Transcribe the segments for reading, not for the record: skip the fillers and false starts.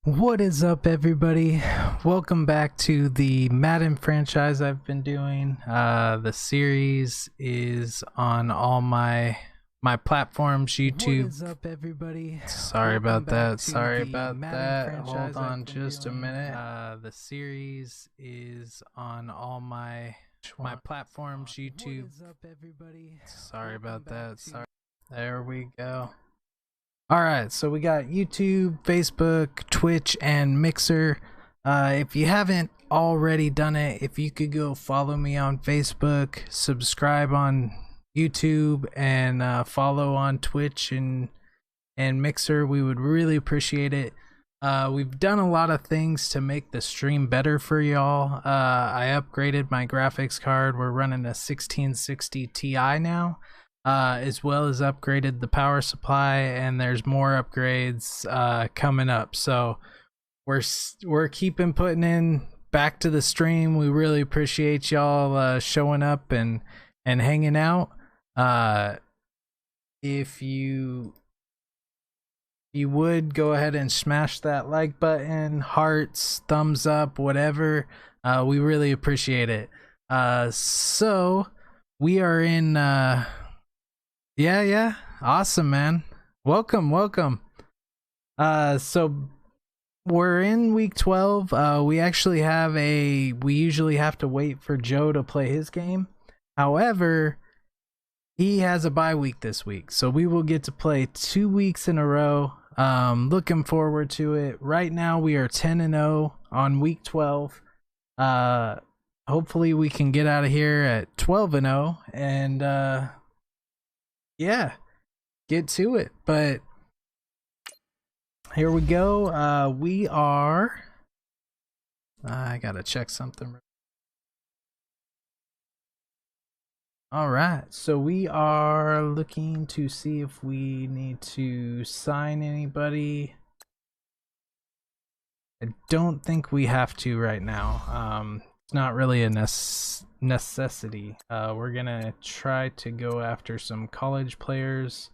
What is up, everybody? Welcome back to the Madden franchise I've been doing. The series is on all my platforms, YouTube. What is up, everybody? Sorry Welcome about back that. to Sorry the about Madden that. franchise Hold on I've been just a doing. minute. The series is on all my platforms, YouTube. What is up, everybody? Sorry Welcome about back that. to- Sorry. There we go. All right, so we got YouTube, Facebook, Twitch, and Mixer. If you haven't already done it, if you could go follow me on Facebook, subscribe on YouTube, and follow on Twitch and Mixer, we would really appreciate it. We've done a lot of things to make the stream better for y'all. I upgraded my graphics card. We're running a 1660 Ti now. As well as upgraded the power supply, and there's more upgrades coming up. So we're keeping putting in back to the stream. We really appreciate y'all showing up and hanging out. If you would go ahead and smash that like button, hearts, thumbs up, whatever, we really appreciate it. So we are in yeah, awesome, man. Welcome. So we're in week 12. We usually have to wait for Joe to play his game. However, he has a bye week this week, so we will get to play 2 weeks in a row. Looking forward to it. Right now we are 10-0 on week 12. Hopefully we can get out of here at 12-0 and yeah, get to it. But here we go. We are I gotta check something. All right, so we are looking to see if we need to sign anybody. I don't think we have to right now. It's not really a necessity. We're gonna try to go after some college players.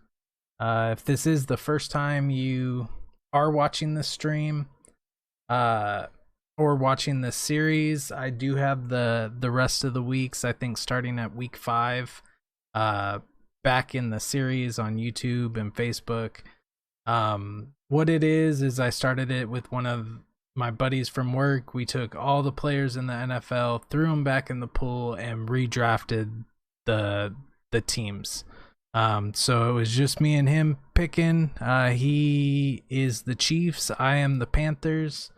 If this is the first time you are watching this stream or watching this series, I do have the rest of the weeks, I think starting at week 5, back in the series on YouTube and Facebook. What it is I started it with one of my buddies from work. We took all the players in the NFL, threw them back in the pool, and redrafted the teams. So it was just me and him picking. He is the Chiefs, I am the Panthers.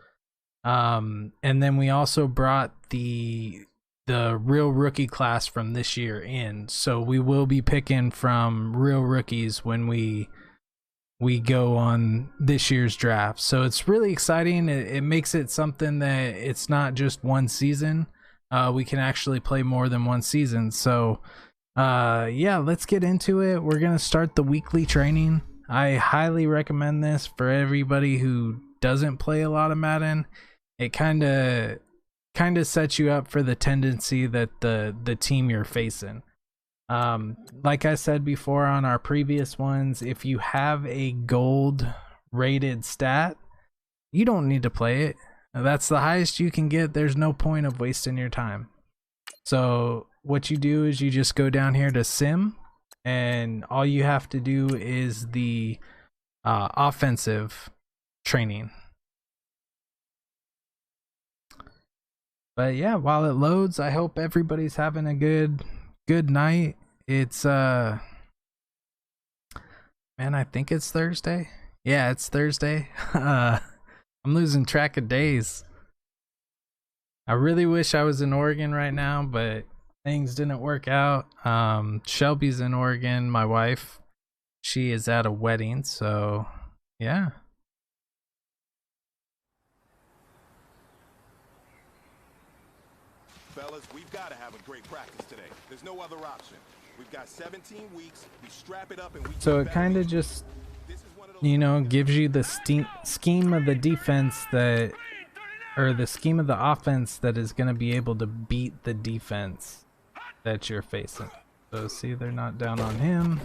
And then we also brought the real rookie class from this year in. So we will be picking from real rookies when we go on this year's draft. So it's really exciting. It makes it something that it's not just one season. We can actually play more than one season. So yeah, let's get into it. We're gonna start the weekly training. I highly recommend this for everybody who doesn't play a lot of Madden. It kind of sets you up for the tendency that the team you're facing. Like I said before on our previous ones, if you have a gold rated stat, you don't need to play it. That's the highest you can get. There's no point of wasting your time. So what you do is you just go down here to sim, and all you have to do is the offensive training. But yeah, while it loads, I hope everybody's having a good night. It's man, I think it's Thursday. Yeah, it's Thursday. I'm losing track of days. I really wish I was in Oregon right now, but things didn't work out. Shelby's in Oregon, my wife. She is at a wedding, so yeah. Fellas, we've got to have a great practice today. There's no other option. We've got 17 weeks. We strap it up and we So it kind of just, you know, gives you the scheme of the defense that, or the scheme of the offense that is going to be able to beat the defense that you're facing. So see, they're not down on him.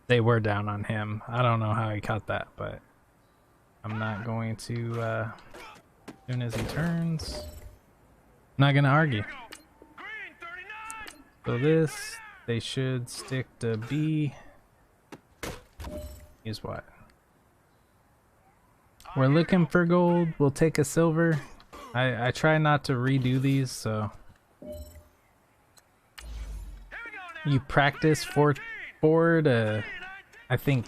They were down on him. I don't know how he caught that, but I'm not going to, as soon as he turns, not gonna argue. So this, they should stick to B. Use what? We're looking for gold. We'll take a silver. I try not to redo these, so you practice four to I think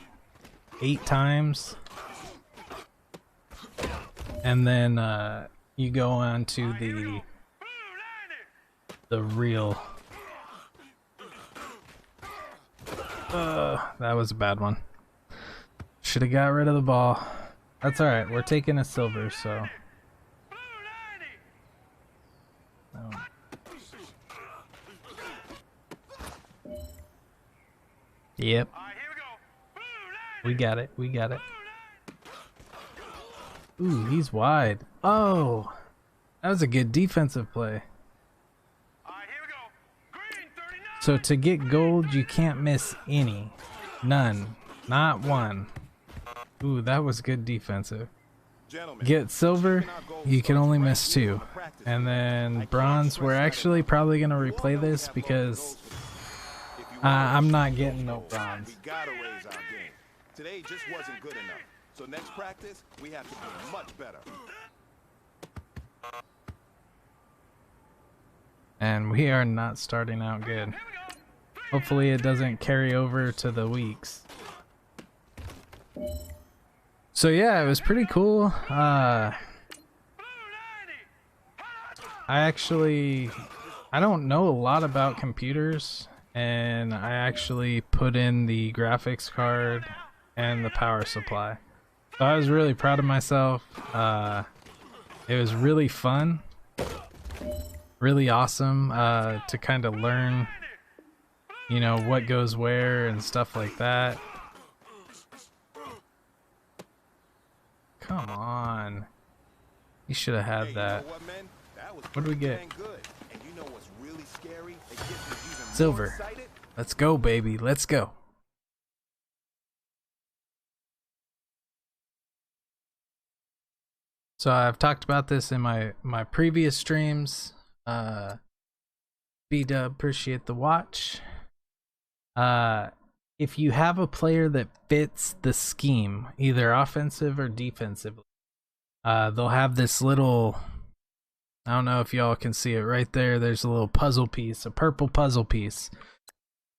8 times, and then you go on to the real. That was a bad one. Should have got rid of the ball. That's alright, we're taking a silver, so. Oh. Yep. We got it, we got it. Ooh, he's wide. Oh! That was a good defensive play. So to get gold, you can't miss any. None. Not one. Ooh, that was good defensive. Get silver, you can only miss 2. And then bronze, we're actually probably going to replay this because I'm not getting no bronze. We gotta raise our game. Today just wasn't good enough. So next practice, we have to be much better. And we are not starting out good. Hopefully it doesn't carry over to the weeks. So yeah, it was pretty cool. I don't know a lot about computers, and I actually put in the graphics card and the power supply. So I was really proud of myself. It was really fun, really awesome to kind of learn, you know, what goes where and stuff like that. Come on. You should have had that. What do we get? Silver. Let's go, baby. Let's go. So I've talked about this in my previous streams. B-Dub, appreciate the watch. If you have a player that fits the scheme, either offensive or defensively, they'll have this little, I don't know if y'all can see it right there, there's a little puzzle piece, a purple puzzle piece.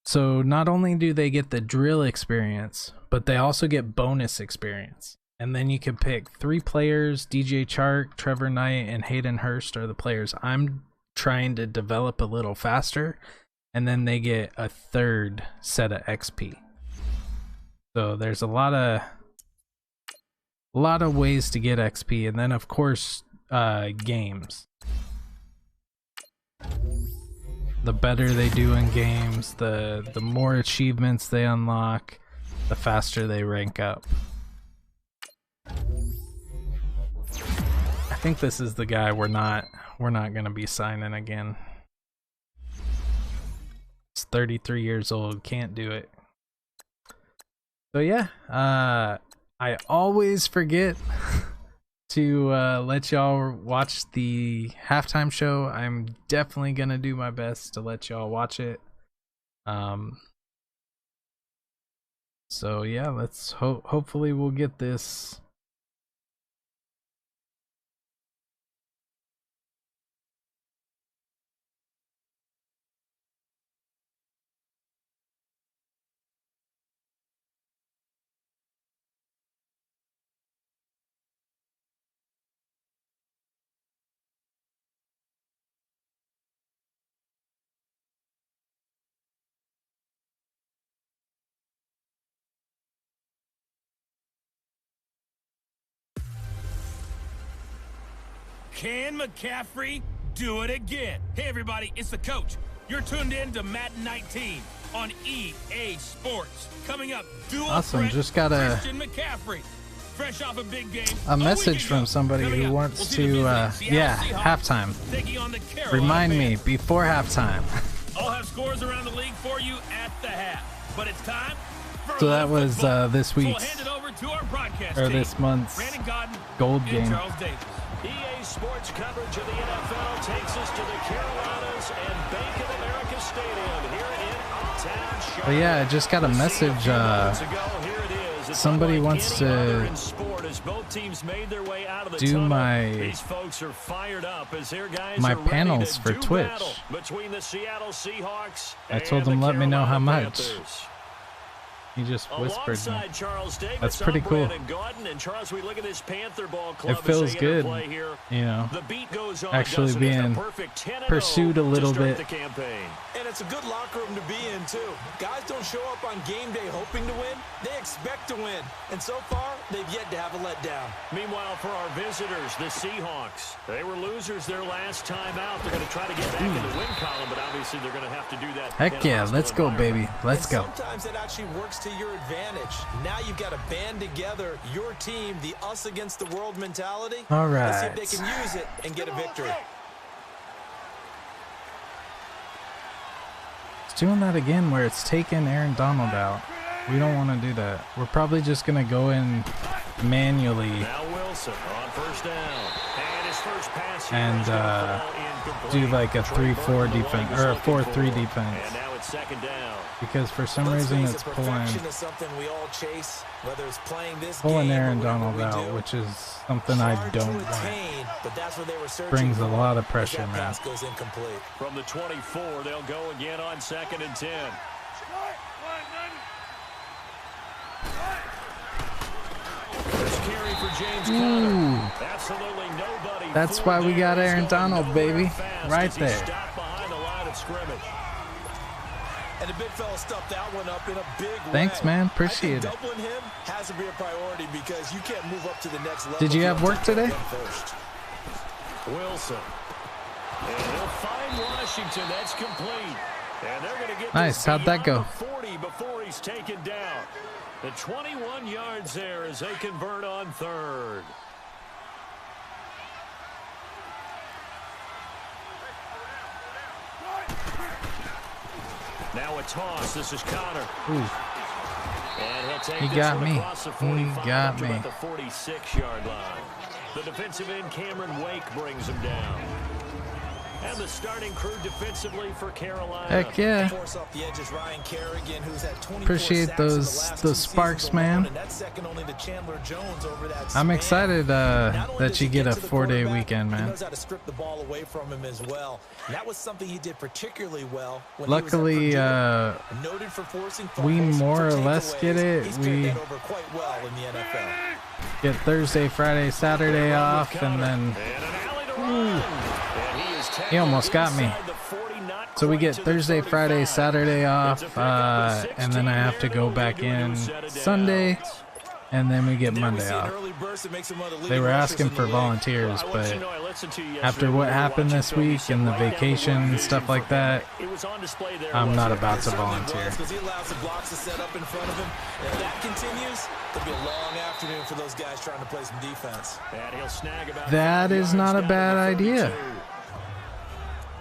So not only do they get the drill experience, but they also get bonus experience. And then you can pick 3 players. DJ Chark, Trevor Knight, and Hayden Hurst are the players I'm trying to develop a little faster. And then they get a 3rd set of XP. So there's a lot of ways to get XP, and then of course games. The better they do in games, the more achievements they unlock, the faster they rank up. I think this is the guy we're not gonna be signing again. He's 33 years old, can't do it. So yeah, I always forget to let y'all watch the halftime show. I'm definitely gonna do my best to let y'all watch it. So yeah, let's hopefully we'll get this. Can McCaffrey do it again? Hey everybody, it's the coach. You're tuned in to Madden 19 on EA Sports. Coming up, dual Awesome, just got Christian McCaffrey. Fresh off a big game. A message from somebody who wants to yeah, halftime. Remind me before halftime. I'll have scores around the league for you at the half. But it's time for so that was this week's so we'll hand it over to our broadcast. broadcast or team. this month's Brandon Gaudin gold and game. Charles Davis. EA Sports coverage of the NFL takes us to the Carolinas and Bank of America Stadium here in Uptown Charlotte. But yeah, I just got a message. Somebody wants to do my panels for Twitch. I told them let me know how much. He just whispered me. That's pretty cool. It feels good, you know, actually being pursued a little bit. And it's a good locker room to be in, too. Guys don't show up on game day hoping to win. They expect to win. And so far, they've yet to have a letdown. Meanwhile, for our visitors, the Seahawks, they were losers their last time out. They're going to try to get back in the win column, but obviously they're going to have to do that. Heck yeah, let's go, baby. Let's go. Sometimes it actually works to your advantage. Now you've got to band together your team, the us against the world mentality. All Let's see right. if they can use it and get a victory. It's doing that again where it's taking Aaron Donald out. We don't want to do that. We're probably just going to go in manually Now Wilson on first down. And his first pass here and is gonna fall incomplete. do like a 3-4 defense or a 4-3 And defense. now it's second down. Because for some Let's reason face it's it, pulling perfection is something we all chase, whether it's playing this game or Aaron whatever Donald we out, do. which is something I Hard to don't want. attain, but that's what they were searching Brings a for, lot of as pressure, that man. pass goes incomplete. From the 24, they'll go again on second and 10. First carry for James Conner. Absolutely nobody. That's why we got He's Aaron going Donald, nowhere baby. fast Right as he there. stopped behind the line of scrimmage. And the big fella stuffed that one up in a big Thanks, way. man. I Appreciate think it. doubling him has to be a priority because you can't move up to the next level. Did you if have don't work take today? that first. Wilson. And he'll find Washington. That's complete. And they're going to get Nice. this How'd that go? beyond the 40 before he's taken down. The 21 yards there as they convert on third. Now a toss. This is Conner. Ooh. And he'll take He this got one me. across the He 45 got up to me. about the 46-yard line. The defensive end, Cameron Wake, brings him down. And the starting crew defensively for Carolina. Heck yeah. Force off the edges, Ryan Kerrigan, who's had 24 Appreciate sacks in the those last those two sparks, seasons alone, man. and that's second only to Chandler Jones over that I'm span. excited Not only that does you he get a to the 4-day quarterback, weekend, He man. knows how to strip the ball away from him as well. And that was something he did particularly well when Luckily, he was at Purdue. Noted for forcing we fumbles, more for or less takeaways. get it. He's We turned that over quite well in the NFL. get Thursday, Friday, Saturday off, and then he almost got me. So we get Thursday, Friday, Saturday off, and then I have to go back in Sunday, and then we get Monday off. They were asking for volunteers, but after what happened this week and the vacation and stuff like that, I'm not about to volunteer. Because he allows the blocks to set up in front of him. If that continues, it'll be a long afternoon for those guys trying to play some defense. And he'll snag about That is not a bad idea.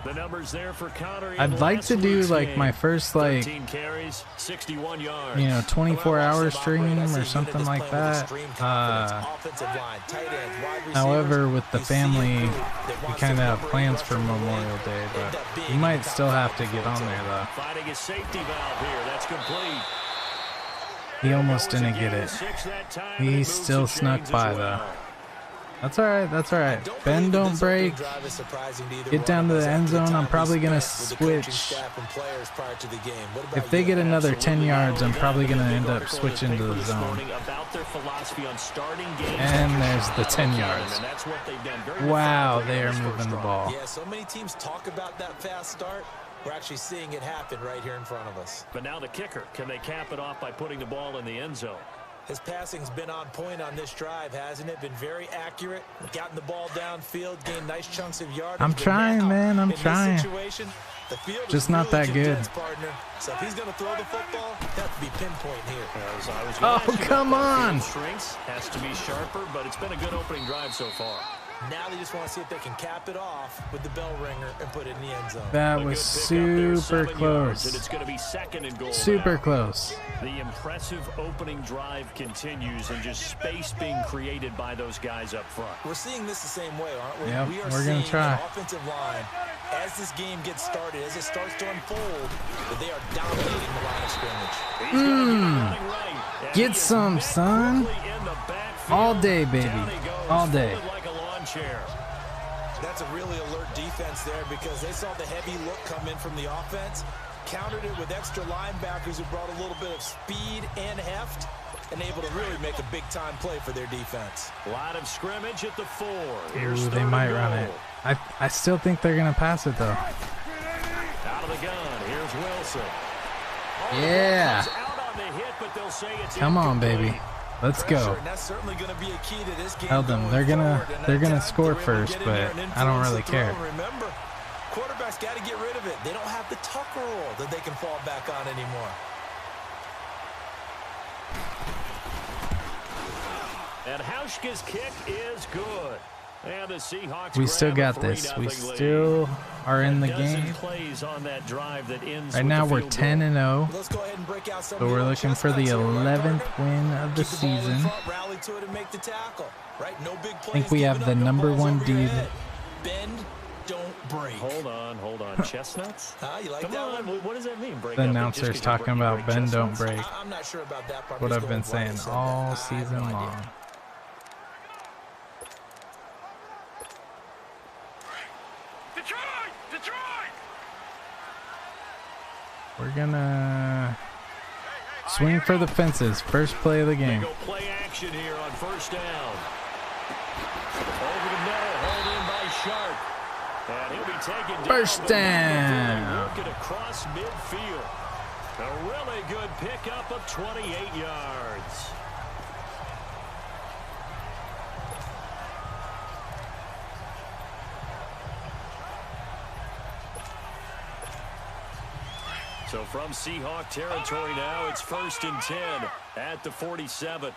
The numbers there for Conner. I'd like to do like my first like, 13 carries, 61 yards. 24-hour stream or something like that. However, with the family, we kind of have plans for Memorial Day, but you might still have to get on there though. Finding a safety valve here. That's complete. He almost didn't get it. He still snuck by though. That's alright, that's alright. Bend don't break. Get down to the end zone. I'm probably going to switch. If they get another 10 yards, I'm probably going to end up switching to the zone. And there's the 10 yards. Wow, they are moving the ball. Yeah, so many teams talk about that fast start. We're actually seeing it happen right here in front of us. But now the kicker. Can they cap it off by putting the ball in the end zone? His passing's been on point on this drive, hasn't it? Been very accurate. Gotten the ball downfield, gained nice chunks of yardage. I'm trying, man. I'm trying. Just not that good. So if he's going to throw the football, that could be pinpoint here. Oh, come on. Shrinks, has to be sharper, but it's been a good opening drive so far. Now they just want to see if they can cap it off with the bell ringer and put it in the end zone. That was super close. And it's going to be second and goal. Super now. close. The impressive opening drive continues, and just space being created by those guys up front. We're seeing this the same way, aren't we? Yep, We are we're seeing gonna try. an offensive line as this game gets started, as it starts to unfold, that they are dominating the line of scrimmage. He's gonna get it running right, and Get he is some, met son. quickly in the backfield. All day, baby. Down he goes, All day. folded like a lawn chair. That's a really alert defense there because they saw the heavy look come in from the offense, countered it with extra linebackers who brought a little bit of speed and heft, and able to really make a big-time play for their defense. A lot of scrimmage at the 4. Here's Ooh, third they and might run goal. it. I still think they're gonna pass it though. Out of the gun. Here's Wilson. Yeah. Comes out on the hit, but they'll say it's Come on, incomplete. baby. Let's Pressure, go. and that's certainly going to be a key to this game. Tell them going they're gonna forward, and they're at gonna times, score they're able to first, get in there but and I don't influence really the throw. care. Remember, quarterbacks got to get rid of it. They don't have the Tucker rule that they can fall back on anymore. And Hauschka's kick is good. And the Seahawks We still grab a got this. We 3-0 lead. still are in the A dozen game. plays on that drive that ends Right with now the we're field 10-0. Let's go ahead and break out some So of we're the looking for the chestnuts here, right, 11th partner? win of the Keep the ball in season. front, rally to it and make the tackle. Right? No big I plays think we given have up, the no number balls one over your D. head. Bend, don't break. Hold on. Chestnuts? You like Come that on, one? what does that mean? Break The up? announcer's Just 'cause talking you about break bend, don't chestnuts? break. I'm not sure about that part. What Just I've going been with what he saying said all there. I have season no idea. long. We're gonna swing for the fences. First play of the They game. go play action here on first down. Over the middle, hauled in by Sharp. And he'll be taken down. First but not down. before they work it across midfield. A really good pickup of 28 yards. So from Seahawk territory now, it's 1st and 10 at the 47.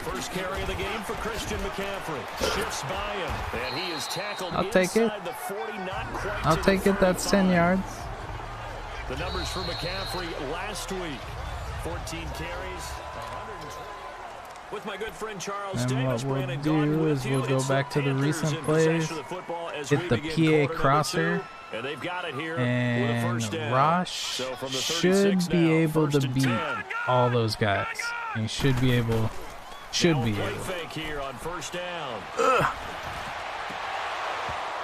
First carry of the game for Christian McCaffrey. Shifts by him, and he is tackled I'll take it. inside the 40, not quite I'll to take the it. That's 10 35. yards. The numbers for McCaffrey last week. 14 carries, 120. With my good friend Charles And Davis, what we'll Brandon do Gaudin with is you. we'll go It's the back to the Panthers recent in plays, possession of the football as hit we the begin PA quarter number crosser, 2, and they've got it here with a and first down. Rosh So from the should 36 be now, able to 1st and beat 10. all those guys. He should be able. Should be Play able. fake here on first down.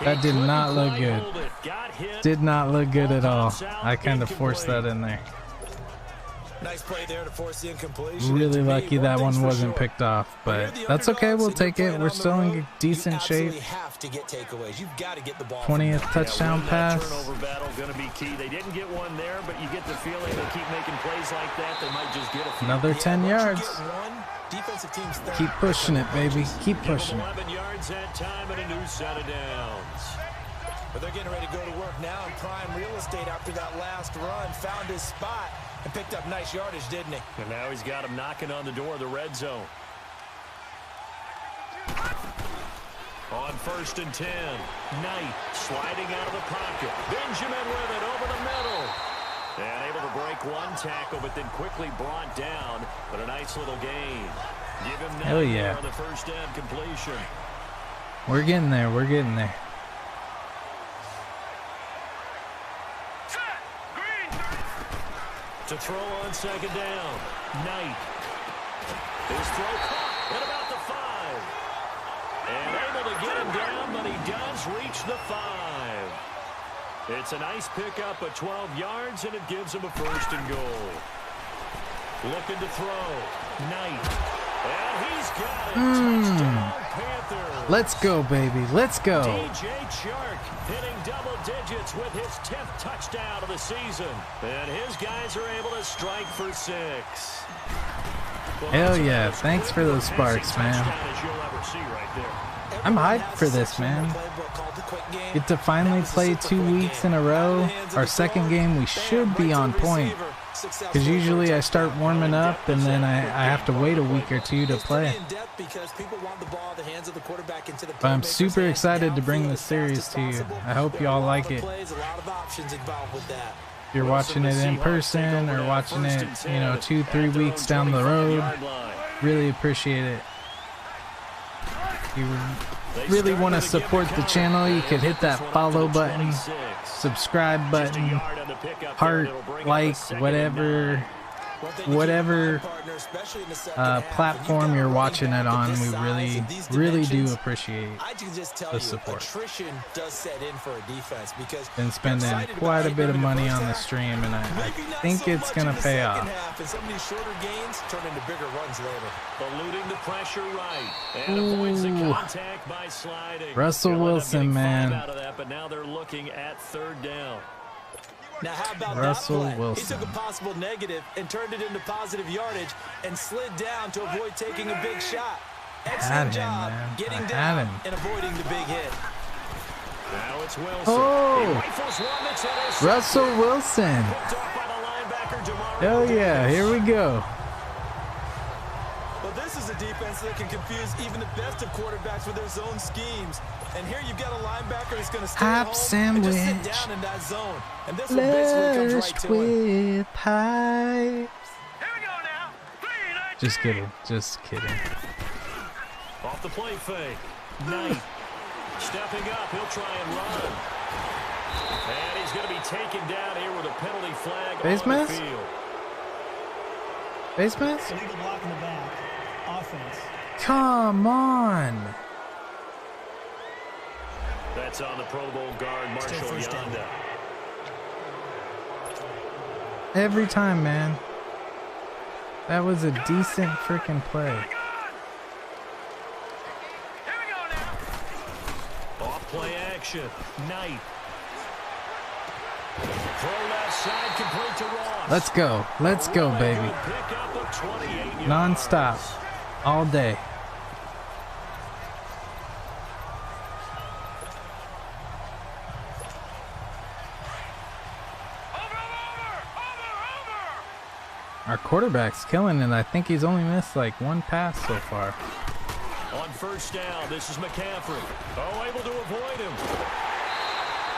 That did not look good. Did not look good at all. I kind of forced that in there. Nice play there to force the incompletion. Really To me, lucky that thing's one for wasn't sure. picked off, When you're but the that's okay. underdogs We'll and you're take it. playing We're on the still in road, decent you shape. absolutely have to get takeaways. You've got to get the ball. 20th touchdown pass. Turnover battle going to be key. They didn't get one there, but you get the feeling they keep making plays like that. They might just get a few. Another 10 yards. Defensive teams think Keep pushing it, baby. Keep Give pushing them it. 11 yards that time and a new set of downs. But they're getting ready to go to work now in prime real estate after that last run. Found his spot and picked up nice yardage, didn't he? And now he's got him knocking on the door of the red zone. On 1st and 10, Knight sliding out of the pocket. Benjamin with it over the middle. And able to break one tackle, but then quickly brought down. But a nice little gain. Give him 9 Hell yeah. there on the first down completion. We're getting there. We're getting there. To throw on second down, Knight. His throw caught at about the 5. And able to get him down, but he does reach the 5. It's a nice pickup of 12 yards, and it gives him a 1st and goal. Looking to throw, Knight. And he's got it. Touchdown, Panthers. Let's go, baby. Let's go. DJ Chark hitting double digits with his 10th touchdown of the season. And his guys are able to strike for 6. Well, Hell yeah. Thanks for those sparks, man. as you'll ever see right there. I'm hyped for this, man. Get to finally play 2 weeks in a row. Our second game, we should be on point. Because usually I start warming up and then I have to wait a week or two to play. But I'm super excited to bring this series to you. I hope you all like it. If you're watching it in person or watching it, you know, 2-3 weeks down the road, really appreciate it. If you really want to support the channel, you could hit that follow button, subscribe button, heart, like, whatever platform you're watching it on. We really do appreciate the support. Been spending quite a bit of money on the stream, and I think it's gonna pay off. Ooh. Russell Wilson, man. Now how about Russell that play? Wilson. He took a possible negative and turned it into positive yardage and slid down to avoid taking a big shot. Excellent job getting down and avoiding the big hit. Now it's Wilson. Oh, Russell Wilson. Hell yeah, here we go. Well, this is a defense that can confuse even the best of quarterbacks with their zone schemes. And here you've got a linebacker that's going to stay at home and just sit down in that zone. And this one basically comes right to him. With pipes. Just kidding. Just kidding. Off the play fake. Knight stepping up. He'll try and run. And he's going to be taken down here with a penalty flag Face on mask? the field. Face mask? Illegal block in the back. Offense. Come on. That's on the Pro Bowl guard, Marshall Yanda. Every time, man. That was a decent freaking play. Off play action. Knight. Throw left side, complete to Ross. Let's go. Let's go, baby. Non-stop. All day. Our quarterback's killing it. I think he's only missed like one pass so far. On first down, this is McCaffrey. Oh, able to avoid him.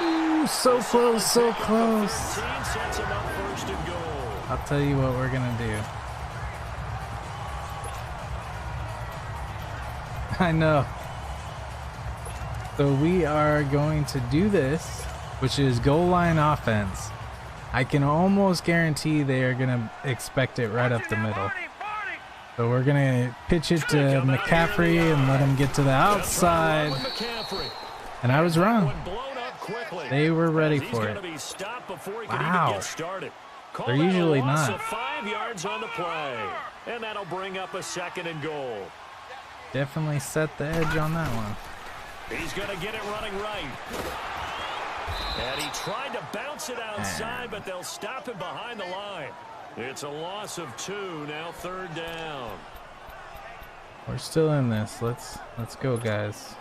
Ooh, so close, so close. Sets him up first and goal. I'll tell you what we're gonna do. I know. So we are going to do this, which is goal line offense. I can almost guarantee they are going to expect it right up the middle. So we're going to pitch it to McCaffrey and let him get to the outside. And I was wrong. They were ready for it. Wow. They're usually not. 5 yards on the play. And that'll bring up a second and goal. Definitely set the edge on that one. He's going to get it running right. And he tried to bounce it outside, but they'll stop him behind the line. It's a loss of 2, now third down. We're still in this. Let's go, guys.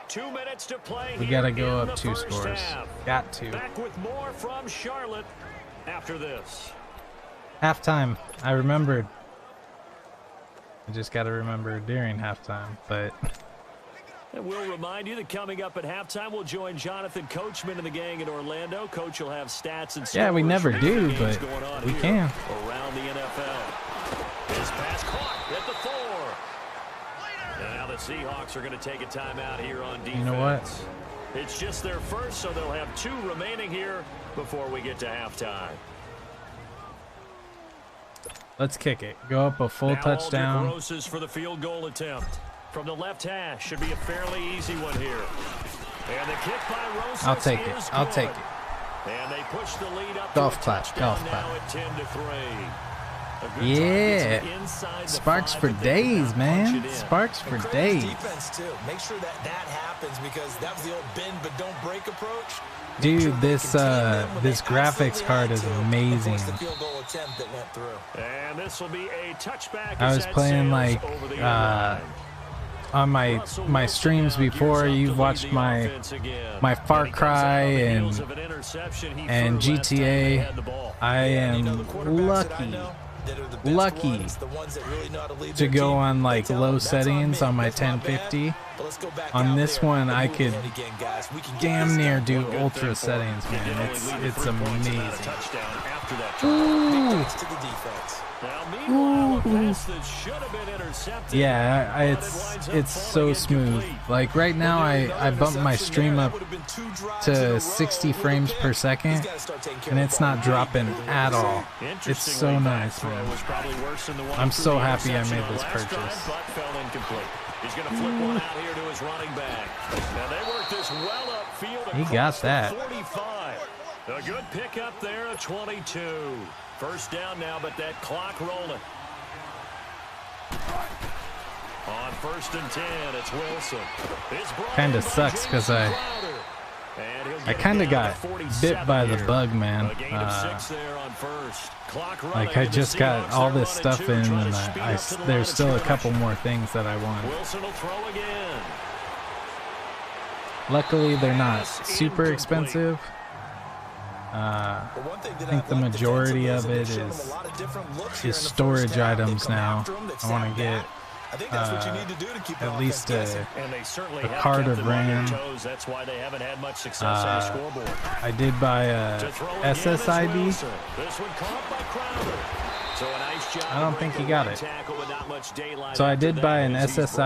2 minutes to play. We got to go up 2 scores. Got to. Back with more from Charlotte after this. Halftime. I remembered. I just got to remember during halftime, but... And we'll remind you that coming up at halftime, we'll join Jonathan Coachman and the gang in Orlando. Coach will have stats and yeah, we never do, but we can. Around the NFL. His pass caught at the 4. And now the Seahawks are going to take a timeout here on defense. You know what? It's just their first, so they'll have 2 remaining here before we get to halftime. Let's kick it. Go up a full touchdown. Roses for the field goal attempt. From the left hash, should be a fairly easy one here. And the kick by Roses. I'll take it. I'll take it. And they push the lead up golf to clap. Golf now clap. at 10-3. Yeah. Sparks for days, man. Sparks for days. Defense too. Make sure that happens because that was the old bend but don't break approach. Dude, this graphics card is amazing. And this will be a touchback. I was playing like on my streams before, you've watched my Far Cry and GTA. I am lucky to go on like low settings on my 1050. On this one, I could damn near do ultra settings, man. It's amazing. Ooh. Ooh. Yeah, it's so smooth. Like right now, I bumped my stream up to 60 frames per second, and it's not dropping at all. It's so nice, man. I'm so happy I made this purchase. He's going to flip one out here to his running back. Now they work this well upfield. He got that. 45. A good pickup there at 22. First down now, but that clock rolling. On 1st and 10, it's Wilson. Kind of sucks because I kind of got bit by the bug, man. Like I just got all this stuff in, and there's still a couple more things that I want. Luckily, they're not super expensive. I think the majority of it is storage items now. I want to get at least a card of RAM. I did buy a SSID. I don't think he got it. So I did buy an SSD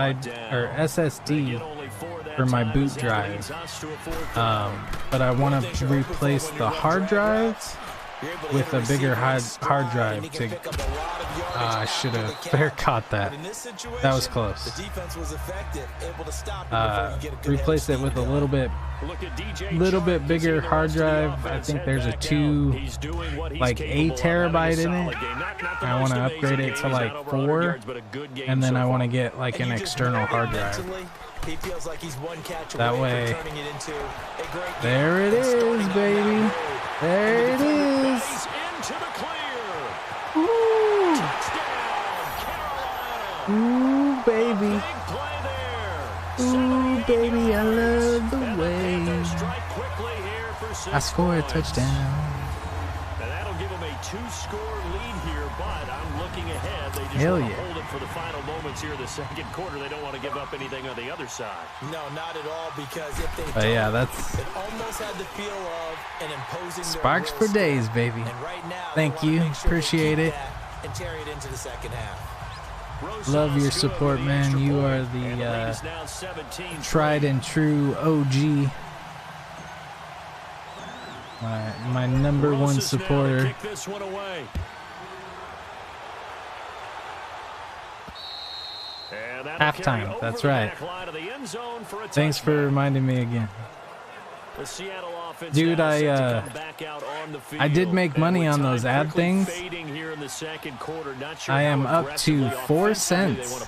for my boot drive, but I want to replace the hard drive with a bigger hard drive. I should have fair caught that. That was close. Replace it with a little bit bigger hard drive. I think there's a 8 terabyte in it. I want to upgrade it to like 4, and then I want to get like an external hard drive. That way, there it is, baby. There it is. Ooh. Ooh, baby. Ooh, baby, I love the way I score a touchdown. That'll give them a 2-score lead here, but I'm looking ahead. They just Hell want to yeah. hold it for the final moments here of the second quarter. They don't want to give up anything on the other side. No, not at all, because if they But yeah, that's it almost had the feel of an imposing Sparks for days, baby. And right now, Thank you. Appreciate it. And carry it into the second half. Love your support, man. You are the tried and true OG. My number one supporter. Halftime, that's right. Thanks for reminding me again. Dude, I did make money on those ad things. I am up to 4 cents.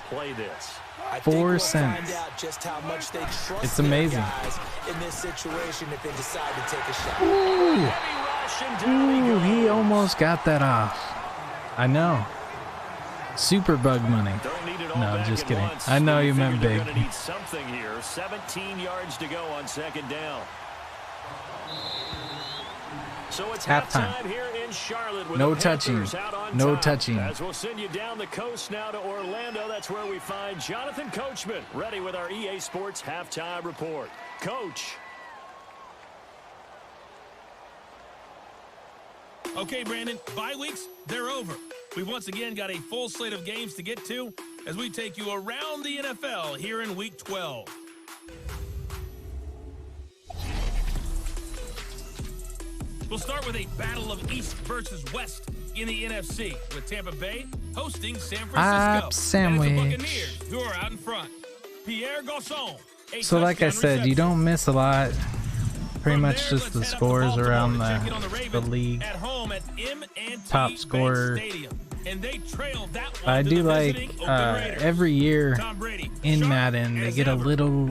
4 cents. It's amazing. Ooh. Ooh, he almost got that off. I know. Super bug money. No, just kidding. I know you meant big. 17 yards to go on 2nd down. So it's halftime here in Charlotte with no the touching. No top. touching. As we'll send you down the coast now to Orlando. That's where we find Jonathan Coachman ready with our EA Sports halftime report. Coach. Okay, Brandon, bye weeks, they're over. We've once again got a full slate of games to get to as we take you around the NFL here in Week 12. We'll start with a battle of East versus West in the NFC, with Tampa Bay hosting San Francisco. Sandwich. And it's the Buccaneers who are out in front. Pierre Garçon. So like I said, you don't miss a lot. Pretty much just the scores around the league. Top scorer. I do like every year in Madden they get a little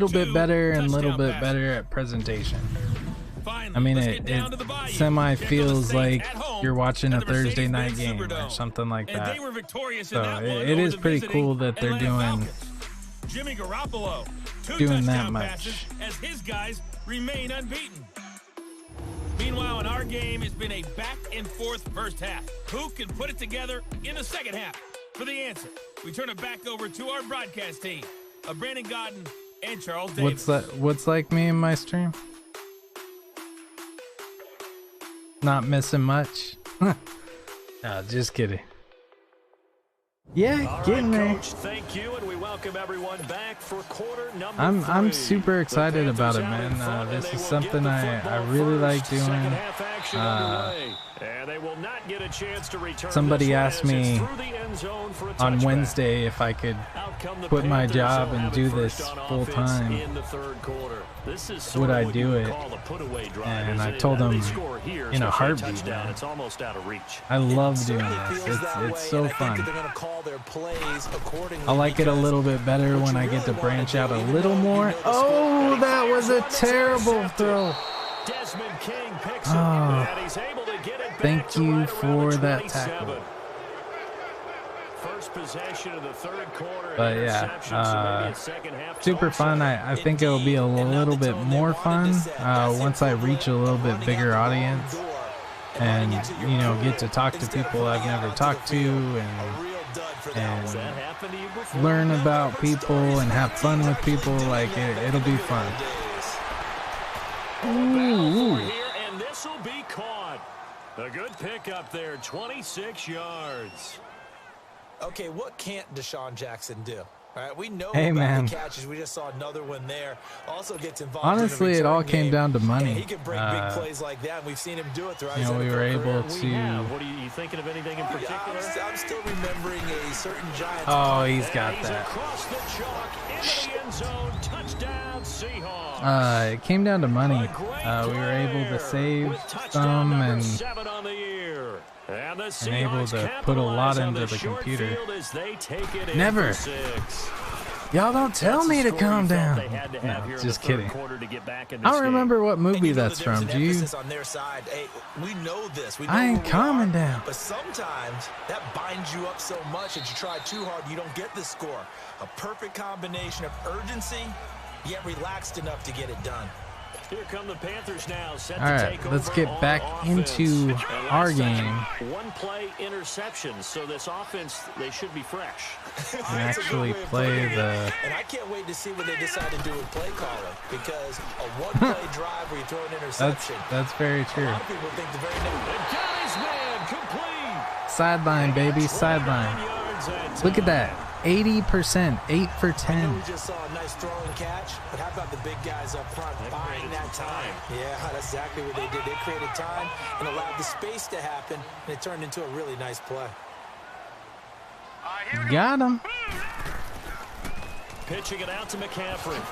bit better and a little bit better at presentation. I mean, it semi feels like you're watching a Thursday night game or something like that. So it is pretty cool that they're doing Jimmy Garoppolo. 2 doing that touchdown much. passes as his guys remain unbeaten. Meanwhile, in our game, it's been a back-and-forth first half. Who can put it together in the second half? For the answer, we turn it back over to our broadcast team of Brandon Godden and Charles Davis. What's like me in my stream? Not missing much. No, just kidding. Yeah, All getting right, there. Coach, thank you, and we welcome everyone back for quarter number I'm 3. super excited The about it, Panthers out in man. front, and This they is will something get the I football really like first. doing. Second half action underway. And they will not get a chance to return Somebody this one asked as it's me through the end zone for a on touchback. Wednesday if I could Out come the quit my Panthers. job They'll and have do it first this on full offense time. in the third quarter. This is Would sort of I what do you would it? call a putaway drive, And isn't I it? told Now, they them score here, in a especially heartbeat, touchdown, man. it's almost out of reach. I love doing Certainly this. feels that way, It's so and I think fun. that they're gonna call their plays accordingly I like it a because little bit better what when you I get to really branch wanna out do, a even little though you more. know the Oh, score- that was a terrible intercepted. throw. Desmond King picks it, Oh, and he's able to get it back thank to you right around for the that 27. tackle. First possession of the third quarter. But yeah, interception, so maybe a second half super fun. I think it'll be a little bit more fun once I reach a little bit bigger audience and, you know, get to talk to people I've never talked to and learn about people and have fun with people. Like it'll be fun. Ooh. Here, and this will be caught. A good pickup there, 26 yards. Okay, what can't Deshaun Jackson do? All right, we know Hey, about man. the catches. We just saw another one there. Also gets involved. Honestly, in the it all return came game. down to money. And he can break big plays like that. And we've seen him do it throughout You his know, we NFL were career. able We have. to. What are you thinking of anything in Yeah, particular? I'm still remembering a certain Giants. Oh, he's got And he's that. across the chalk into the end zone. Touchdown, Seahawks. It came down to money. A great We were able to player save with touchdown some number and 7 on the year. And the able Seahawks to put a lot capitalize on into the short computer. field as they take it in Never. for 6. y'all don't tell That's me the to score calm you felt down. they had to have No, here in just the third kidding. quarter to get back in I this don't game. remember what And movie you know that's that there's from. an Do you? emphasis on their side. Hey, we know this. We know I who ain't we calming are, down. But sometimes that binds you up so much that you try too hard, you don't get the score. A perfect combination of urgency, yet relaxed enough to get it done. Here come the Panthers now, set All to right, take let's over get on back offense. into And our last game. time, one play interception, so this offense, they should be fresh. And actually play the. And I can't wait to see what they decide to do with play calling, because a one-play drive where you throw an interception. That's very A true. lot of people think the very next. And got his man complete. Sideline, baby, sideline. Look at that. 80%, 8 for I know 10. we just saw a nice throwing catch, but how about the big guys up front buying created that some time? Yeah, that's exactly what they did. They created time and allowed the space to happen, and it turned into a really nice play. Got him. Pitching it out to McCaffrey.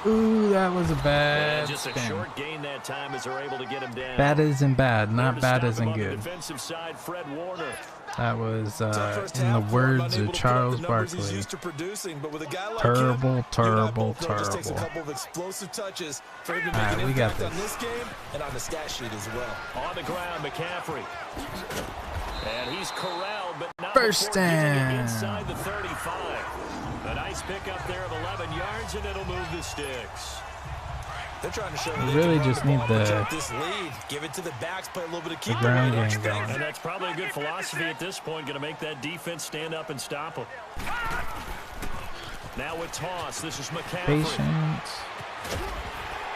Ooh, that was a bad Just a spin. short gain that time as they're able to get him down. Bad isn't bad, There not to bad stop him isn't on the good. defensive side, Fred Warner. That was, First in the half for him, words unable of to put up Charles the numbers he's Barkley, used to producing, but with a guy like terrible, him, terrible, you know, it just takes a terrible. couple of explosive touches for him to make All right, an we got impact on this. this game and on the stat sheet as well. On the ground, McCaffrey. And he's corralled, but not First before getting it down. inside the 35. A nice pickup there of 11 yards, and it'll move the sticks. They're trying to show We they really can run just the need ball and the- jump this lead. Give it to the backs, play a little bit of keep ground away. game going. And that's probably a good philosophy at this point, going to make that defense stand up and stop them. Now with toss, this is McCaffrey. Patience.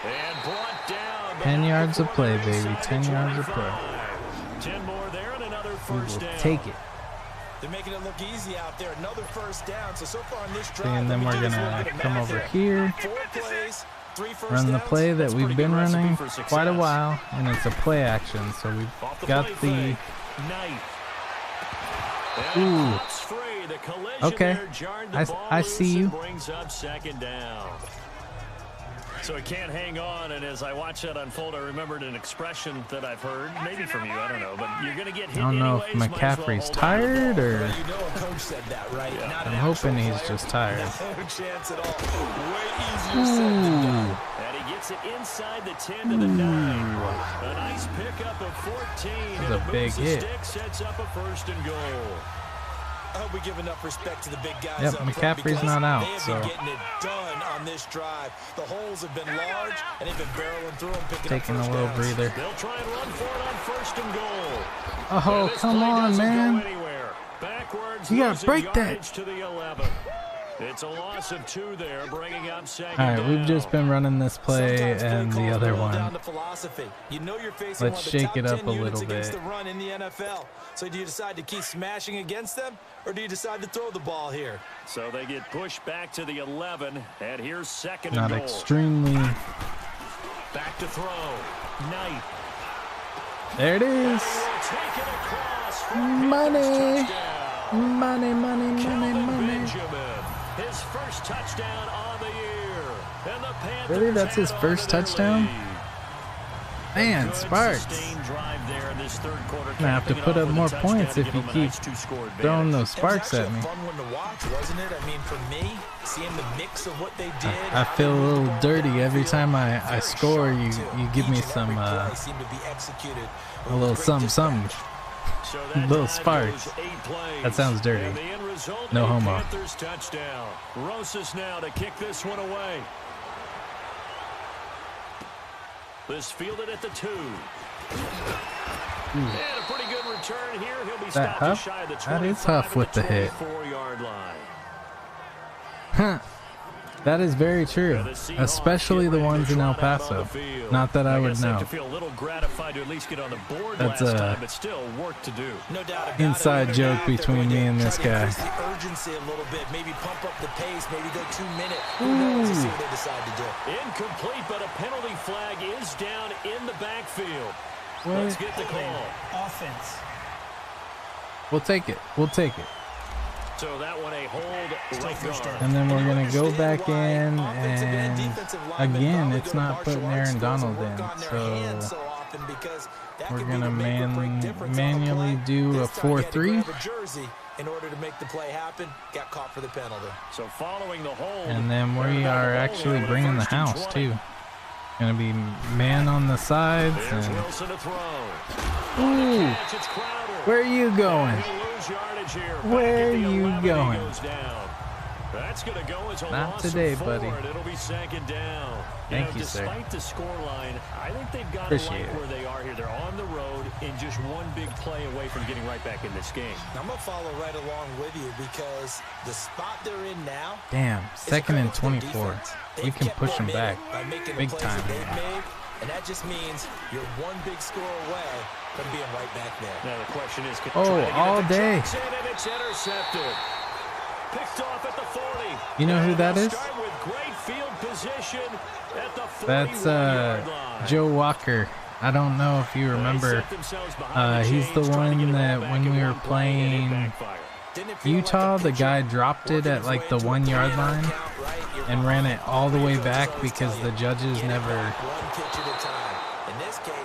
And brought down. 10 yards of play, baby. 10 yards of play. 10 more there and another We first will down. take it. They're making it look easy out there. Another first down. So far on this drive, And then let me we're do this gonna little bit of come math over here. here, 4 plays, 3 first run the downs. play that That's we've pretty been good recipe running for quite a success. while, and it's a play action. So we've Off the got play the. fake. Knight. And Ooh. it cuts free. The collision Okay. there jarred the I- ball I loose see and you. brings up second down. So it can't hang on, and as I watch that unfold, I remembered an expression that I've heard, maybe from you, I don't know, but you're going to get hit I don't know if anyways, might as well McCaffrey's hold on to the tired ball. or. You know a coach said that, right? Yeah. Not I'm an hoping actual he's player. just tired. No chance at all. Way easier said than done. Ooh. And he gets it inside the 10 to the 9. A nice pickup of 14. That was and a it big moves the hit. stick, sets up a first and goal. I hope we give enough respect to the big guys. Yep, up front McCaffrey's because not out, they have so been getting it done on this drive. The holes have been large, and they've been barreling through them, taking a little breather. They'll try and run for it on 1st and goal. Oh, come on, man. Backwards, You gotta break that. to the 11. It's a loss of 2 there, bringing up 2nd All right, down. we've just been running this play Sometimes and play the calls other boil down one. to philosophy. You know you're facing Let's one of the shake top it up 10 a units little against bit. the run in the NFL. So do you decide to keep smashing against them, or do you decide to throw the ball here? So they get pushed back to the 11, and here's 2nd Not and goal. extremely. Back to throw. Knight. There it is. Will take it across for Money. Panthers touchdown. Money, money, money, Kelvin money. Benjamin, his first touchdown on the year. And the Panthers Really? That's his add on first to their touchdown? lead. Man, Good Sparks. sustained drive there in this 3rd quarter. Gonna have to capping it put off up with a more touchdown points to if give you them a keep nice 2-score throwing advantage. those It was sparks actually at me. a fun one to watch, wasn't it? I mean, for me, seeing the mix of what they did. I feel a little dirty every time I score. You give me some a little something. So that Little drive sparks. goes 8 plays. That sounds dirty. And the end result, No a homo. Panthers touchdown. Rosas now to kick this one away. This fielded at the 2. And a pretty good return here. He'll be That stopped Huff? just shy of the That is 25 Huff at with the hit. 24-yard line. Huh. That is very true, especially the ones in El Paso. Not that I would know. To feel a little gratified to at least get on the board That's last a time, but still work to do. No doubt about inside it. joke between me and this guy. The urgency a little bit, maybe pump up the pace, maybe go 2 minutes. Who knows? We'll see what they decide to do. Incomplete, but a penalty flag is down in the backfield. What? Let's get the call. Offense. We'll take it. We'll take it. So that one a hold right guard. And then we're And you going to go understand back why in, offensive and and defensive linemen again, probably it's go to not martial putting arts Aaron schools Donald and work in. on their hands So so often because that we're could be going to the make or break difference on the manually play. do a This time he had to 4-3. grab a jersey in order to make the play happen, got caught for the penalty. So following the hold. And then we they're are gonna actually hold bringing the first and house 20. too. Gonna be man on the sides. There's And Wilson to throw. ooh, Catch, it's Crowder. where are you going? He'll lose yardage here. Back Where at the you 11, he going? goes down. That's going to go as a Not loss today, of 4, buddy. and it'll be 2nd down. Thank you, sir. Despite the scoreline, I think they've got to Appreciate like it. where they are here. They're on the road and just one big play away from getting right back in this game. I'm going to follow right along with you because the spot they're in now Damn, is 2nd and credit to their 24. defense. We They've can kept push them momentum back by making the big plays time. that they've made, and that just means you're one big score away from being right back there. Now the question is, can Oh, try to get all it to day. Johnson, and it's intercepted. Picked off at the 40. You know who And that they'll is? Start with great field position at the That's 41-yard line. Joe Walker. I don't know if you remember. He's the one that when we were playing Utah, the guy dropped it at like the 1 yard line and ran it all the way back because the judges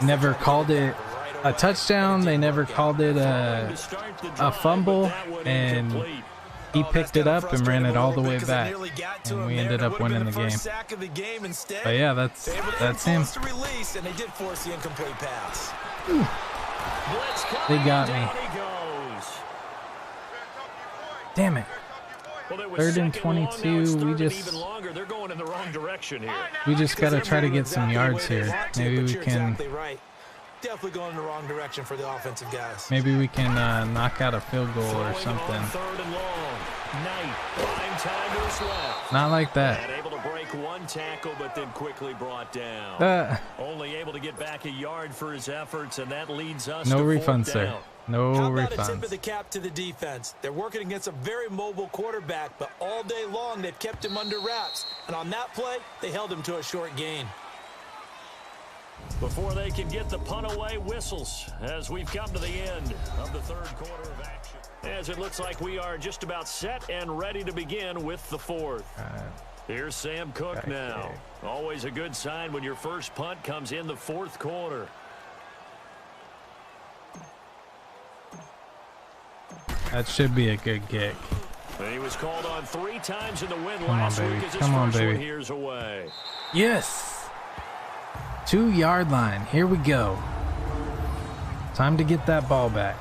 never called it a touchdown. They never called it a fumble, and he picked it up and ran it all the way back, and we ended up winning the game. But yeah, that's him. And they did force the incomplete pass. They got me. Damn it. 3rd and 22. We just got to try to get some yards here. Maybe we can. Definitely going in the wrong direction for the offensive guys. Maybe we can knock out a field goal or something. Not like that. Able to break one tackle, but then quickly brought down. Only able to get back a yard for his efforts, and that leads us No to refund, 4th sir. down. No How about a tip of refunds. the cap to the defense? They're working against a very mobile quarterback, but all day long they've kept him under wraps. And on that play, they held him to a short gain. Before they can get the punt away, whistles as we've come to the end of the 3rd quarter of action. As it looks like we are just about set and ready to begin with the 4th. Here's Sam Cook now. Always a good sign when your first punt comes in the 4th quarter. That should be a good kick. And he was called on 3 times in the win Come on, last baby. week as his Come on, first one baby. here's away. Yes. 2 yard line. Here we go. Time to get that ball back.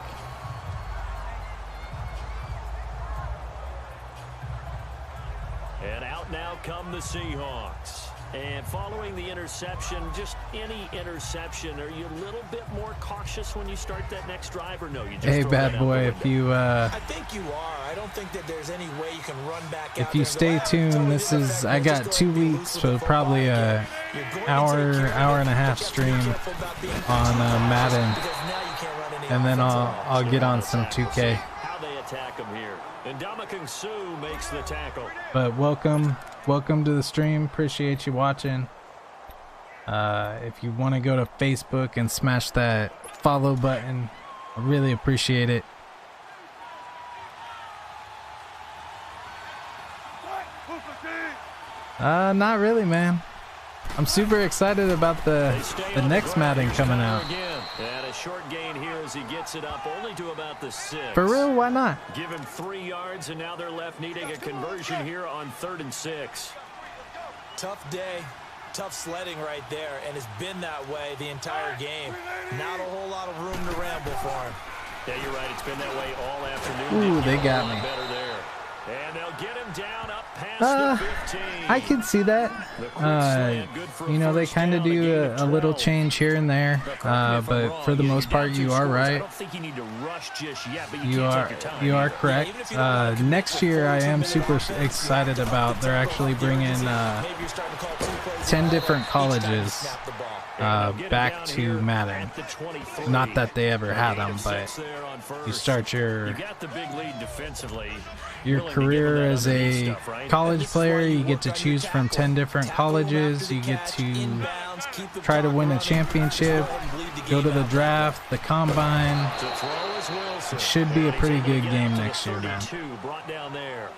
come the Seahawks. And following the interception, just any interception, are you a little bit more cautious when you start that next drive, or no? You just Hey, throw bad that out boy, the if window? you I think you are. I don't think that there's any way you can run back out if you there and go, stay tuned, totally this didn't is affect I me. got Just 2 go ahead and be weeks, loose so with the probably football a again. You're going to take care of hour and a it, half but you have to be stream careful about being on Madden, because now you can't run any and then offense at all. I'll get on some 2K. How they attack him here. And Ndamukong Suh makes the tackle. But welcome to the stream. Appreciate you watching. If you want to go to Facebook and smash that follow button, I really appreciate it. Not really, man. I'm super excited about the next Madden coming out. And a short gain here as he gets it up only to about the 6. For real, why not? Give him 3 yards, and now they're left needing a conversion here on 3rd and 6. Tough day, tough sledding right there, and it's been that way the entire game. Not a whole lot of room to ramble for him. Yeah, you're right. It's been that way all afternoon. Ooh, they got me. Better there. And they'll get him down up past the 15. I can see that. You know, they kind of do a little change here and there, but for the most part, you are right. I don't think you need to rush just yet, but You are correct. Next year, I am super excited about. They're actually bringing 10 different colleges back to Madden. Not that they ever had them, but you start your career as a college player. You get to choose from 10 different colleges. You get to try to win a championship, go to the draft, the combine. It should be a pretty good game next year, man. Brought down there.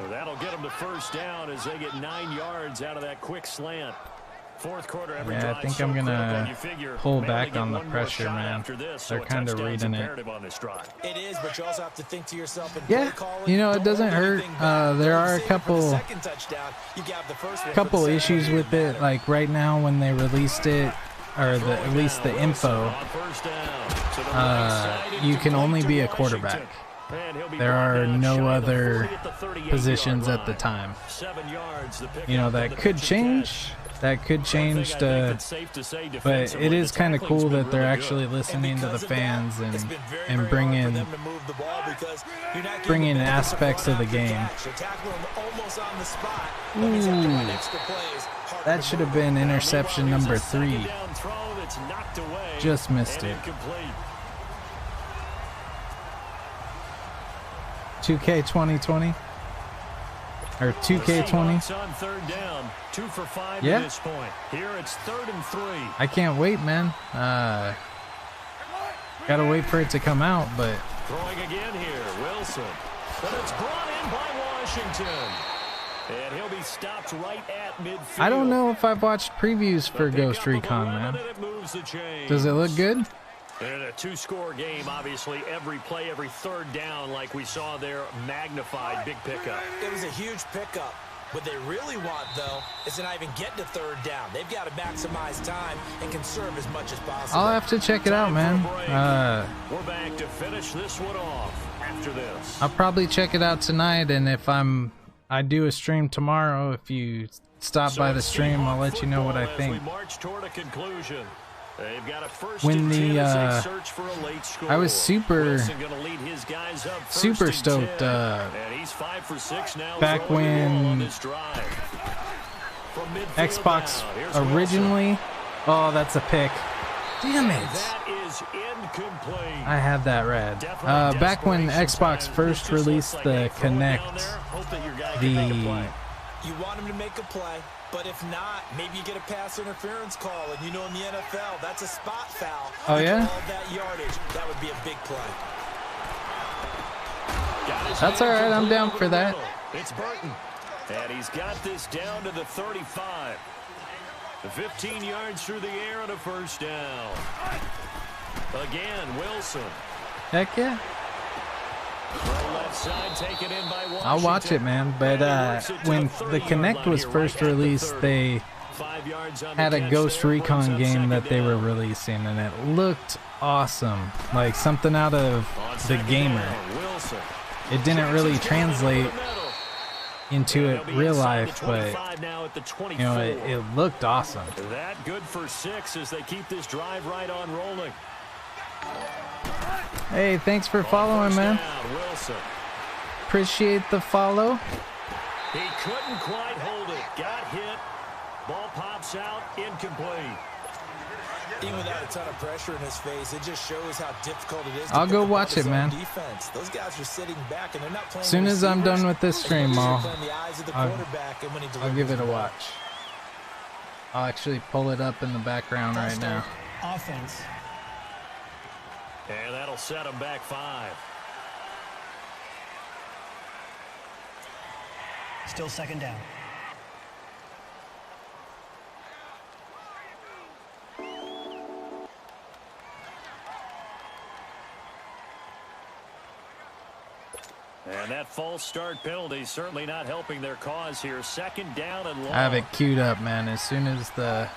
So that'll get them to 1st down as they get 9 yards out of that quick slant. 4th quarter, every Yeah, I think I'm gonna pull back on the pressure, man. They're kind of reading it. It is, but you also have to think to yourself. Yeah, you know, it doesn't hurt. There are a couple issues with it. Like right now, when they released it, or at least the info, you can only be a quarterback. There are no other positions at the time. You know, that could change. That could change, but it is kind of cool that they're actually listening to the fans and bringing aspects of the game. Ooh, that should have been interception number 3. Just missed it. 2K 2020. Or 2K20. Yeah. Here it's 3rd and 3. I can't wait, man. Gotta wait for it to come out, but Throwing again here, Wilson. But it's brought in by Washington. And he'll be stopped right at midfield. I don't know if I've watched previews for Ghost Recon, man. Does it look good? In a 2-score game, obviously, every play, every 3rd down, like we saw there, magnified, big pickup. It was a huge pickup. What they really want, though, is to not even get to 3rd down. They've got to maximize time and conserve as much as possible. I'll have to check it out, man. We're back to finish this one off after this. I'll probably check it out tonight, and if I do a stream tomorrow, if you stop by the stream, I'll let you know what I think. When I was super stoked back when Xbox originally. Oh, that's a pick. Damn it. I had that rad. Back when Xbox first released the Kinect, you want him to make a play, but if not, maybe you get a pass interference call, and you know in the NFL, that's a spot foul. Oh, yeah? All that yardage, that would be a big play. That's all right. I'm down for that. It's Burton, and he's got this down to the 35. The 15 yards through the air and a 1st down. Again, Wilson. Heck yeah. Left side, taken in by Washington. I'll watch it, man. But when the Kinect was first released, they had a Ghost Recon game that they were releasing, and it looked awesome. Like something out of The Gamer. It didn't really translate into it They'll be real inside life, the but 25 now at the 24. you know, it looked awesome. That good for 6 as they keep this drive right on rolling. Hey, thanks for following, First man. down, Wilson. Appreciate the follow. He couldn't quite hold it. Got hit. Ball pops out. Incomplete. Even without a ton of pressure in his face, it just shows how difficult it is to I'll go pick watch apart his it, own man. defense. Those guys are sitting back and they're not playing As soon as I'm receivers. done with this stream, They're I'll playing the eyes of the I'll- quarterback, and when he I'll give it a delivers the ball. watch. I'll actually pull it up in the background right now. Offense. And that'll set him back 5. Still second down. And that false start penalty certainly not helping their cause here. Second down and long. I have it queued up, man. As soon as the...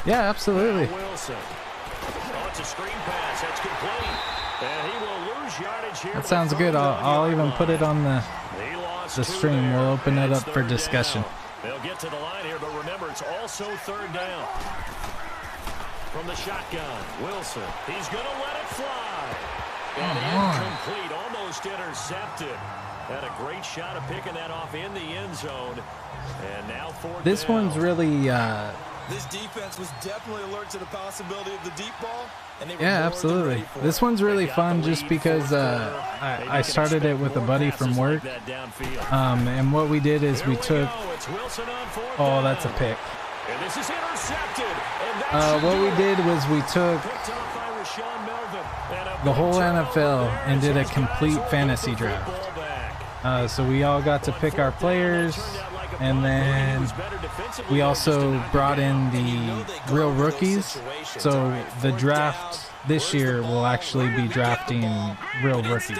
Yeah, absolutely. Wilson. Oh, it's a screen pass. That's complete. And he will lose yardage here. That sounds good. I'll even put it on the the stream. We'll open it up for discussion. They'll get to the line here, but remember, it's also third down. From the shotgun, Wilson. He's going to let it fly. And incomplete, almost intercepted. Had a great shot of picking that off in the end zone. And now fourth This down. one's really... This defense was definitely alert to the possibility of the deep ball. And they were Yeah, more than absolutely. ready for This it. one's really They got fun the just lead, because fourth quarter. Maybe I you can started it expect with a more buddy passes from like work. that downfield. And what we did is Here we took... go. It's Wilson on fourth Oh, down. that's a pick. And this is intercepted. And that should What do we it. did was we took Picked off by Rashawn Melvin. And a the big whole turnover NFL there and as did a his guys complete hold fantasy the draft. football back. So we all got to pick our players, and then we also brought in the real rookies. So the draft this year will actually be drafting real rookies,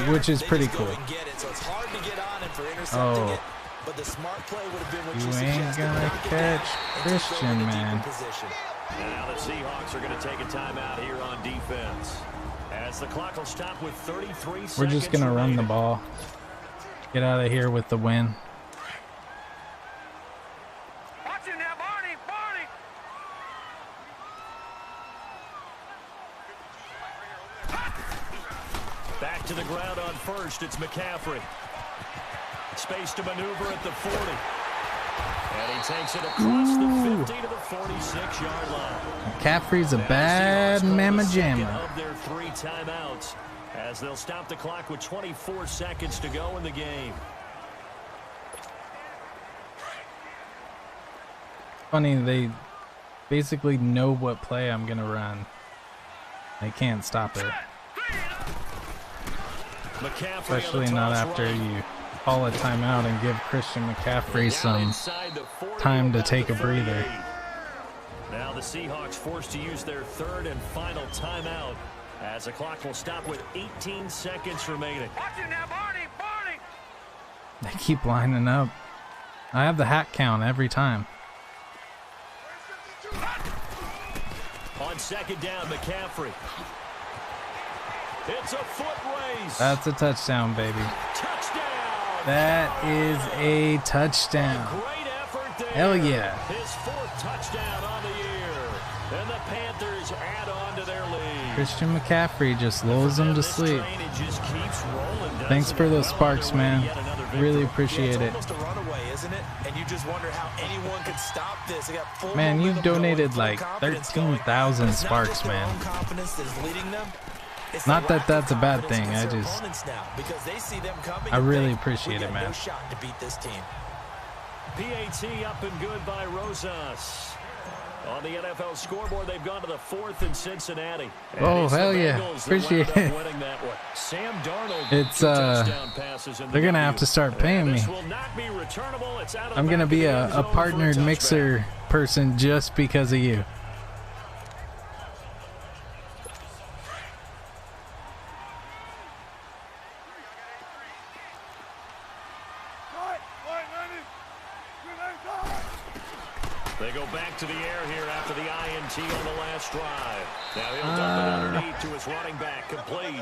which is pretty cool. Oh, you ain't gonna catch Christian, man. And now the Seahawks are going to take a timeout here on defense. As the clock will stop with 33 seconds. We're just gonna run the remaining. ball. Get out of here with the win. Watch him now, Barney! Barney! Back to the ground on first. It's McCaffrey. Space to maneuver at the 40. And he takes it across the 50 to the 46-yard line. McCaffrey's a Now the bad Seahawks call the mamma second jamma. of their 3 timeouts as they'll stop the clock with 24 seconds to go in the game. Funny, they basically know what play I'm gonna run. They can't stop it, McCaffrey especially on the not toss after right. you call a timeout and give Christian McCaffrey Down some inside the 40, time to about take the a breather. 38. Now the Seahawks forced to use their third and final timeout as the clock will stop with 18 seconds remaining. Watch him now, Barney! Barney! They keep lining up. I have the hat count every time. On second down, McCaffrey. It's a foot race. That's a touchdown, baby. Touchdown. That is a touchdown. Great effort there. Hell yeah. His 4th touchdown on the year. And the Panthers add on to their lead. Christian McCaffrey just lulls them to This sleep. train, it just keeps rolling, doesn't Thanks for it? those Well sparks, underway to man. yet another victory. Really appreciate it. It's almost a runaway, isn't it? And you just wonder how anyone could stop this. They got full Man, you momentum going, donated full like confidence going. 13,000 It's not sparks, just their man. own confidence that's leading them. It's Not the that lack that's of a bad confidence thing, I against their just- opponents now, because they see them coming I and really think, appreciate we it, got man. No shot to beat this team. PAT up and good by Rosas. On the NFL scoreboard, they've gone to the 4th in Cincinnati. And Oh, it's the hell yeah. Bengals that wound Appreciate up it. winning that one. Sam Darnold, It's, 2 touchdown passes in the they're gonna have W. to start paying And me. this will not be returnable. It's out of the I'm gonna back be of the end a zone for partnered touchback. mixer person just because of you. They go back back to the air here after the INT on the last drive. Now he'll dump it underneath to his running back, complete.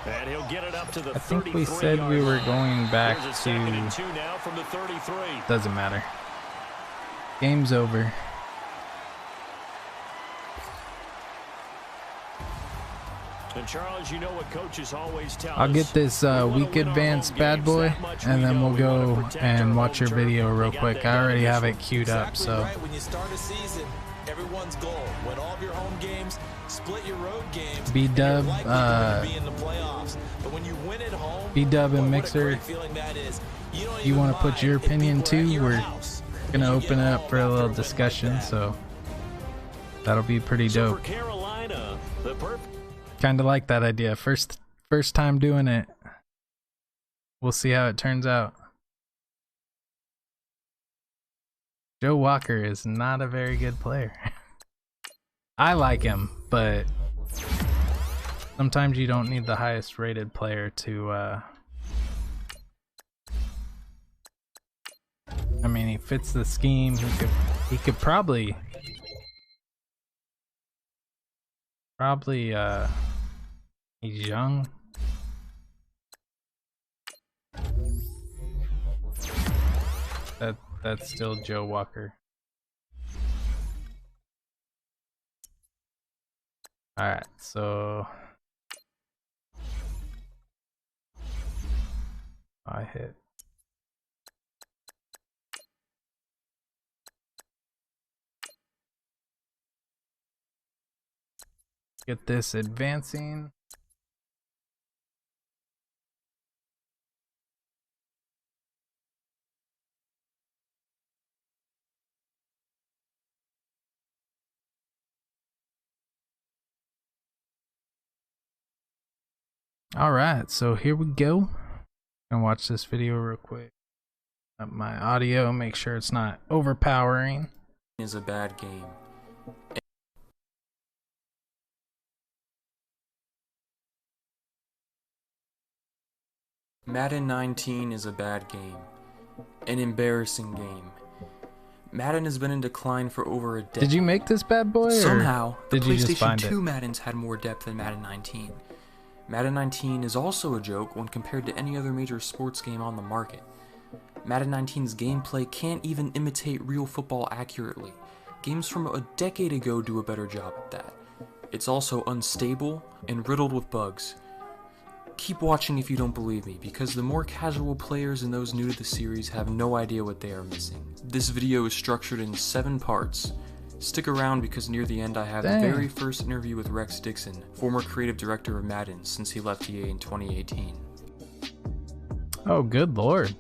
And he'll get it up to the 33-yard line. I think we said we were going back Here's a to... 2nd and 2 now from the 33. Doesn't matter. Game's over. And Charles, you know what coaches always tell I'll get this week advanced bad boy, and then we'll go and watch your video real quick. I already have it queued up, so. Right. When you start a season, everyone's goal: win all of your home games, split your road games. B-Dub, be in the playoffs. But when you win at home, B-Dub and Mixer, you want to put your opinion too? We're gonna open it up for a little discussion, so that'll be pretty dope. Carolina, the Kind of like that idea. First time doing it. We'll see how it turns out. Joe Walker is not a very good player. I like him, but sometimes you don't need the highest rated player to I mean, he fits the scheme. He could probably he's young. That's still Joe Walker. Alright, so I hit. Get this advancing. Alright, so here we go. And watch this video real quick. Up my audio, make sure it's not overpowering. Is a bad game. Madden 19 is a bad game. An embarrassing game. Madden has been in decline for over a decade. Did you make this bad boy, or somehow the did you just find PlayStation 2 it? Maddens had more depth than Madden 19. Madden 19 is also a joke when compared to any other major sports game on the market. Madden 19's gameplay can't even imitate real football accurately. Games from a decade ago do a better job at that. It's also unstable and riddled with bugs. Keep watching if you don't believe me, because the more casual players and those new to the series have no idea what they are missing. This video is structured in 7 parts. Stick around because near the end I have the very first interview with Rex Dixon, former creative director of Madden since he left EA in 2018. Oh, good lord.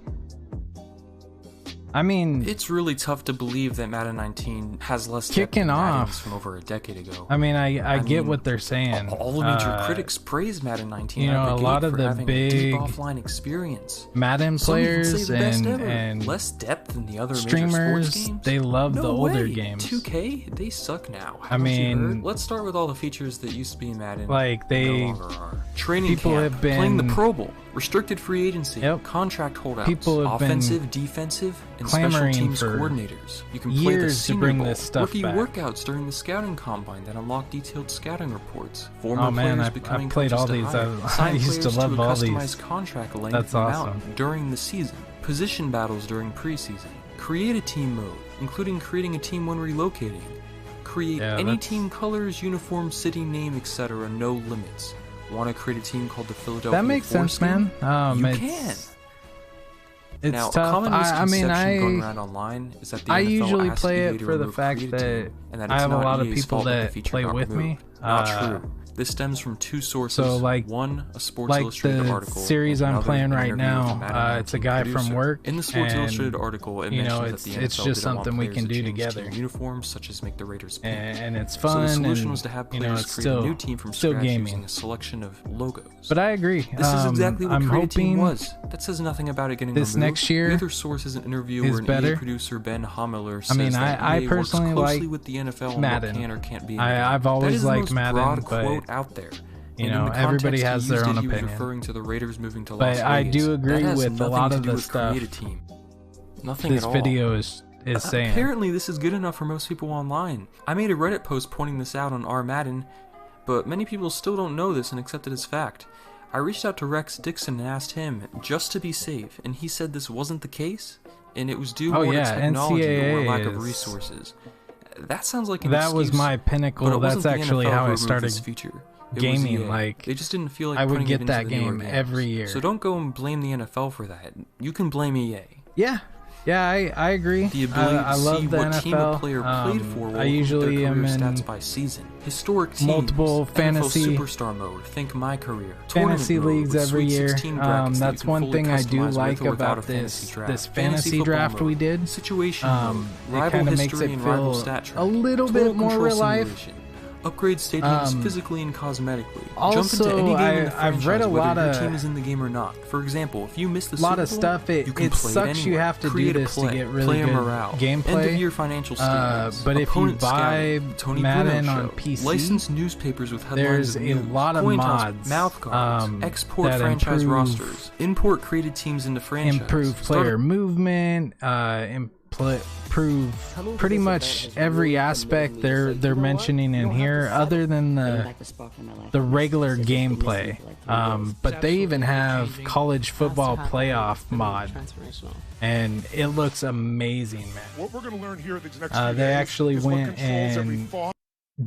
I mean, it's really tough to believe that Madden 19 has less kicking off from over a decade ago. I mean, I get what they're saying. All major critics praise Madden 19. You know, a lot of the big deep offline experience. Madden players and less depth than the other streamers, major sports games. they love the older games. 2K, they suck now. I mean, let's start with all the features that used to be in Madden. Like they, no longer are. Training people camp, have been playing the Pro Bowl, restricted free agency, contract holdouts, people have offensive, defensive, and special teams coordinators. You can play the Senior Bowl, rookie workouts during the scouting combine that unlock detailed scouting reports. Former players becoming I played all these. I used to love all these. Contract length That's awesome. During the season, position battles during preseason, create a team mode, including creating a team when relocating, create any team colors, uniform, city name, etc. No limits. Want to create a team called the Philadelphia? That makes sense, man. You can. It's now, tough. A common misconception going around I online is that the I NFL usually asks play EA it to for the remove fact creative that team, and that I it's have a not lot of EA's people fault that the that feature play got with removed. me. Not true. This stems from 2 sources. So like, one, a Sports like Illustrated the article, series I'm playing right now, it's a guy producer. from work. In the Sports Illustrated article, it mentions that the it's NFL just didn't want something we players can to do change together. team uniforms, such as make the Raiders pink. And it's So fun. the solution and, was to have you players know, it's create still, a new team from still scratch gaming. using a selection of logos. But I agree. This is exactly what I'm Create a Team hoping was. That says nothing about it getting this removed. next year The other source is an interview where an EA producer, Ben Hamiller, says that EA works closely with the NFL Madden. on what can or can't be. I've always liked Madden, broad but quote out there. you know, everybody has their own opinion. Referring to the Raiders moving to but Las I Vegas. do agree with a lot of the stuff. Nothing this at all. video is is saying. Apparently this is good enough for most people online. I made a Reddit post pointing this out on Madden, but many people still don't know this and accept it as fact. I reached out to Rex Dixon and asked him, just to be safe, and he said this wasn't the case, and it was due more to technology or lack of resources. That sounds like an excuse, was my pinnacle. That's actually how I started gaming. Like, they just didn't feel like I would putting get it that into the newer game games. every year. So don't go and blame the NFL for that. You can blame EA. Yeah, I agree. The ability I to love see the what NFL. team a player played for will I usually their am career in stats by season. Historic teams, multiple fantasy NFL superstar mode, think my career. fantasy Tournament leagues mode, every Sweet year. 16 brackets that you That's can one fully thing I do customize with like or without about a fantasy draft. this fantasy football draft mode, we did. Situation mode, It rival kind of makes history it and rival feel stat a tracking, little total bit more control real life. simulation. Upgrade stadiums physically and cosmetically. Also, Jump into any game in the I've read franchise, a lot whether your of team is in the game or not. For example, if you miss the lot Super of Bowl, stuff. you can It play sucks anywhere. you have to do Create a this to play, get really player good morale, gameplay. End of year financial statements, But if you opponent buy scouting, Tony Madden Bruno on show, PC, licensed newspapers with there's headlines of a news, lot of coin toss, mods mouth guards, export that franchise improve- rosters, import created teams into franchise, improve player movement, improve pretty much every aspect they're mentioning in here, other than the regular gameplay. But they even have college football playoff mod, and it looks amazing, man. What we're going to learn here the next They actually went and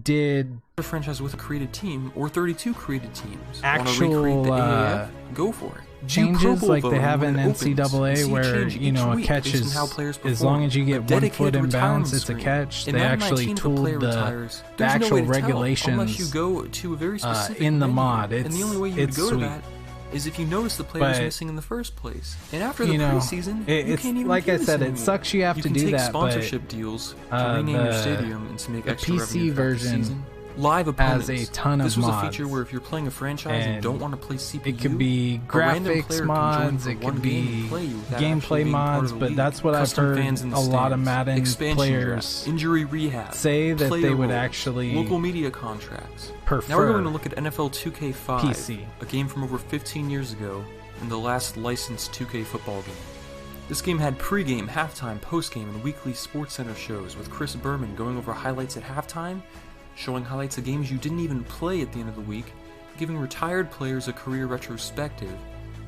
did a franchise with a created team or 32 created teams. actual Wanna recreate the AAF? Go for it. Do Pro changes Bowl like they voting have in when it opens. NCAA, See a where change you each know a week catch based on is how players as long perform. as you A get 1 dedicated foot in retirement bounds, it's a screen. catch. In They Madden actually 19, if a player tooled the retires, there's actual no way to tell regulations unless you go to a very specific in the menu. mod. And the only way you would It's go sweet. to that is if you notice the player was But, missing in the first place. And after the you know, preseason, you it's can't even like do I this said, it anymore. sucks you have You to can do take that, but sponsorship deals to rename your stadium and to make the extra PC revenue throughout the version season. Live opponents. has a ton of This was mods. a feature where if you're playing a franchise and don't want to play CPU, it could be a random graphics player can join mods, for it one could game be and play you without gameplay actually being part mods, of the but league. that's what I've Custom heard fans in the a lot of stands, Madden expansion players drafts, injury rehab, say that player they would roles, actually local media contracts. prefer Now we're going to look at NFL 2K5, PC. a game from over 15 years ago, and the last licensed 2K football game. This game had pre-game, halftime, post-game, and weekly SportsCenter shows, with Chris Berman going over highlights at halftime, showing highlights of games you didn't even play at the end of the week, giving retired players a career retrospective,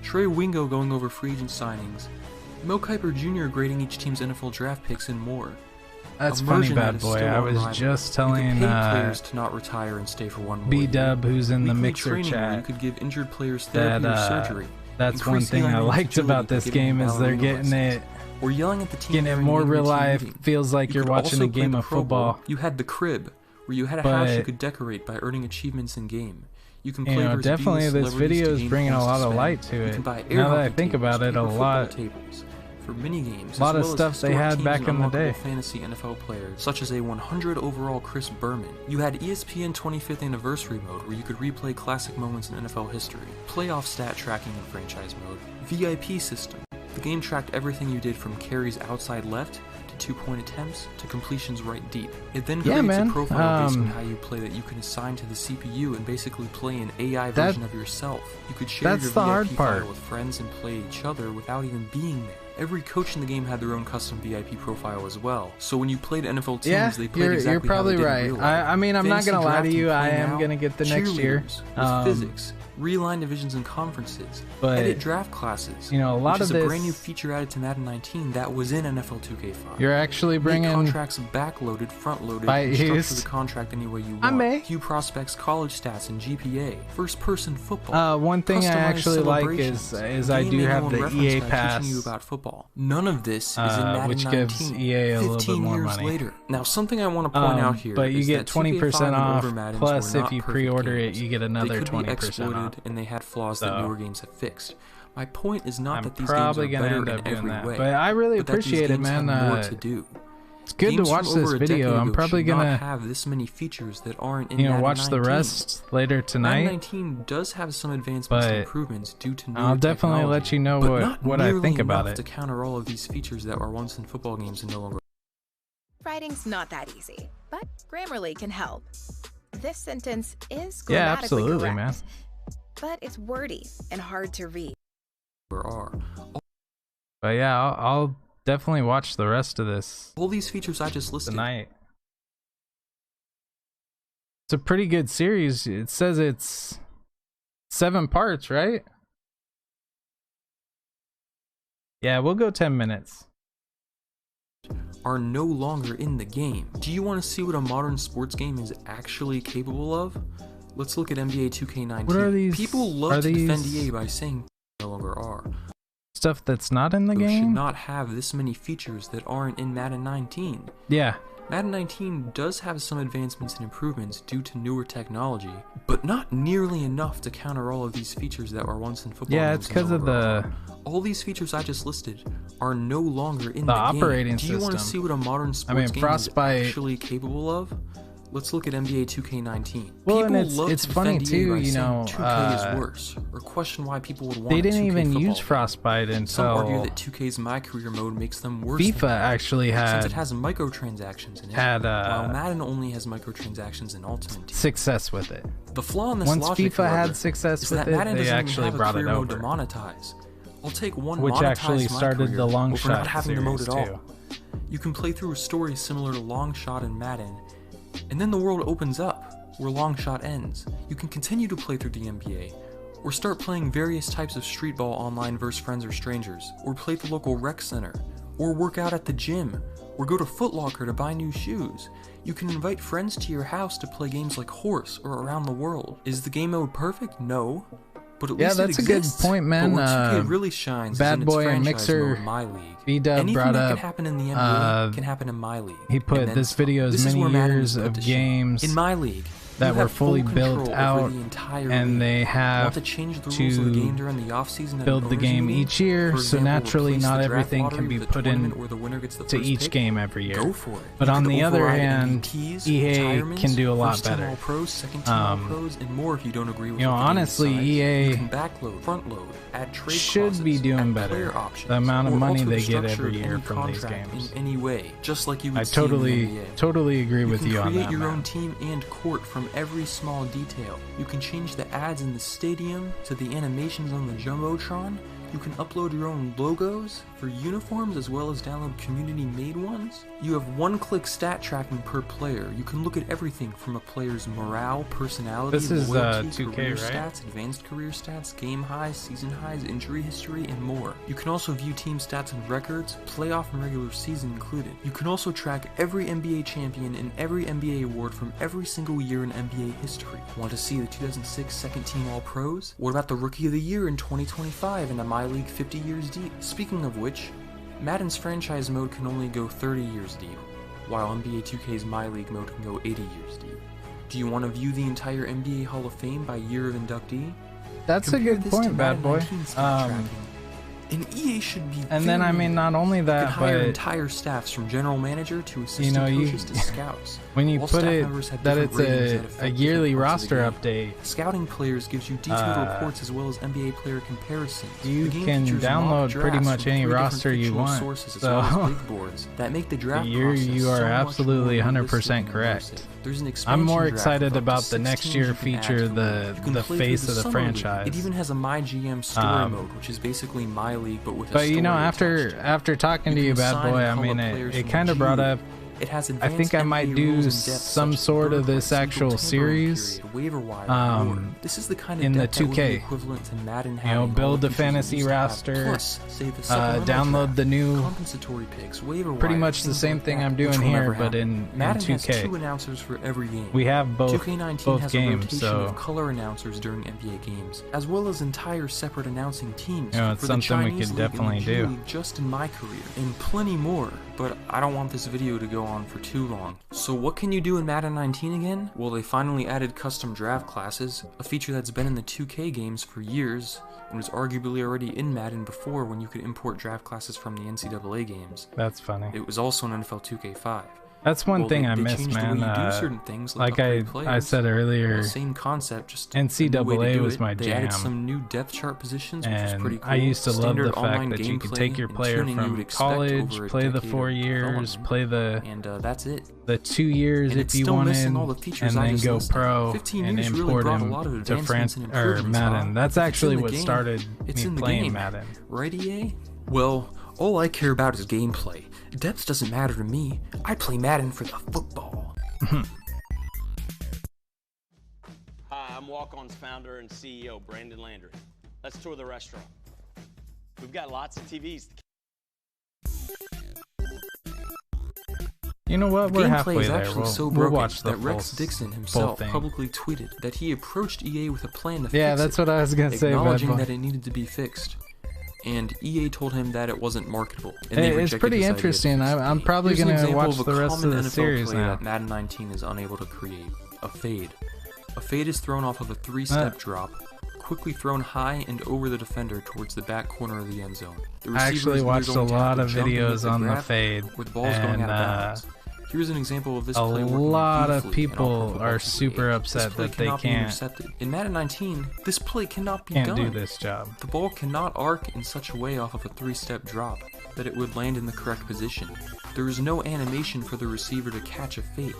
Trey Wingo going over free agent signings, Mel Kiper Jr. grading each team's NFL draft picks, and more. That's A funny, version that bad is boy. still I was unrivaled. just You telling can pay players to not retire and stay for one more B-Dub, year. who's in the Weekly mixer training where you chat, could give injured players therapy that or surgery. that's one Increase thing I E-lineman liked agility about by this giving game is they're ballerina getting lessons. it Or yelling at the team getting it during more the real team life. meeting. Feels like You you're could watching also a game play the of Pro Bowl. football. You had the crib, where you had a house you But, could decorate by earning achievements in game. You can You play know, versus definitely B-list this celebrities video to is gain bringing a points lot to of spend. light to You it. can buy air Now that I hockey think tables, about it, a paper football lot tables for mini games, lot as of well stuff as they historic had teams back and in the unlockable day. fantasy NFL players, such as a 100 overall Chris Berman. You had ESPN 25th Anniversary mode, where you could replay classic moments in NFL history, playoff stat tracking in franchise mode, VIP system. The game tracked everything you did from carries outside left to 2-point attempts to completions right deep. It then Yeah, creates man. a profile based on how you play that you can assign to the CPU and basically play an AI version of yourself. You could share that's your the VIP hard file part. with friends and play each other without even being there. Every coach in the game had their own custom VIP profile as well. So when you played NFL teams, Yeah, they played exactly you're probably how they did right. in real life. I mean, I'm not Fantasy gonna lie to drafting you. I play am now, gonna get the next year. cheerleaders with physics, realigned divisions and conferences, But, edit draft classes. you know, a lot which of is this, a brand new feature added to Madden 19 that was in NFL 2K5. you're actually Make bringing. contracts backloaded, front-loaded, By and structure use. the contract any way you I want. may. View prospects' college stats and GPA, first-person football. One thing I customized actually like celebrations, is I game do manual have and the reference EA guide Pass, teaching you about football. None of this is in Madden which 19, gives EA a little bit 15 more years money. later. Now, something I want to point out here but you is get that 20% 2K5 and off. older Maddens Plus, were if not you perfect pre-order it, games. you get They another could be 20% exploited, off. and they had flaws that So, newer games have fixed. My point is not I'm that these games are probably gonna better end in up doing every that. way, But I really but that these appreciate it, games man. have more to do. It's good to Games watch from this over a decade video. I'm ago probably should not gonna, have this many features that aren't in you know, Madden watch the 19. rest later Madden tonight. 19 does have some advancements But and improvements due to newer I'll definitely technology, let you know but what not I nearly think about enough it. to counter all of these features that were once in football games and no longer. Writing's not that easy, but Grammarly can help. This sentence is Yeah, grammatically absolutely, correct, man. but it's wordy and hard to read. Are. But yeah, I'll definitely watch the rest of this All these features I just listed. tonight. It's a pretty good series. It says it's 7 parts, right? Yeah, we'll go 10 minutes. Are no longer in the game. Do you want to see what a modern sports game is actually capable of? Let's look at NBA 2K19. What are these? People love to defend EA by saying no longer are. Stuff that's not in the Those should game? not have this many features that aren't in Madden 19. Yeah. Madden 19 does have some advancements and improvements due to newer technology, but not nearly enough to counter all of these features that were once in football. Yeah, it's because of the... All these features I just listed are no longer in the the operating game. Do you want to system. see what a modern sports game Frostbite... is actually capable of? Let's look at NBA 2K19. Well, people and love it's to funny defend EA too, by you know, saying 2K is worse, or question why people would want they a didn't 2K even football use game. Frostbite until Some argue that 2K's My Career mode makes them worse FIFA than Madden, actually had since it has microtransactions in it, had while Madden only has microtransactions in Ultimate Team. success with it. The flaw in this Once logic, FIFA however, had success is with that it, Madden they doesn't actually even have brought a it career mode to over. monetize. I'll take one Which actually monetized My started the Career long over not shot having the mode series at all. too. You can play through a story similar to Long Shot in Madden, and then the world opens up, where Long Shot ends. You can continue to play through the NBA, or start playing various types of street ball online versus friends or strangers, or play at the local rec center, or work out at the gym, or go to Foot Locker to buy new shoes. You can invite friends to your house to play games like Horse or Around the World. Is the game mode perfect? No. But at Yeah, least that's it a good exists. point, man. But where 2K really shines is Bad in its Boy and franchise Mixer mode, My League. B-Dub Anything brought that up, can happen in the NBA can happen in My League. he put And then this some. video's This is many where Madden years was put of to shame. games In My League, that you were have full fully control built over out, the entire and league. they have Want to change the rules of the game during the offseason and build the bonus game league? each year, For so example, naturally replace not the draft everything lottery can be with a put in tournament where the winner gets the to first each pick? game every year. Go for it. But You on could the other override hand, MVPs, EA retirements, can do a lot first team better. All-Pros, second team All-Pros, and more if you don't agree with You know, what the game honestly, decides. EA You can backload, front-load, add trade should be clauses, doing add better. player options, The amount of or money alter they the get structure every of year any from these contract games. in any way, just like you would I see in the totally NBA. agree with you on You can that, create your man. own team and court from every small detail. You can change the ads in the stadium to the animations on the Jumbotron. You can upload your own logos for uniforms as well as download community-made ones. You have one-click stat tracking per player. You can look at everything from a player's morale, personality, This is, loyalty, 2K, career right? stats, advanced career stats, game highs, season highs, injury history, and more. You can also view team stats and records, playoff and regular season included. You can also track every NBA champion and every NBA award from every single year in NBA history. Want to see the 2006 second team All-Pros? What about the Rookie of the Year in 2025 and the My League 50 years deep? Speaking of which, Madden's franchise mode can only go 30 years deep, while NBA 2K's My League mode can go 80 years deep. Do you want to view the entire NBA Hall of Fame by year of inductee? That's Compare a good this to point, Bad Madden Boy. 19 stat tracking. And EA should be And then, I mean, not only can that, hire but entire staffs from general manager to assistant know, you- coaches to scouts. when you All put staff it members have that different it's ratings that a affect yearly different parts of the roster game. update, Scouting players gives you detailed reports as well as NBA player comparisons. you The game can features mock download pretty drafts much from any 3 different roster you fictional want. sources as So, well as big boards that make the draft you process are so much absolutely more 100% realistic and correct. immersive. There's an I'm expansion more draft excited with up to about the 6 next teams year you can add feature to it. the You can play through face of the summer league. franchise. It even has a My GM story mode, which is basically My League but with a But you know, story after attached to it. after talking to you, can Bad assign Boy, and I call mean, up players it from kind of G brought League. up. It has I think I might NBA do rules in depth, some such as sort of bird this rights, actual legal tampering series, period, waiver wire, reward. This is the kind of in the depth that would be 2K. equivalent to Madden You know, having all build the a features it fantasy used to have, roster, plus, say, the supplemental download draft, the new, compensatory picks, waiver pretty wire, much the things same like thing that, I'm doing which will here, never but happen. in Madden 2K. has 2 announcers for every game. We have both 2K19 has a games, rotation so of color announcers during NBA games, as well as entire separate announcing teams you know, it's for the something we Chinese could League and definitely the G do. League just in my career, and plenty more. But I don't want this video to go on for too long. So what can you do in Madden 19 again? Well, they finally added custom draft classes, a feature that's been in the 2K games for years, and was arguably already in Madden before when you could import draft classes from the NCAA games. That's funny. It was also in NFL 2K5. That's one thing I miss, changed man. The way you do certain things, like I upgrade players. said earlier, Same concept, just a new way to NCAA do was it. my They added jam. some new depth chart positions, which was And pretty cool. I used to love Standard the fact online that you could gameplay take your and player tuning you would from expect college, over a play the decade 4 of years, development. play the And that's it. 2 years And if it's you still wanted, missing all the and features I then just go listed. pro 15 and years really import brought a him lot of to advancements and or improvements, Madden. huh? That's If it's in actually the what game, started it's me in the playing game. Madden. Right, EA? Well, All I care about is gameplay. Depth doesn't matter to me. I play Madden for the football. Hi, I'm Walk-On's founder and CEO, Brandon Landry. Let's tour the restaurant. We've got lots of TVs. You know what? We're Gameplay halfway is there. actually so We'll broken watch the that Rex full Dixon full himself thing. publicly tweeted that he approached EA with a plan to Yeah, fix that's it, what I was gonna say, acknowledging Bad Boy. that it needed to be fixed. And EA told him that it wasn't marketable. And they It's rejected pretty his idea to interesting. fix the I'm game. probably Here's an gonna example watch of a the rest of common the NFL series play now. that Madden 19 is unable to create: a fade. A fade is thrown off of a 3-step drop, quickly thrown high and over the defender towards the back corner of the end zone. The I receiver actually is either watched a going to have lot to of jump and make videos on the grab, fade, or the ball's going and out of bounds. Here's an example of this a play working lot of beautifully in All Pro people Football are 2K8. super upset This play that they cannot be can't intercepted. In Madden 19, this play cannot be do done. this job. The ball cannot arc in such a way off of a 3-step drop that it would land in the correct position. There is no animation for the receiver to catch a fade.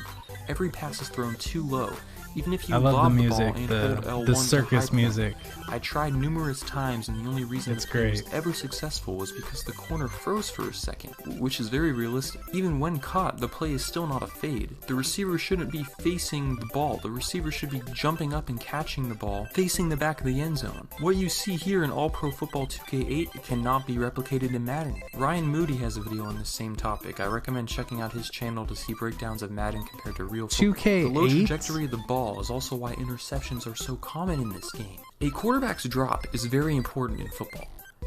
Every pass is thrown too low. Even if you I love the lob music, the ball and hold L1 the to circus high point. music. I tried numerous times, and the only reason It's this play was great. ever successful was because the corner froze for a second, which is very realistic. Even when caught, the play is still not a fade. The receiver shouldn't be facing the ball. The receiver should be jumping up and catching the ball, facing the back of the end zone. What you see here in All Pro Football 2K8 cannot be replicated in Madden. Ryan Moody has a video on this same topic. I recommend checking out his channel to see breakdowns of Madden compared to real football. 2K8? The low trajectory of the ball is also why interceptions are so common in this game. A quarterback's drop is very important in football.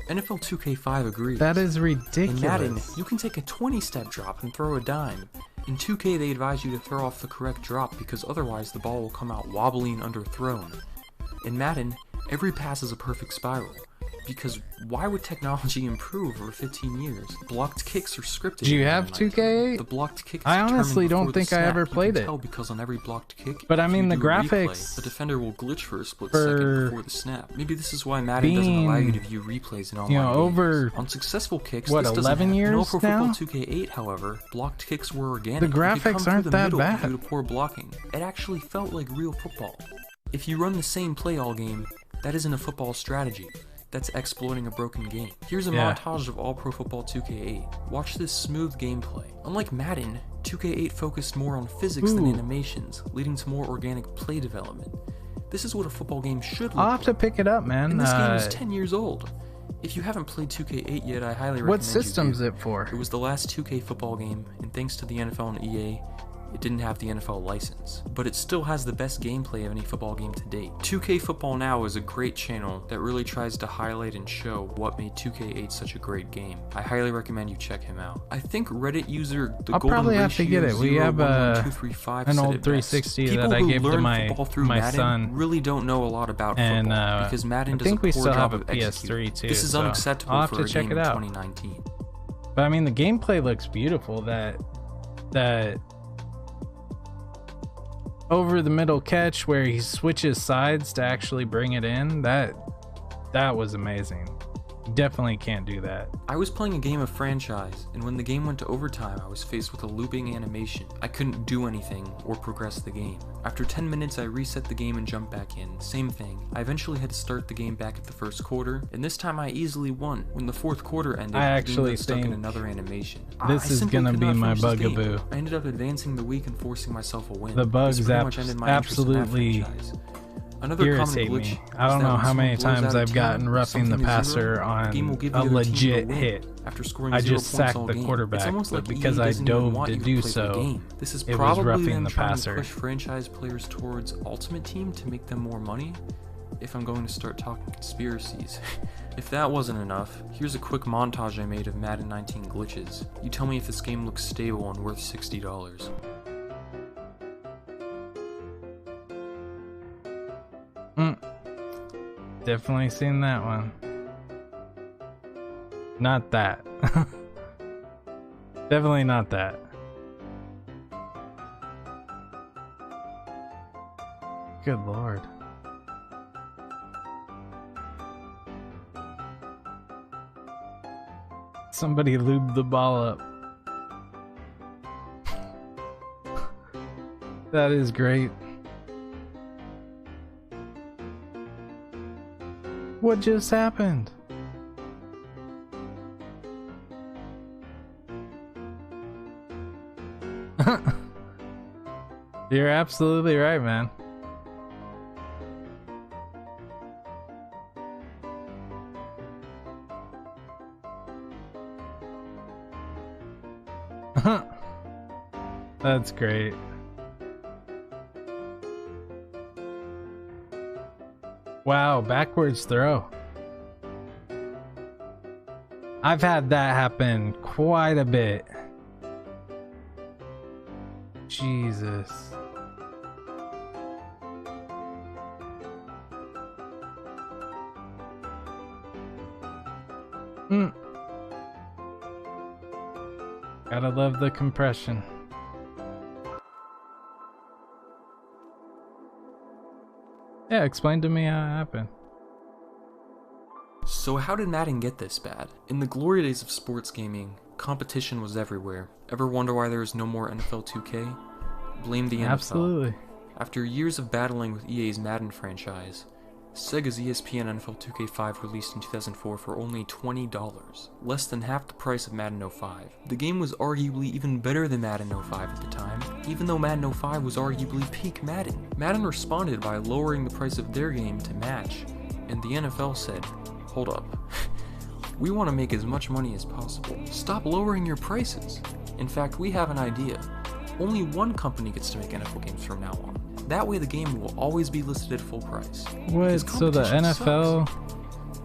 NFL 2K5 agrees. That is ridiculous. In Madden, you can take a 20-step drop and throw a dime. In 2K, they advise you to throw off the correct drop because otherwise the ball will come out wobbly and underthrown. In Madden, every pass is a perfect spiral. Because why would technology improve over 15 years? Blocked kicks are scripted. Do you in have Madden 2K8? The blocked kick is I honestly determined don't before the think I ever snap. played You can it. tell because on every blocked kick, But I if mean, you the do a replay, graphics the defender will glitch for a split for second before the snap. Maybe this is why Madden doesn't allow you to view replays in online games. over On successful kicks, what, this doesn't 11 happen. In All years Pro now? Football 2K8, however, blocked kicks were organic. The They could graphics come through aren't the that middle bad. due to poor blocking. It actually felt like real football. If you run the same play all game, that isn't a football strategy. That's exploiting a broken game. Here's a montage of All Pro Football 2K8. Watch this smooth gameplay. Unlike Madden, 2K8 focused more on physics than animations, leading to more organic play development. This is what a football game should look like. I'll have to pick it up, man. And this game is 10 years old. If you haven't played 2K8 yet, I highly recommend What you system's do. it for? It was the last 2K football game, and thanks to the NFL and EA, it didn't have the NFL license, but it still has the best gameplay of any football game to date. 2K Football Now is a great channel that really tries to highlight and show what made 2K8 such a great game. I highly recommend you check him out. I think Reddit user the I'll Golden probably have to get it. We have an an old 360 that I gave to my son, really don't know a lot about and football because Madden I does a think we poor still job have a of executing. PS3 too. This is so unacceptable I'll have for to a check game it in out. 2019. But I mean, the gameplay looks beautiful. That over the middle catch where he switches sides to actually bring it in, that was amazing. Definitely can't do that. I was playing a game of franchise, and when the game went to overtime, I was faced with a looping animation. I couldn't do anything or progress the game. After 10 minutes, I reset the game and jumped back in. Same thing. I eventually had to start the game back at the first quarter, and this time I easily won. When the fourth quarter ended, I the game actually got stuck in think another animation. this is simply gonna could be not my finish this game. bugaboo. I ended up advancing the week and forcing myself a win. The bugs This pretty much ended my interest in that absolutely franchise. Another common irritate glitch me. I don't is that know when how someone many blows out times a I've team gotten or roughing the something is passer zero, on the game will give a the other team legit the win hit. after scoring I 0 just points sacked all the game. quarterback, It's almost but like because EA I doesn't even dove want to you to do play the so, game. This is it was probably roughing them the trying passer. to push franchise players towards Ultimate Team to make them more money. If I'm going to start talking conspiracies. If that wasn't enough, here's a quick montage I made of Madden 19 glitches. You tell me if this game looks stable and worth $60. Definitely seen that one. Not that. Definitely not that. Good lord. Somebody lubed the ball up. That is great. What just happened? You're absolutely right, man. That's great. Wow, backwards throw. I've had that happen quite a bit. Jesus. Gotta love the compression. Yeah, explain to me how it happened. So how did Madden get this bad? In the glory days of sports gaming, competition was everywhere. Ever wonder why there is no more NFL 2K? Blame the NFL. Absolutely. After years of battling with EA's Madden franchise, Sega's ESPN NFL 2K5 released in 2004 for only $20, less than half the price of Madden 05. The game was arguably even better than Madden 05 at the time, even though Madden 05 was arguably peak Madden. Madden responded by lowering the price of their game to match, and the NFL said, hold up, we want to make as much money as possible. Stop lowering your prices. In fact, we have an idea. Only one company gets to make NFL games from now on. That way the game will always be listed at full price. What? So the NFL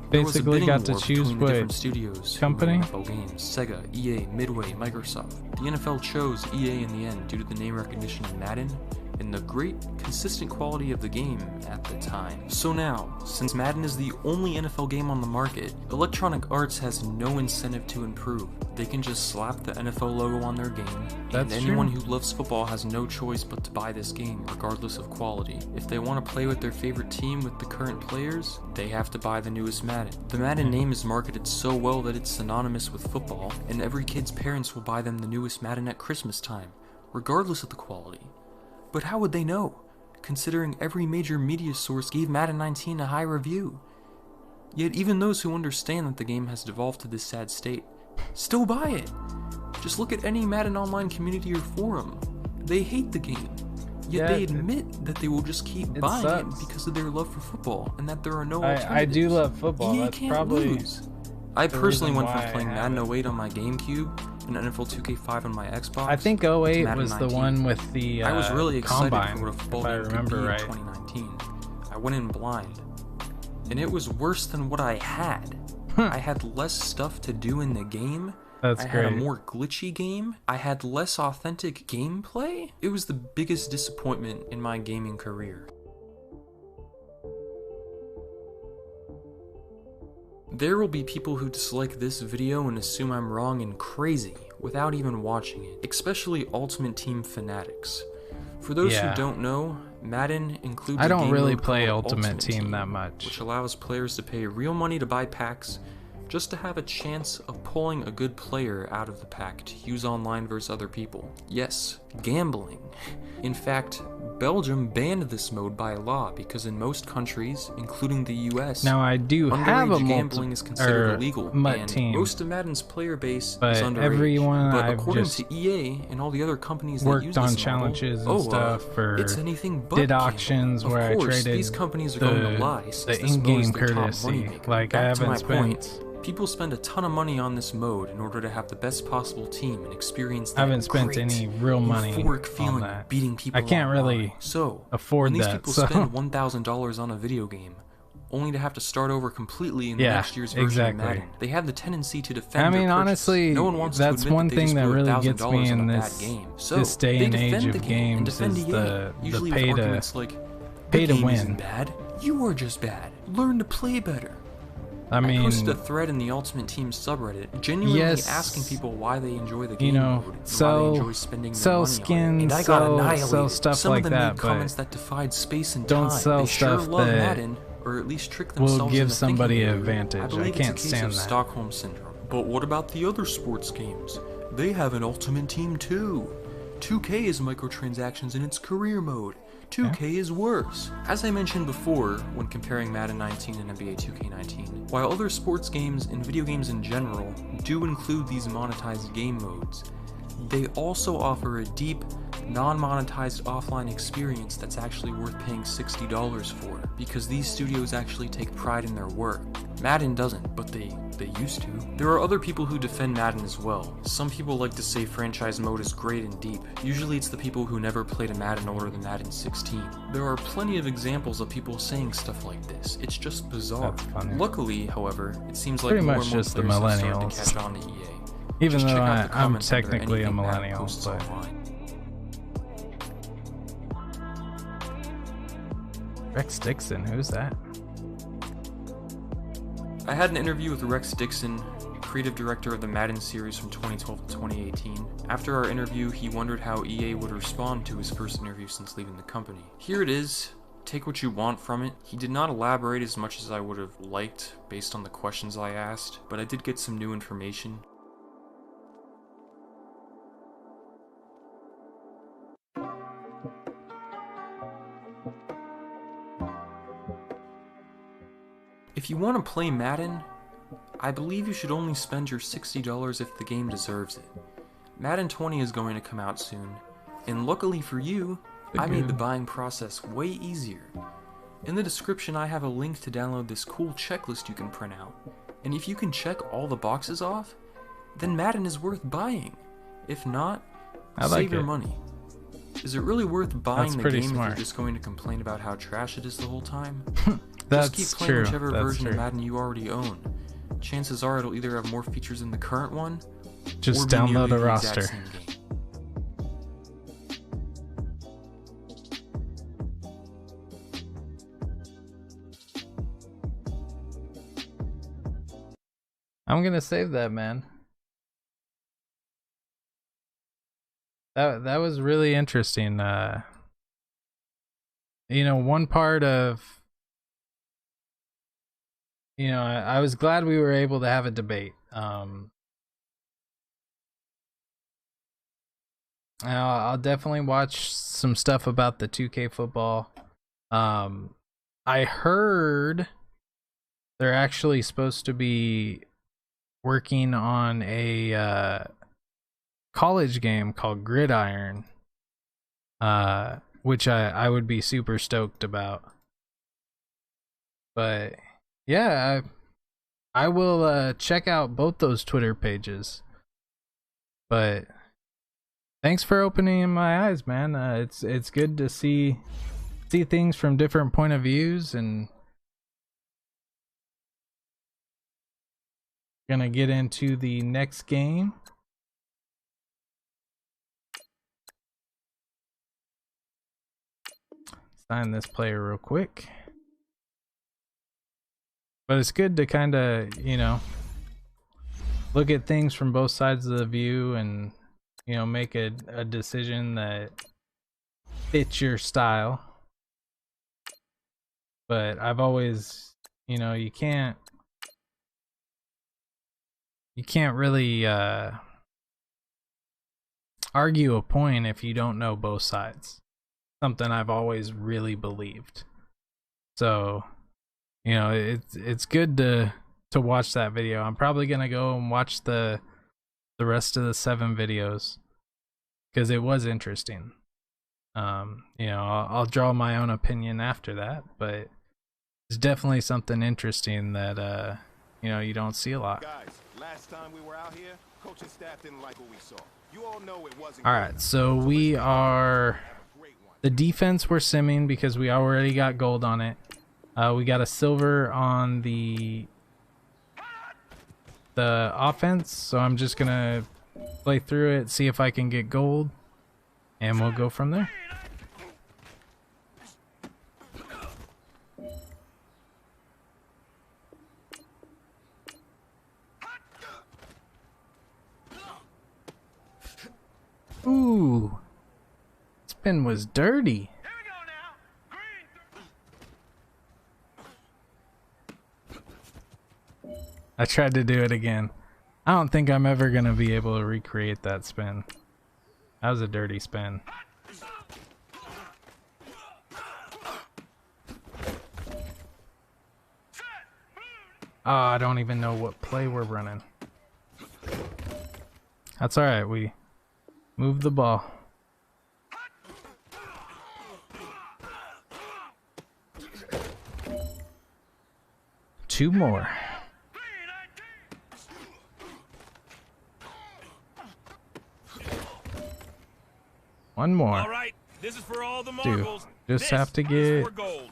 basically got to choose what studios company? NFL games: Sega, EA, Midway, Microsoft. The NFL chose EA in the end due to the name recognition in Madden and the great, consistent quality of the game at the time. So now, since Madden is the only NFL game on the market, Electronic Arts has no incentive to improve. They can just slap the NFL logo on their game, and anyone who loves football has no choice but to buy this game, regardless of quality. If they want to play with their favorite team with the current players, they have to buy the newest Madden. The Madden name is marketed so well that it's synonymous with football, and every kid's parents will buy them the newest Madden at Christmas time, regardless of the quality. But how would they know, considering every major media source gave Madden 19 a high review? Yet even those who understand that the game has devolved to this sad state still buy it. Just look at any Madden Online community or forum. They hate the game, yet they admit that they will just keep buying it because of their love for football and that there are no alternatives. I do love football. You That's can't probably lose. I personally went from playing Madden 08 on my GameCube and NFL 2K5 on my Xbox. I think 08 was the one with the I was really excited combine, for what a football if I game could remember be right. in 2019. I went in blind, and it was worse than what I had. I had less stuff to do in the game. That's I great. had a more glitchy game. I had less authentic gameplay. It was the biggest disappointment in my gaming career. There will be people who dislike this video and assume I'm wrong and crazy without even watching it, especially Ultimate Team fanatics. For those who don't know, Madden includes I don't a game really mode play called Ultimate Team that much, which allows players to pay real money to buy packs just to have a chance of pulling a good player out of the pack to use online versus other people. Yes, gambling. In fact, Belgium banned this mode by law because in most countries, including the US, now I do have a gambling is considered illegal, and team, most of Madden's player base but is underage. Everyone but I've according just to EA and all the other companies that worked use on this challenges model, and stuff, or it's anything but did gambling. auctions of where course, I traded these companies are going to lie the since this mode is in-game their top courtesy. moneymaker. Like Back I to my haven't point, spent. People spend a ton of money on this mode in order to have the best possible team and experience that I haven't spent great any real money euphoric feeling on that. of beating people I can't online. really So, afford when these that. people So. spend $1,000 on a video game, only to have to start over completely in the next year's version exactly. of Madden, they have the tendency to defend I mean, their purchase. honestly, No one wants that's to admit one that they thing just that blew really gets $1,000 me on in a this bad game. So, this day they and age defend of the game and games defend is EA, the usually pay with to arguments like, pay the to game isn't win. bad. You are just bad. Learn to play better. I mean, I posted a thread in the Ultimate Team subreddit, genuinely asking people why they enjoy the game mode, and why they enjoy spending their money skins, on it. And I got annihilated. sell stuff Some like of them that, made comments but that defied space and don't time. sell They stuff sure love that Madden, or at least trick themselves will give into somebody thinking an they do. advantage. I believe can't it's a case stand of that. Stockholm syndrome. But what about the other sports games? They have an Ultimate Team too. 2K is microtransactions in its career mode. 2K is worse. As I mentioned before, when comparing Madden 19 and NBA 2K19, while other sports games and video games in general do include these monetized game modes, they also offer a deep, non-monetized offline experience that's actually worth paying $60 for, because these studios actually take pride in their work. Madden doesn't, but they used to. There are other people who defend Madden as well. Some people like to say franchise mode is great and deep. Usually it's the people who never played a Madden older than Madden 16. There are plenty of examples of people saying stuff like this. It's just bizarre. Luckily, however, it seems like pretty more much and more just the players have started millennials. to catch on to EA. Even Just though check out the I'm comments under technically a anything Madden millennial, posts but online. Rex Dixon, who's that? I had an interview with Rex Dixon, creative director of the Madden series from 2012 to 2018. After our interview, he wondered how EA would respond to his first interview since leaving the company. Here it is. Take what you want from it. He did not elaborate as much as I would have liked based on the questions I asked, but I did get some new information. If you want to play Madden, I believe you should only spend your $60 if the game deserves it. Madden 20 is going to come out soon, and luckily for you, I made the buying process way easier. In the description I have a link to download this cool checklist you can print out, and if you can check all the boxes off, then Madden is worth buying. If not, save your money. Is it really worth buying the game if you're just going to complain about how trash it is the whole time? Just keep playing whichever version of Madden you already own. Chances are it'll either have more features than the current one, just or be download nearly a the roster. exact same game. I'm gonna save that, man. That was really interesting. You know, one part of, you know, I was glad we were able to have a debate. I'll definitely watch some stuff about the 2K football. I heard they're actually supposed to be working on a college game called Gridiron, which I would be super stoked about. But yeah, I will check out both those Twitter pages. But thanks for opening my eyes, man. It's good to see things from different point of views, and gonna get into the next game. Sign this player real quick. But it's good to kind of, you know, look at things from both sides of the view and, you know, make a decision that fits your style. But I've always, you know, you can't really argue a point if you don't know both sides. Something I've always really believed. So, you know, it's good to watch that video. I'm probably gonna go and watch the rest of the 7 videos because it was interesting. You know, I'll draw my own opinion after that, but it's definitely something interesting that you know, you don't see a lot. Guys, last time we were out here, coaching staff didn't like what we saw. You all know it wasn't. All right, so we are, the defense we're simming because we already got gold on it. We got a silver on the offense, so I'm just gonna play through it, see if I can get gold, and we'll go from there. Ooh, spin was dirty. I tried to do it again. I don't think I'm ever gonna be able to recreate that spin. That was a dirty spin. Oh, I don't even know what play we're running. That's alright, we moved the ball. 2 more. One more. All right, this is for all the Dude, marbles. just This have to is get for gold.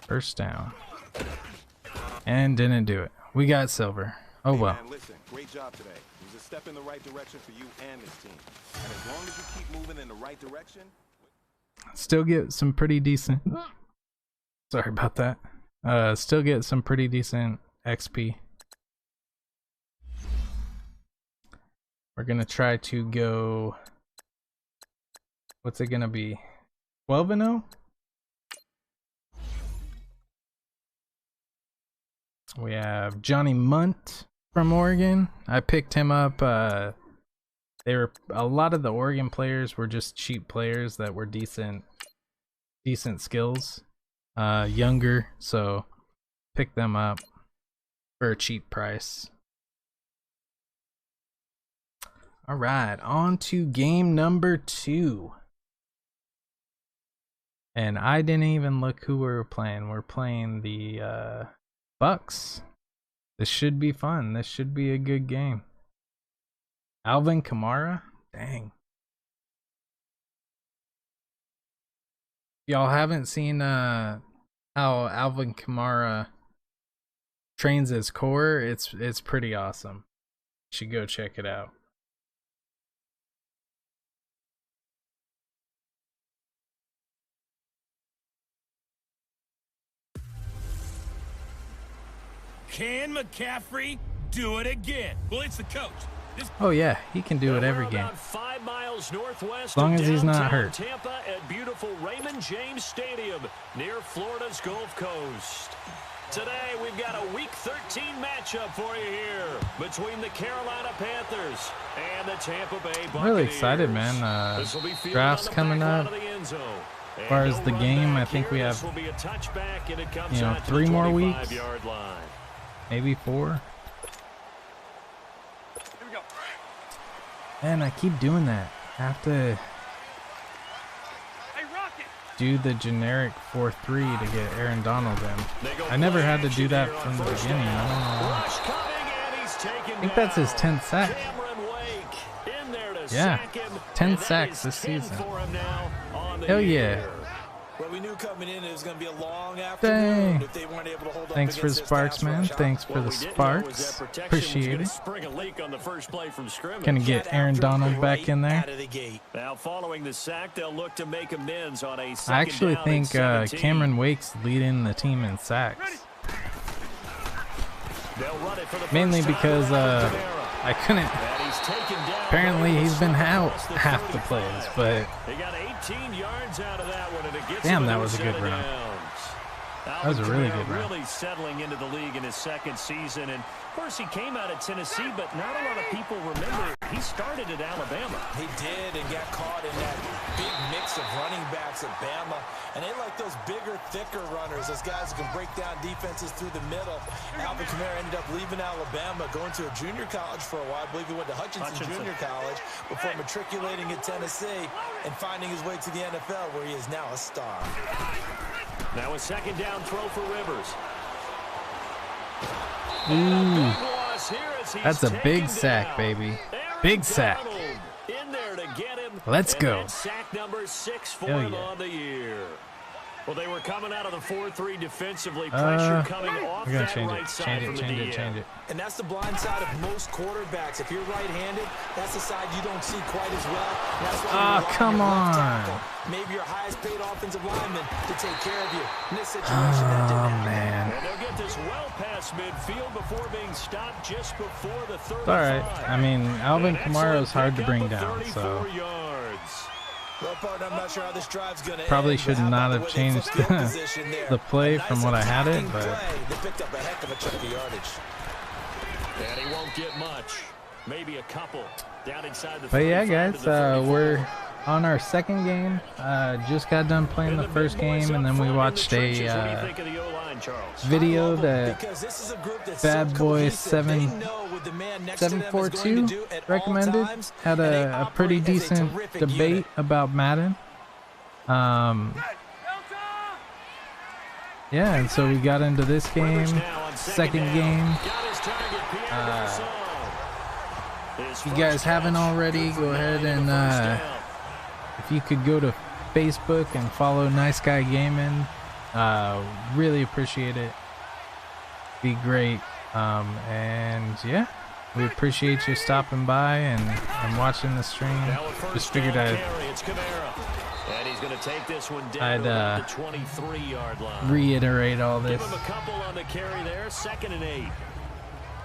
first down. And didn't do it. We got silver. Oh Hey, well. man, listen, great job today. It was a step in the right direction for you and this team. And as long as you keep moving in the right direction, Still get some pretty decent. Sorry about that. Still get some pretty decent XP. We're gonna try to go. What's it gonna be? 12-0? We have Johnny Munt from Oregon. I picked him up. They were a lot of the Oregon players were just cheap players that were decent skills, younger. So picked them up for a cheap price. All right, on to game number 2. And I didn't even look who we were playing. We're playing the Bucks. This should be fun. This should be a good game. Alvin Kamara? Dang. Y'all haven't seen how Alvin Kamara trains his core? It's pretty awesome. You should go check it out. Can McCaffrey do it again? Well, it's the coach. Oh yeah, he can do it every game. 5 miles northwest As long as he's not downtown hurt. Tampa at beautiful Raymond James Stadium near Florida's Gulf Coast. Today we've got a Week 13 matchup for you here between the Carolina Panthers and the Tampa Bay Buccaneers. I'm really excited, man. This will be fielded Draft's on the coming back line up. of the end zone. As far as And the no game, run I back think we here. have, This will be a touchback, and it comes you know, out to 3 the more weeks. 25-yard line. Maybe 4. And I keep doing that. I have to do the generic 4-3 to get Aaron Donald in. I never had to do that from the beginning. I don't know why. I think that's his 10th sack. Yeah, 10 sacks this season. Hell yeah. Well, we knew coming in it was going to be a long Dang. afternoon if they weren't able to hold up Thanks for the against this sparks, pass man. rush, huh? Thanks for the sparks. Appreciate it. Spring a leak on the first play from scrimmage. Gonna get Aaron Donald back in there. Out of the gate. Now, following the sack, they'll look to make amends on a I second actually down think and 17. Cameron Wake's leading the team in sacks. They'll run it for the Mainly first time because without I couldn't. And he's taken down. Apparently he's been out half the plays, but They got 18 yards out of that one, and it gets damn, him that into was a good set of run. downs. That was a really good run. Really settling into the league in his second season, and of course he came out of Tennessee, but not a lot of people remember he started at Alabama. He did and got caught in that big mix of running backs at Bama. And they like those bigger, thicker runners, those guys who can break down defenses through the middle. Alvin Kamara ended up leaving Alabama, going to a junior college for a while. I believe he went to Hutchinson Junior College before matriculating at Tennessee and finding his way to the NFL, where he is now a star. Now a second down throw for Rivers. Ooh, that's a big sack, baby. Big sack. In there to get him. Let's And go. that's sack number 6 for Hell him yeah. on the year. Well, they were coming out of the 4-3 defensively. Pressure coming off We're gonna that change right it. side Change from it. the Change it. DN. Change it. And that's the blind side of most quarterbacks. If you're right-handed, that's the side you don't see quite as well. And that's why you rely come your left on. tackle, maybe your highest-paid offensive lineman, to take care of you. In this situation, that didn't happen. Man. And they'll get this well past midfield before being stopped just before the 35. It's alright. I mean, Alvin An Kamara is excellent hard to pickup bring of down, 34 so yards. Well, partner, I'm not sure how this drive's going to probably end, should but how not about have the way they changed flipped field position there? the play A nice from what I had it, attacking but play. They picked up a heck of a chunk of yardage. And he won't get much. Maybe a couple. Down inside the But yeah, 35 guys, to the 34. we're on our second game. Just got done playing the first game, and then we watched a video that Because this is a group that's Bad so Boy cohesive. They know what the man next to them is going to 742 do at all recommended. times, Had and they a pretty operate as a decent terrific debate unit. about Madden. Yeah, and so we got into this game. second game. If you guys haven't already, go ahead and if you could go to Facebook and follow Nice Guy Gaming, really appreciate it. Be great. And yeah, we appreciate you stopping by and watching the stream. Just figured I'd reiterate all this. Give him a couple on the carry there, 2nd and 8.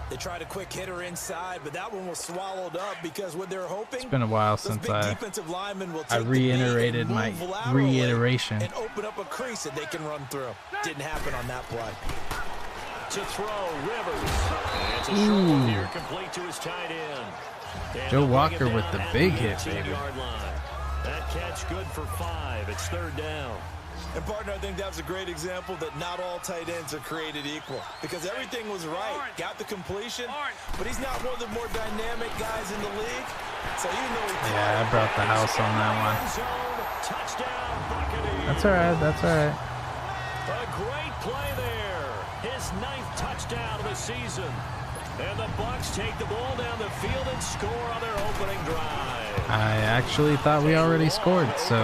They tried a quick hitter inside, but that one was swallowed up because what they're hoping. It's been a while since I reiterated my reiteration. And open up a crease that they can run through. Didn't happen on that play. To throw, Rivers. It's a short one here, complete to his tight end. Joe Walker with the big hit, baby. That catch good for 5. It's 3rd down. And partner, I think that was a great example that not all tight ends are created equal, because everything was right. Got the completion, but he's not one of the more dynamic guys in the league. So even though I brought the house on that one. That's all right. That's all right. A great play there. His 9th touchdown of the season. And the Bucs take the ball down the field and score on their opening drive. I actually thought we already scored, so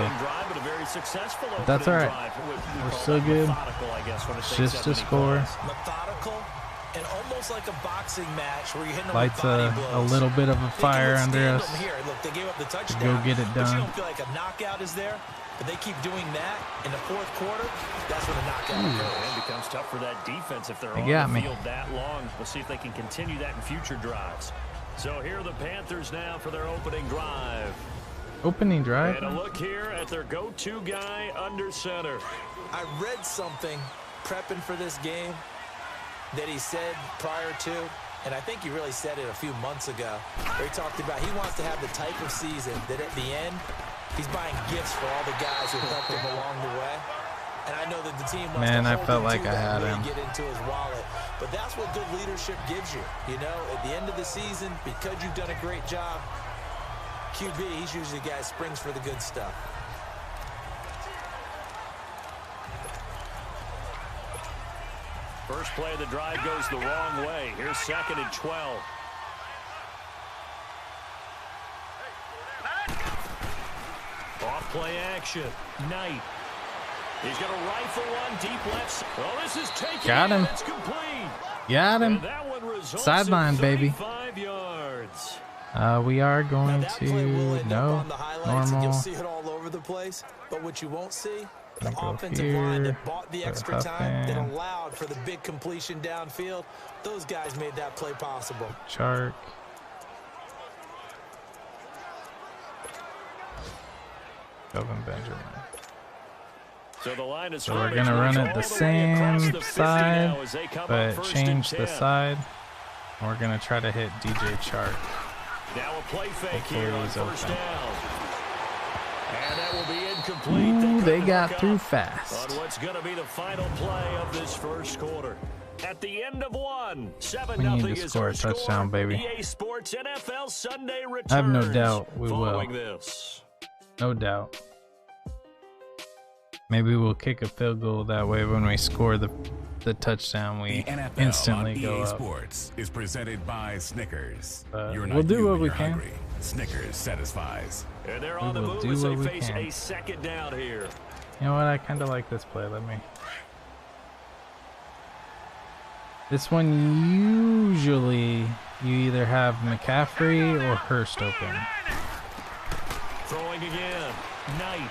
that's all right. We're still good. It's just a score. Methodical and almost like a boxing match where you're hitting lights a little bit of a fire under us. Look, they gave up the touchdown. Go get it But you done. don't feel like a knockout is there. But they keep doing that in the 4th quarter. That's when the knockout occurs. It becomes tough for that defense if they're They on got the me. field that long. We'll see if they can continue that in future drives. So here are the Panthers now for their opening drive. Opening drive? And a look here at their go-to guy under center. I read something prepping for this game that he said prior to, and I think he really said it a few months ago, where he talked about he wants to have the type of season that at the end, he's buying gifts for all the guys who helped him along the way. And I know that the team wants Man, to I hold felt him like to I that had way him. and get into his wallet. But that's what good leadership gives you. You know, at the end of the season, because you've done a great job, QB, he's usually the guy who springs for the good stuff. First play of the drive goes the wrong way. Here's 2nd and 12. Off play action. Knight. He's going to rifle one deep left. Oh, this is taken. Got him. It's complete. Got him. And that one results Sideline, in baby. 35 yards. We are going That play will to end up on the highlights, and normal. you'll see it all over the place. But what you won't see, the Go offensive here, line that bought the put extra Huff time, that in. allowed for the big completion downfield. Those guys made that play possible. Chark. Kelvin Benjamin. So the line is So we're going to run it the same side, but change the side. We're going to try to hit DJ Chark. Now a play fake Hopefully here on he's first open. down. And that will be incomplete. Ooh, they couldn't got hook through up fast. on what's going to be the final play of this first quarter. At the end of one, 7-0 We need to is score our a touchdown, baby. EA Sports NFL Sunday returns. I have no doubt we will. Following this. No doubt. Maybe we'll kick a field goal that way when we score the touchdown. We The NFL instantly on go EA up. Sports is presented by Snickers. You're we'll not do you what when we you're can. hungry. Snickers satisfies. And they're We on the will move do as they what we face can. a second down here. You know what? I kind of like this play. Let me. This one usually you either have McCaffrey or Hurst open. Throwing again. Knight.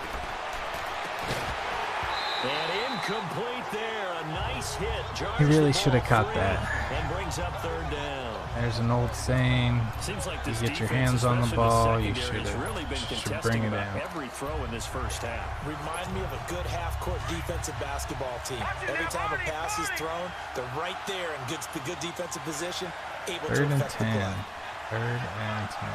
And incomplete there. A nice hit. He really should have caught that. And brings up third down. There's an old saying, Seems like you this get your defense, hands on the especially ball, you secondary, has really been should contesting bring it about down. every throw in this first half. Remind me of a good half-court defensive basketball team. Every time a pass is thrown, they're right there in the good defensive position, able Third to and affect the 10. play. Third and 10.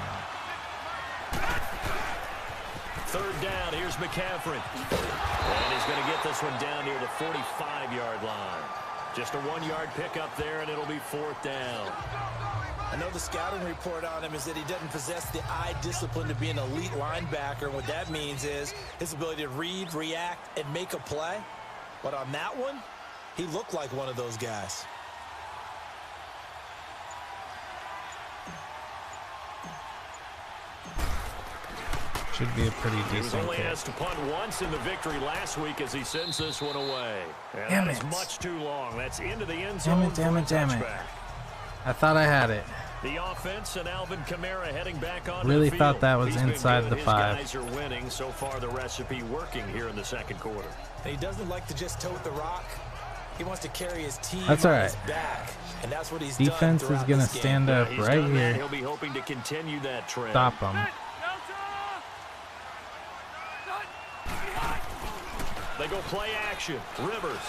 Third down, here's McCaffrey. And he's going to get this one down near the 45-yard line. Just a 1-yard pickup there, and it'll be fourth down. I know the scouting report on him is that he doesn't possess the eye discipline to be an elite linebacker. And what that means is his ability to read, react, and make a play. But on that one, he looked like one of those guys. should be a pretty He was decent only kick. asked to punt once in the victory last week as he sends this one away. And Damn that is it. much too long. That's into the end Damn zone it, damn for a it, damn it. touchback. I thought I had it. The offense and Alvin Kamara heading back on Really the field. thought that was He's been inside good. the His 5. guys are winning. So far, the recipe working here in the second quarter. And he doesn't like to just tote the rock. He wants to carry his team That's on all his right. back. And that's what he's Defense done is going to this game. stand up He's right done that. here. He'll be hoping to continue that trend. Stop him. They go play action. Rivers.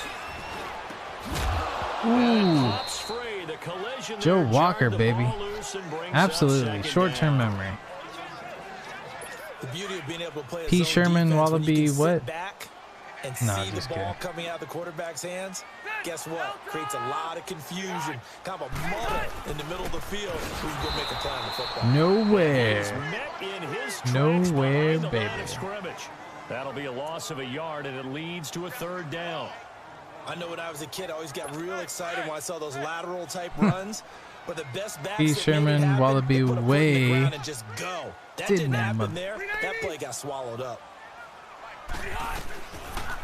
Ooh. Free. The collision Joe there Walker, jarred the baby. ball loose and brings up Absolutely. second Short-term down. memory. The beauty of being able to play a P. zone Sherman, defense when Wallaby, you can sit what? back and No, see the just ball kidding. coming out of the quarterback's hands. Guess what? Creates a lot of confusion. Kind of a muddle in the middle of the field. Who's going to make a play on the football? Nowhere. Met in his tracks Nowhere, behind the line baby. of scrimmage. That'll be a loss of a yard, and it leads to a third down. I know when I was a kid, I always got real excited when I saw those lateral type runs. But the best backs P. that made it Sherman, happen, Wallaby, they put a foot in the way ground and just go. That didn't didn't happen mother- there. That play got swallowed up.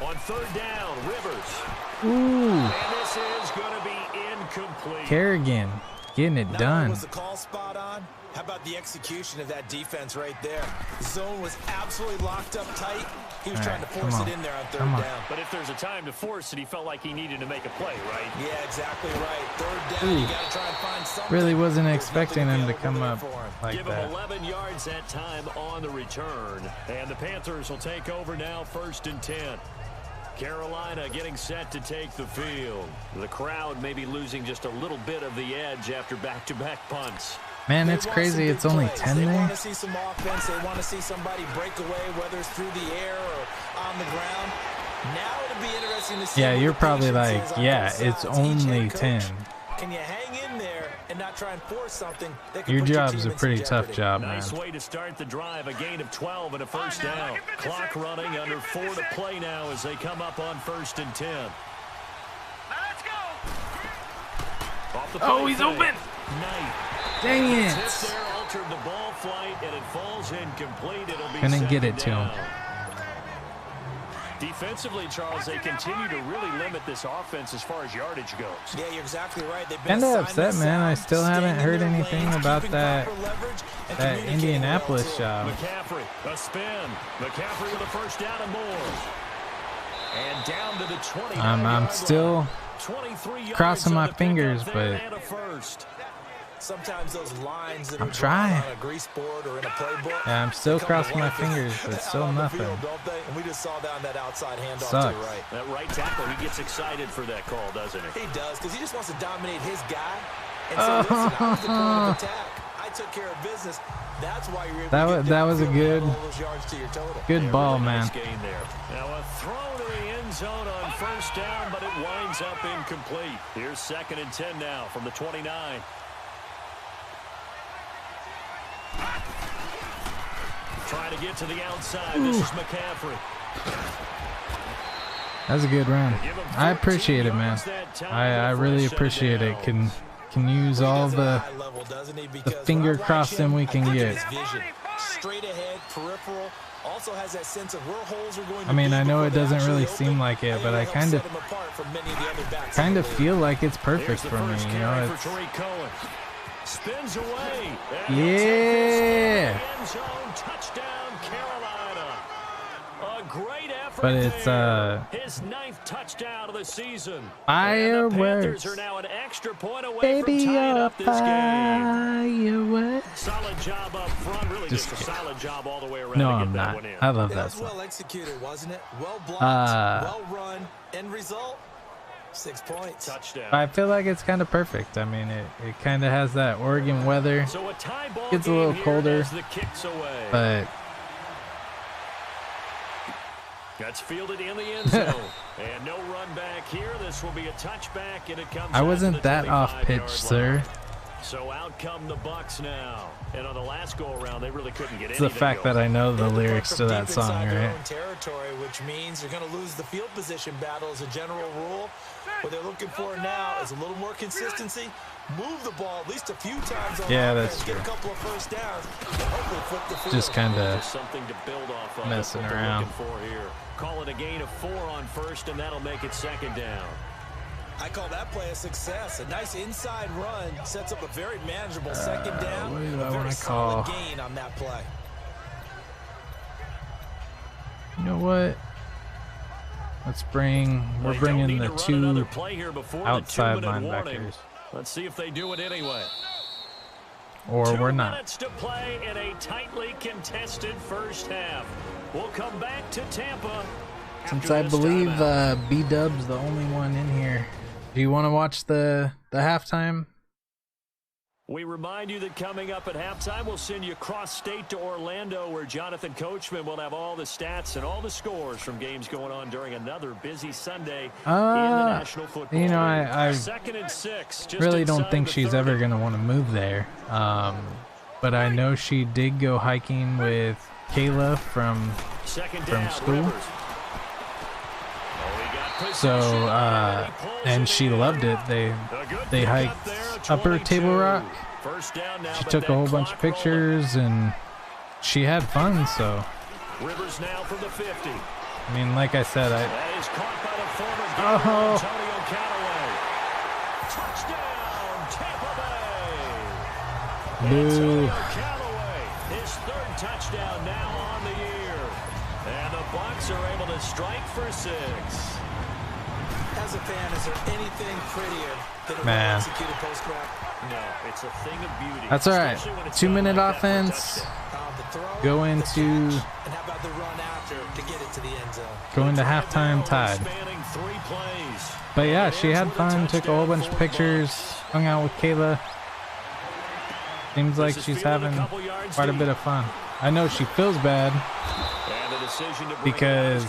On third down, Rivers. Ooh. And this is going to be incomplete. Kerrigan getting it Not only done. was the call spot on, how about the execution of that defense right there? The zone was absolutely locked up tight. He was All trying right, to force come it on. in there on third Come on. down. But if there's a time to force it, he felt like he needed to make a play, right? Yeah, exactly right. Third down, Ooh. you got to try and find something. Really wasn't There's expecting nothing him to available come there up for him. like Give that. him 11 yards that time on the return. And the Panthers will take over now, 1st and 10. Carolina getting set to take the field. The crowd may be losing just a little bit of the edge after back-to-back punts. Man, They it's want crazy. some big It's only plays. 10 They there. want to see some offense. They want to see somebody break away, whether it's through the air or on the ground. Now it'll be interesting to see. Yeah, what you're the probably patience like, is on yeah, both it's sides. Each only head coach, 10. Can you hang in there and not try and force something that can Your put job's team a in some pretty tough jeopardy? job, man. Nice way to start the drive. A gain of 12 and a first down. Clock running, under 4 to play now as they come up on 1st and 10. Off the Oh, play he's fake. open. Knight. Dang it. Tip there altered the ball flight, and it falls incomplete. It'll be Couldn't get second it to him. down. Defensively, Charles, they continue to really limit this offense as far as yardage goes. Yeah, you're exactly right. They've been Kinda assignment upset, man. I sound, still haven't staying in heard their anything lanes, about keeping that proper leverage, and that communicating Indianapolis well, too. job. McCaffrey, a spin. McCaffrey with a first down and more. And down to the 29 I'm still 23 yards crossing on my the pickup fingers, there but and a first. Sometimes those lines that I'm are drawn trying. on a grease board or in a playbook. Yeah, I'm still they come to crossing my life fingers, but out still on the nothing. field, don't they? And we just saw down that outside handoff to Sucks. the right. That right tackle, he gets excited for that call, doesn't he? He does, because he just wants to dominate his guy. And so, listen, I was the point of attack. I took care of business. That's why you're able That to was- get that was a downfield and good- add all those yards to your total. Good Yeah, ball, really man. nice gain there. Now a throw to the end zone on first down, but it winds up incomplete. Here's 2nd and 10 now from the 29. Trying to get to the outside. This is McCaffrey. That's a good run. I appreciate it, man. I really appreciate it. Can use all the finger crossing we can get. Straight ahead, peripheral. Also has that sense of where holes are going to I mean, be I know before it they doesn't actually really open, seem like it, and but it'll I help kind set of them apart from many of the other backs in the league. feel like it's perfect Here's the for me. first You carry know, for Tariq Cohen. Spins away. Yeah. And he'll take this end zone. Touchdown, Carolina. A great effort But it's, there. His 9th touchdown of the season. And the fireworks. Panthers are now an extra point away Baby, from tying you're up this game. fireworks. Solid job up front. Really just a kidding. solid job all the way around No, to get I'm that not. one in. I love It that was song. well executed, wasn't it? Well blocked, well run. End result, 6 points. Touchdown. I feel like it's kind of perfect. I mean, it kind of has that Oregon weather, So a tie ball Gets a game little here colder, as the kicks away. but That's fielded in the end zone. And no run back here. This will be a touchback, and it comes I out to wasn't the that off 25-yard pitch, sir. line. So out come the Bucks now. And on the last go-around, they really couldn't get It's the fact that I know the lyrics to that song, right? Territory, which means they're going to lose the field position battle as a general rule. What they're looking for now is a little more consistency. Move the ball at least a few times on that's true. Get a couple of first downs. Hopefully flip the field. Just kind of something to build off of. Messing around. For here. Call it a gain of 4 on first, and that'll make it second down. I call that play a success. A nice inside run sets up a very manageable second down. What do I a very want to call? solid gain on that play. You know what? We're bringing the 2 outside linebackers. Let's see if they do it anyway. Or we're not. 2 minutes to play in a tightly contested first half. We'll come back to Tampa. Since I believe B-Dub's the only one in here. Do you want to watch the halftime? We remind you that coming up at halftime, we'll send you cross-state to Orlando, where Jonathan Coachman will have all the stats and all the scores from games going on during another busy Sunday in the National Football League. I 2nd and 6, just really don't think she's 30. ever going to want to move there. But I know she did go hiking with Kayla from school. So, and she loved it. They hiked Upper Table Rock. She took a whole bunch of pictures and she had fun. So, Rivers now from the 50. I mean, like I said, That is caught by the former Antonio Callaway. Touchdown, Tampa Bay. Boo. Antonio Callaway, his 3rd touchdown now on the year. And the Bucs are able to strike for 6. As a fan, is there anything prettier than a well-executed post-route? No, it's a thing of beauty. That's all right. 2-minute offense. Go into and how about the run after to get it to the end zone? Go into halftime tied. But yeah, she had fun. Took a whole bunch of pictures. Hung out with Kayla. Seems like she's having quite a bit of fun. I know she feels bad because,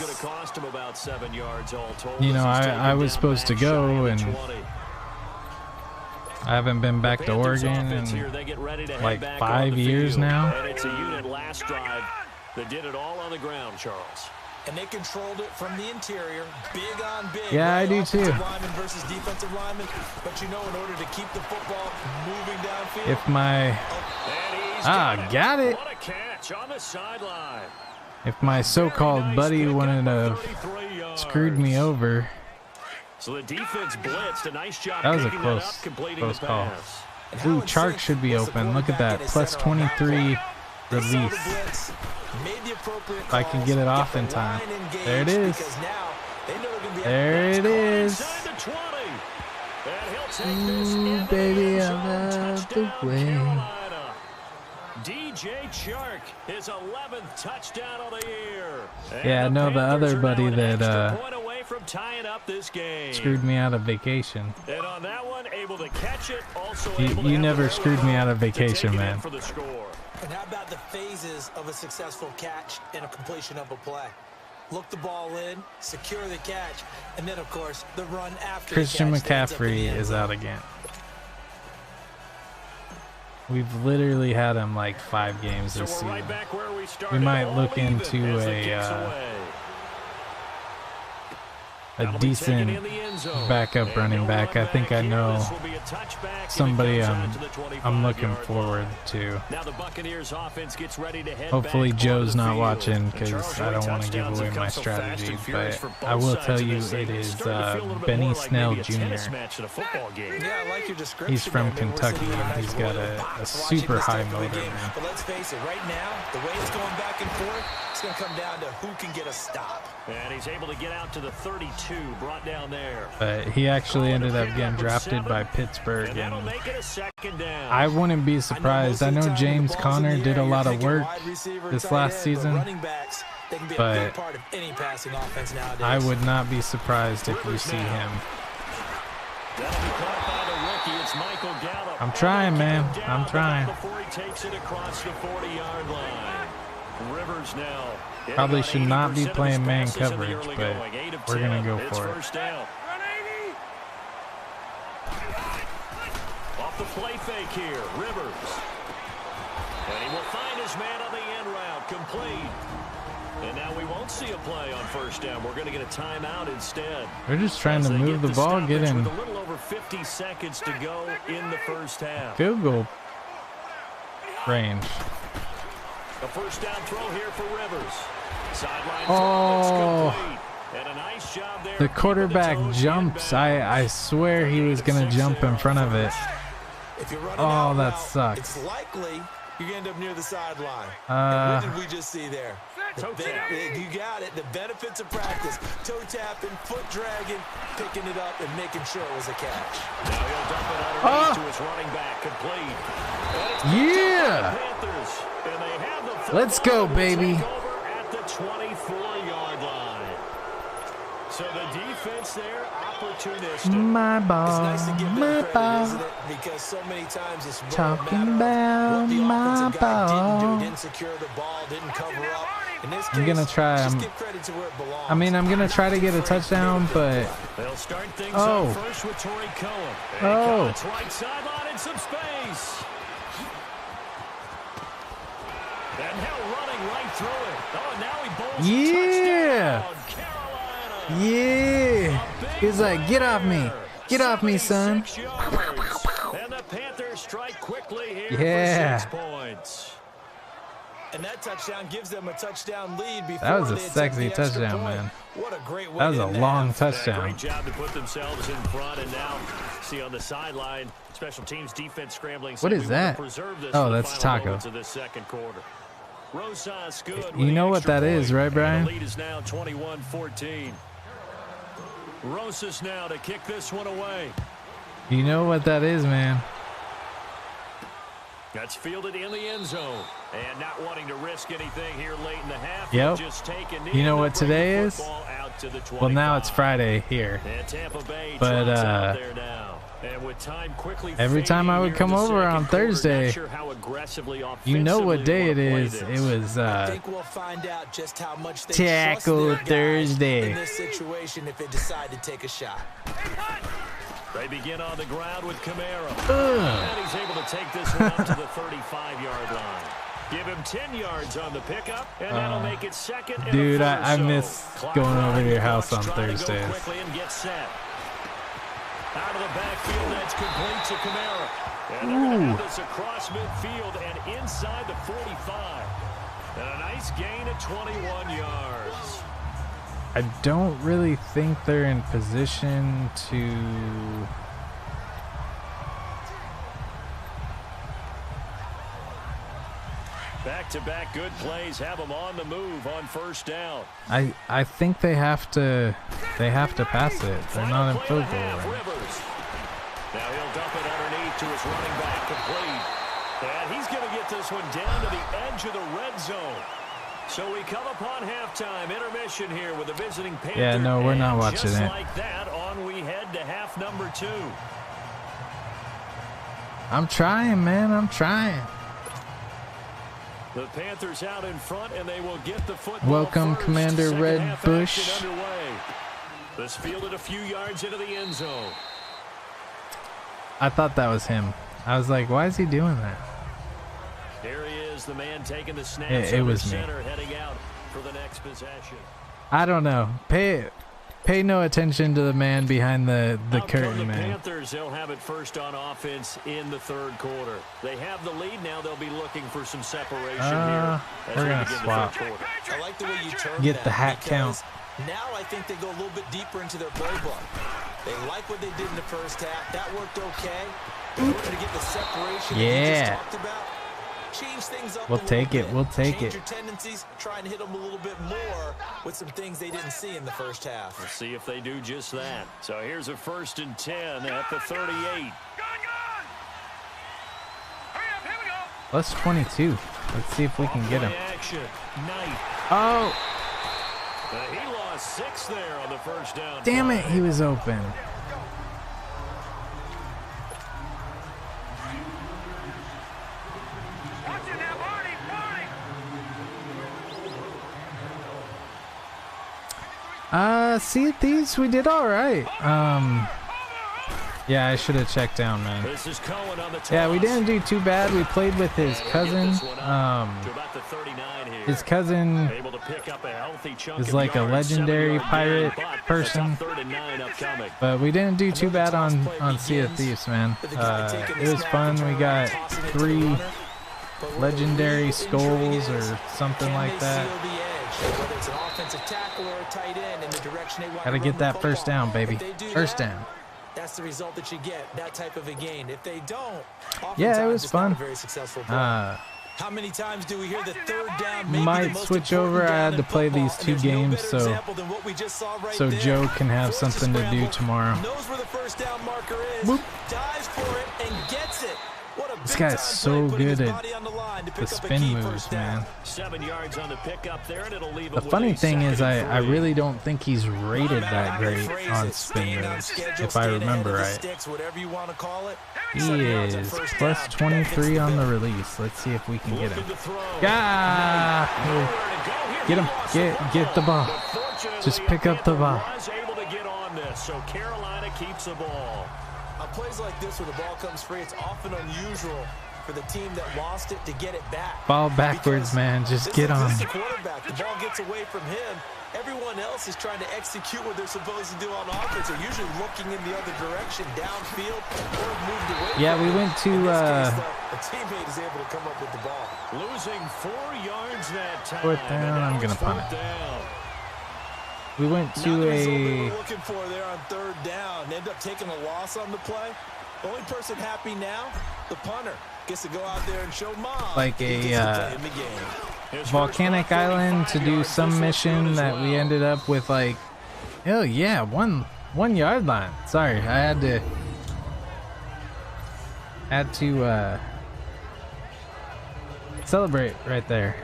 you know, I was supposed to go and I haven't been back to Oregon in like 5 years now. And it's a unit last drive that did it all on the ground, Charles. And they controlled it from the interior, big on big. Yeah, I do too. Lineman versus defensive lineman, but you know, in order to keep the football moving downfield. If my got it. What a catch on the sideline. If my so-called buddy wouldn't have screwed me over. So the defense blitzed. A nice job. That was a close call. Ooh, Chark should be open. Look at that. Plus 23 release. If I can get it off in time. There it is. There it is. Ooh, baby, I love the way. DJ Chark, his 11th touchdown of the year. Yeah, I know the other buddy that from tying up this game. Screwed me out of vacation. And on that one, able to catch it, also you never screwed me out of vacation, man. For the score. And how about the phases of a successful catch and a completion of a play? Look the ball in, secure the catch, and then, of course, the run after. Christian McCaffrey is out again. We've literally had him like 5 games this season. Right back where we started. We might look into a decent backup running back. I think I know somebody I'm looking forward to. Hopefully Joe's not watching because I don't want to give away my strategy, but I will tell you it is Benny Snell Jr. He's from Kentucky and he's got a super high motor, man. But let's face it, right now, the way it's going back and forth, it's going to come down to who can get a stop. And he's able to get out to the 32, brought down there. But he actually ended up getting drafted by Pittsburgh, and I wouldn't be surprised. I know James Conner did a lot of work this last season, but I would not be surprised if you see him. I'm trying, man. I'm trying. Before he takes it across the 40-yard line. Rivers now. Probably should not be playing man coverage, but we're going to go for it. the play fake here. Rivers. And he will find his man on the end route. Complete. And now we won't see a play on first down. We're going to get a timeout instead. They're just trying to move the ball, get in. With a little over 50 seconds to go in the first half. Field goal range. A first down throw here for Rivers. Sideline oh, and a nice job there. The quarterback jumps. I swear he was going to jump in front of it. Oh, that sucks. It's likely you're going to end up near the sideline. What did we just see there? You got it. The benefits of practice. Toe tapping, foot dragging, picking it up, and making sure it was a catch. Now he'll dump it underneath to his running back. Complete. Yeah. Panthers, and they have the let's go, baby. At the 24-yard line. So the defense there, opportunistic. My ball. It's nice to give them credit, isn't it? Because so many times it's talking about what the my ball. Didn't do, didn't secure the ball, didn't cover up. In this case, I'm gonna try. I mean, I'm gonna try to get a touchdown, but they'll start things off first with Torrey Cohen. It's right sideline in some space. And now running right through it. Oh, now he bowls touchdown. Yeah. He's like, get off me. Get off me, son. And the Panthers strike quickly here for 6 points. And that touchdown gives them a touchdown lead before that was a sexy touchdown, man. What a great way. That was a long touchdown. Great job to put themselves in front, and now see on the sideline, special teams defense scrambling. What is that? Oh, that's Taco. Of this second quarter. Rosas good. You know what that is, right, Brian? The lead is now 21-14. Rosas now to kick this one away. You know what that is, man. That's fielded in the end zone. And not wanting to risk anything here late in the half. Yep. Just you know what today is? Well, now it's Friday here. But and with time quickly every time I would come over on Thursday, you know what day it is. It was I think we'll find out just how much they Tackle Thursday. In this situation if they decide to take a shot. They begin on the ground with Kamara. And he's able to take this one up to the 35-yard line. Give him 10 yards on the pickup, and that'll make it second. Dude, I miss going over to your house on Thursdays. And get set. Out of the backfield, that's complete to Kamara. And they're going to have this across midfield and inside the 45. And a nice gain of 21 yards. I don't really think they're in position to... Back-to-back good plays have them on the move on first down. I think they have to pass it. They're not in field goal range. Now he'll dump it underneath to his running back, complete. And he's going to get this one down to the edge of the red zone. So we come upon halftime intermission here with the visiting Panthers. Yeah, no, we're not watching just it. Like that, on we head to half number 2. I'm trying, man. I'm trying. The Panthers out in front, and they will get the football. Welcome, first. Commander Second Red Bush. This fielded a few yards into the end zone. I thought that was him. I was like, why is he doing that? Here he is, the man taking the snaps. It was me. Center, heading out for the next possession. I don't know. Pay no attention to the man behind the curtain, man. Panthers, they'll have it first on offense in the third quarter. They have the lead now. They'll be looking for some separation here. We're gonna swap. I like the way you turn Get the hat count. Now I think they go a little bit deeper into their playbook. They like what they did in the first half. That worked okay. In order to get the separation that you just talked about, change things up. We'll take it. We'll take it. Change your tendencies. Try and hit them a little bit more with some things they didn't see in the first half. We'll see if they do just that. So here's a 1st and 10 at the 38. Plus 22. Let's see if we can get him. Action. Knight. Oh. He lost 6 there on the first down. Damn it, he was open. See, these we did all right. Yeah, I should have checked down, man. This is Cohen on the toss. Yeah, we didn't do too bad. We played with his cousin. His cousin Able to pick up a healthy chunk is of like a yards, legendary 7-yard pirate gain, but person. it's a 3rd and 9 upcoming. But we didn't do too bad on Sea of Thieves, man. It was fun. We got 3 legendary skulls or something like that. Gotta get that first down, baby. First down. That's the result that you get, that type of a gain. If they don't, yeah, it was fun. Very successful play. How many times do we hear the 3rd down? Might switch over. I had to play these 2 games, so Joe can have something to do tomorrow. Knows where the first down marker is. Boop. Dives for it and gets it. This guy's so good at the spin moves, man. 7 yards on the pickup there, and it'll leave The funny thing is, I really don't think he's rated that great on spin moves, if I remember right. He is plus 23 on the release. Let's see if we can get him. Get him. Get the ball. Just pick up the ball. So Carolina keeps the ball. On plays like this where the ball comes free, it's often unusual for the team that lost it to get it back. Ball backwards, man. Just get on. The quarterback, the ball gets away from him. Everyone else is trying to execute what they're supposed to do on offense. They're usually looking in the other direction, downfield, or moved away. Yeah, we went to. A teammate is able to come up with the ball. Losing 4 yards that time. 4th down. I'm gonna punt it. We went to a looking for there on 3rd down. End up taking a loss on the play. The only person happy now, the punter, gets to go out there and show mom. Like a volcanic island to do some mission that we ended up with like, oh yeah, one yard line. Sorry, I had to celebrate right there.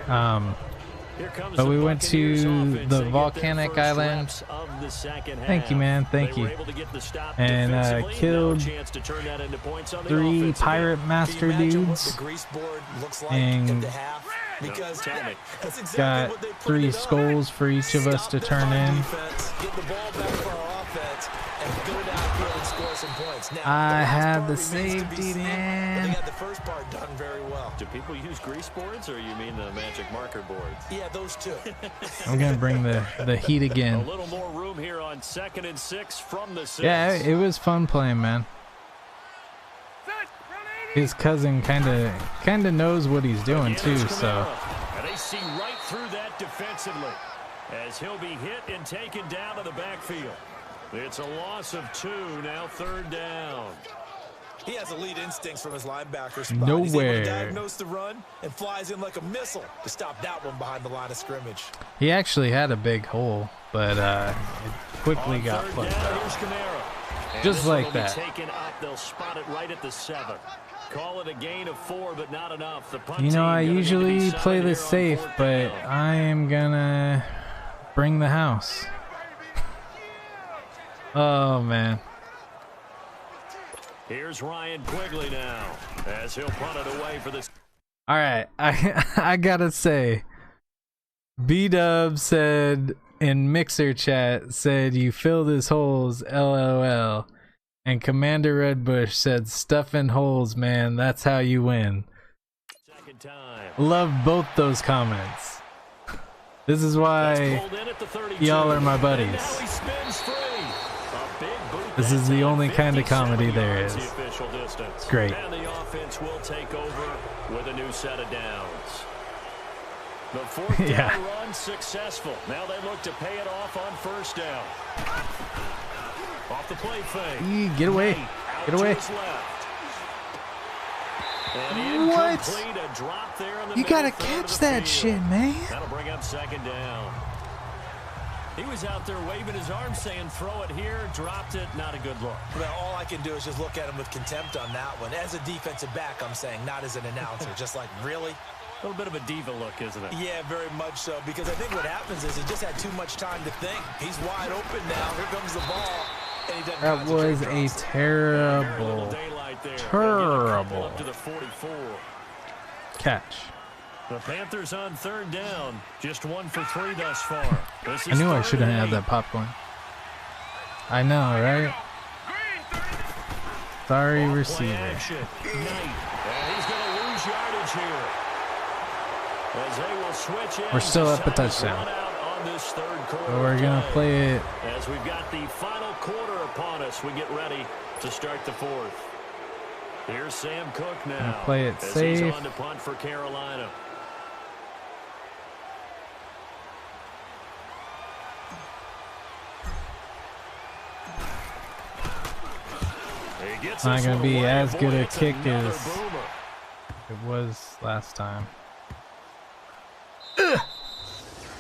But we went to the volcanic island. Thank you, man. Thank you. And killed 3 pirate master dudes. And got 3 skulls for each of us to turn in. I have the safety, man. They got the first part done very well. Do people use grease boards, or you mean the magic marker boards? Yeah, those 2. I'm gonna bring the heat again. A little more room here on 2nd and 6 from the 6. Yeah, it was fun playing, man. His cousin kind of knows what he's doing too, so. And they see right through that defensively, as he'll be hit and taken down to the backfield. It's a loss of 2, now 3rd down. He has elite instincts from his linebacker spot. Nowhere. He's able to diagnose the run and flies in like a missile to stop that one behind the line of scrimmage. He actually had a big hole, but it quickly got plugged out. Just like that. Taken up, they'll spot it right at the 7. Call it a gain of 4, but not enough. The punt You know, I team usually play this safe, but I am gonna bring the house. Oh man. Here's Ryan Quigley now, as he'll punt it away for this. All right, I gotta say, B-Dub said in Mixer chat, said you fill his holes, LOL, and Commander Redbush said stuffing holes, man, that's how you win. Second time. Love both those comments. This is why y'all are my buddies. This is the only kind of comedy there is. It's great. And the offense will take over with a new set of downs. The 4th down run successful. Now they look to pay it off on 1st down. Off the play fake. Get away. Get away. What? A drop there in the you gotta catch that shit, man. That'll bring up 2nd down. He was out there waving his arms saying, throw it here, dropped it, not a good look. Well, all I can do is just look at him with contempt on that one. As a defensive back, I'm saying, not as an announcer. Just like, really? A little bit of a diva look, isn't it? Yeah, very much so. Because I think what happens is he just had too much time to think. He's wide open now. Here comes the ball. And he doesn't that was a terrible Up to the 44. Catch. The Panthers on 3rd down, just 1 for 3 thus far. I knew I shouldn't have that popcorn. I know, right? Sorry, receiver. And he's going to lose yardage here. As they will switch in. We're still up a touchdown. But we're going to play it. As we've got the final quarter upon us, we get ready to start the fourth. Here's Sam Cook now. Play it safe. He's on to punt for Carolina. It's not going to be as good a kick as it was last time. Ugh.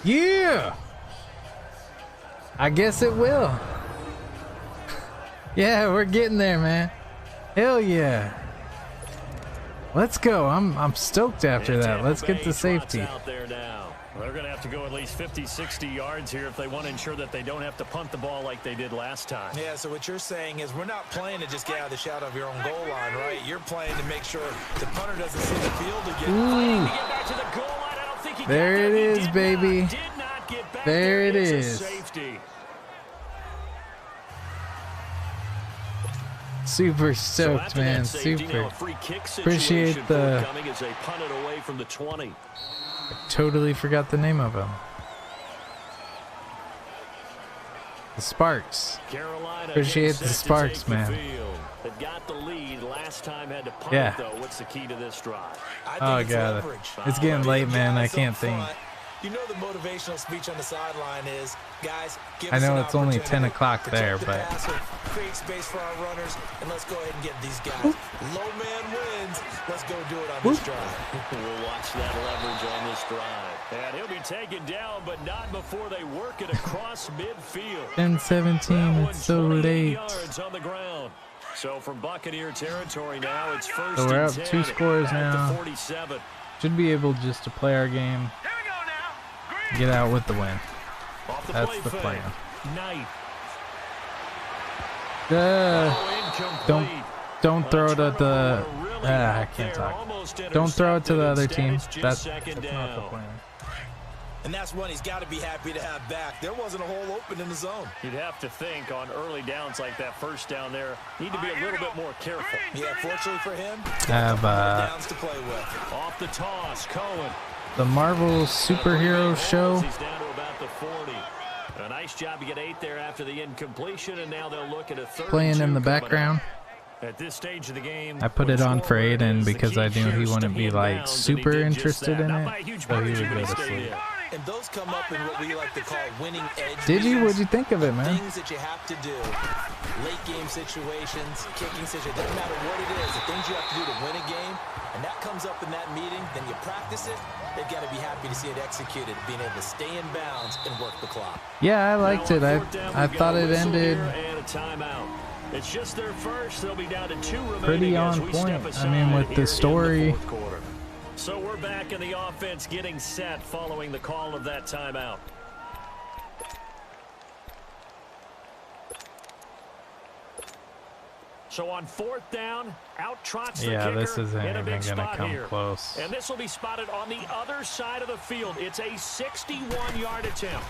Yeah! I guess it will. Yeah, we're getting there, man. Hell yeah. Let's go. I'm stoked after that. Let's get to safety. They're going to have to go at least 50, 60 yards here if they want to ensure that they don't have to punt the ball like they did last time. Yeah, so what you're saying is we're not playing to just get out of the shadow of your own goal line, right? You're playing to make sure the punter doesn't see the field again. There it is, baby. There it is. Super stoked, man. Super. Appreciate the... I totally forgot the name of him. The Sparks. Appreciate the Sparks, man. Yeah. Oh, God. It's getting late, man. I can't think. You know the motivational speech on the sideline is, guys, give I us know an it's only opportunity 10 o'clock to there, take the but... passer, create space for our runners, and let's go ahead and get these guys. Low man wins. Let's go do it on this drive. We'll watch that leverage on this drive. And he'll be taken down, but not before they work it across midfield. 10-17, it's so late. Yards on the ground. So from Buccaneer territory now, it's first So we're up 10 2 scores now. 47. Should be able just to play our game. Get out with the win. That's the plan. Don't throw it at the... I can't talk. Don't throw it to the other team. That's not the plan. And that's one he's got to be happy to have back. There wasn't a hole open in the zone. You'd have to think on early downs like that first down there, need to be a little bit more careful. Yeah, fortunately for him, downs to play with. Off the toss, Cohen. The Marvel superhero show. He's down to about the 40. A nice job to get 8 there after the incompletion, and now they'll look at a third. Playing in the background. At this stage of the game, I put it on for Aiden because I knew he wouldn't be like super interested in it, so he would go to sleep. And those come up in what we like to call winning edge. Did you? What'd you think of it, man? Things that you have to do. Late game situations, kicking situations, doesn't matter what it is, the things you have to do to win a game, and that comes up in that meeting, then you practice it, they've got to be happy to see it executed, being able to stay in bounds and work the clock. Yeah, I liked it. I thought it ended it's just their first. They'll be down to 2 remaining pretty on point. I mean, with the story. So we're back in the offense getting set following the call of that timeout. So on 4th down, out trots the kicker. This isn't in a even big going to spot come here. close. And this will be spotted on the other side of the field. It's a 61-yard attempt.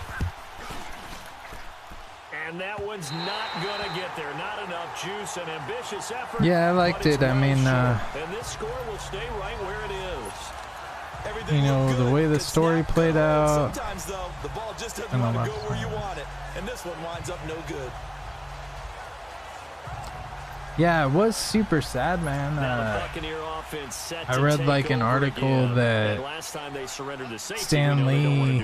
And that one's not going to get there. Not enough juice and ambitious effort. Yeah, I liked it. I mean, and this score will stay right where it is. You know, the way the story played out. Sometimes, though, the ball just doesn't want to go where you want it. And this one winds up no good. Yeah, it was super sad, man. I read like an article that Stan Lee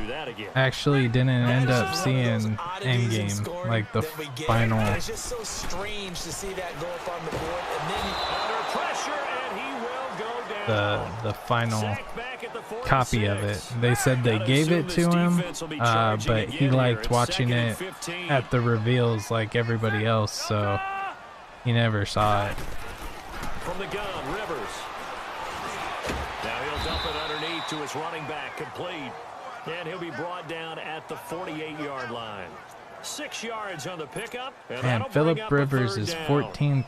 actually didn't end up seeing Endgame, like the final. It's just so strange to see that go up on the board, and then under pressure, and he will go down. The final copy of it. They said they gave it to him, but he liked watching it at the reveals like everybody else, so he never saw it. From the gun, Rivers. Now he'll dump it underneath to his running back, complete. And he'll be brought down at the 48-yard line. 6 yards on the pickup. And Phillip Rivers is 14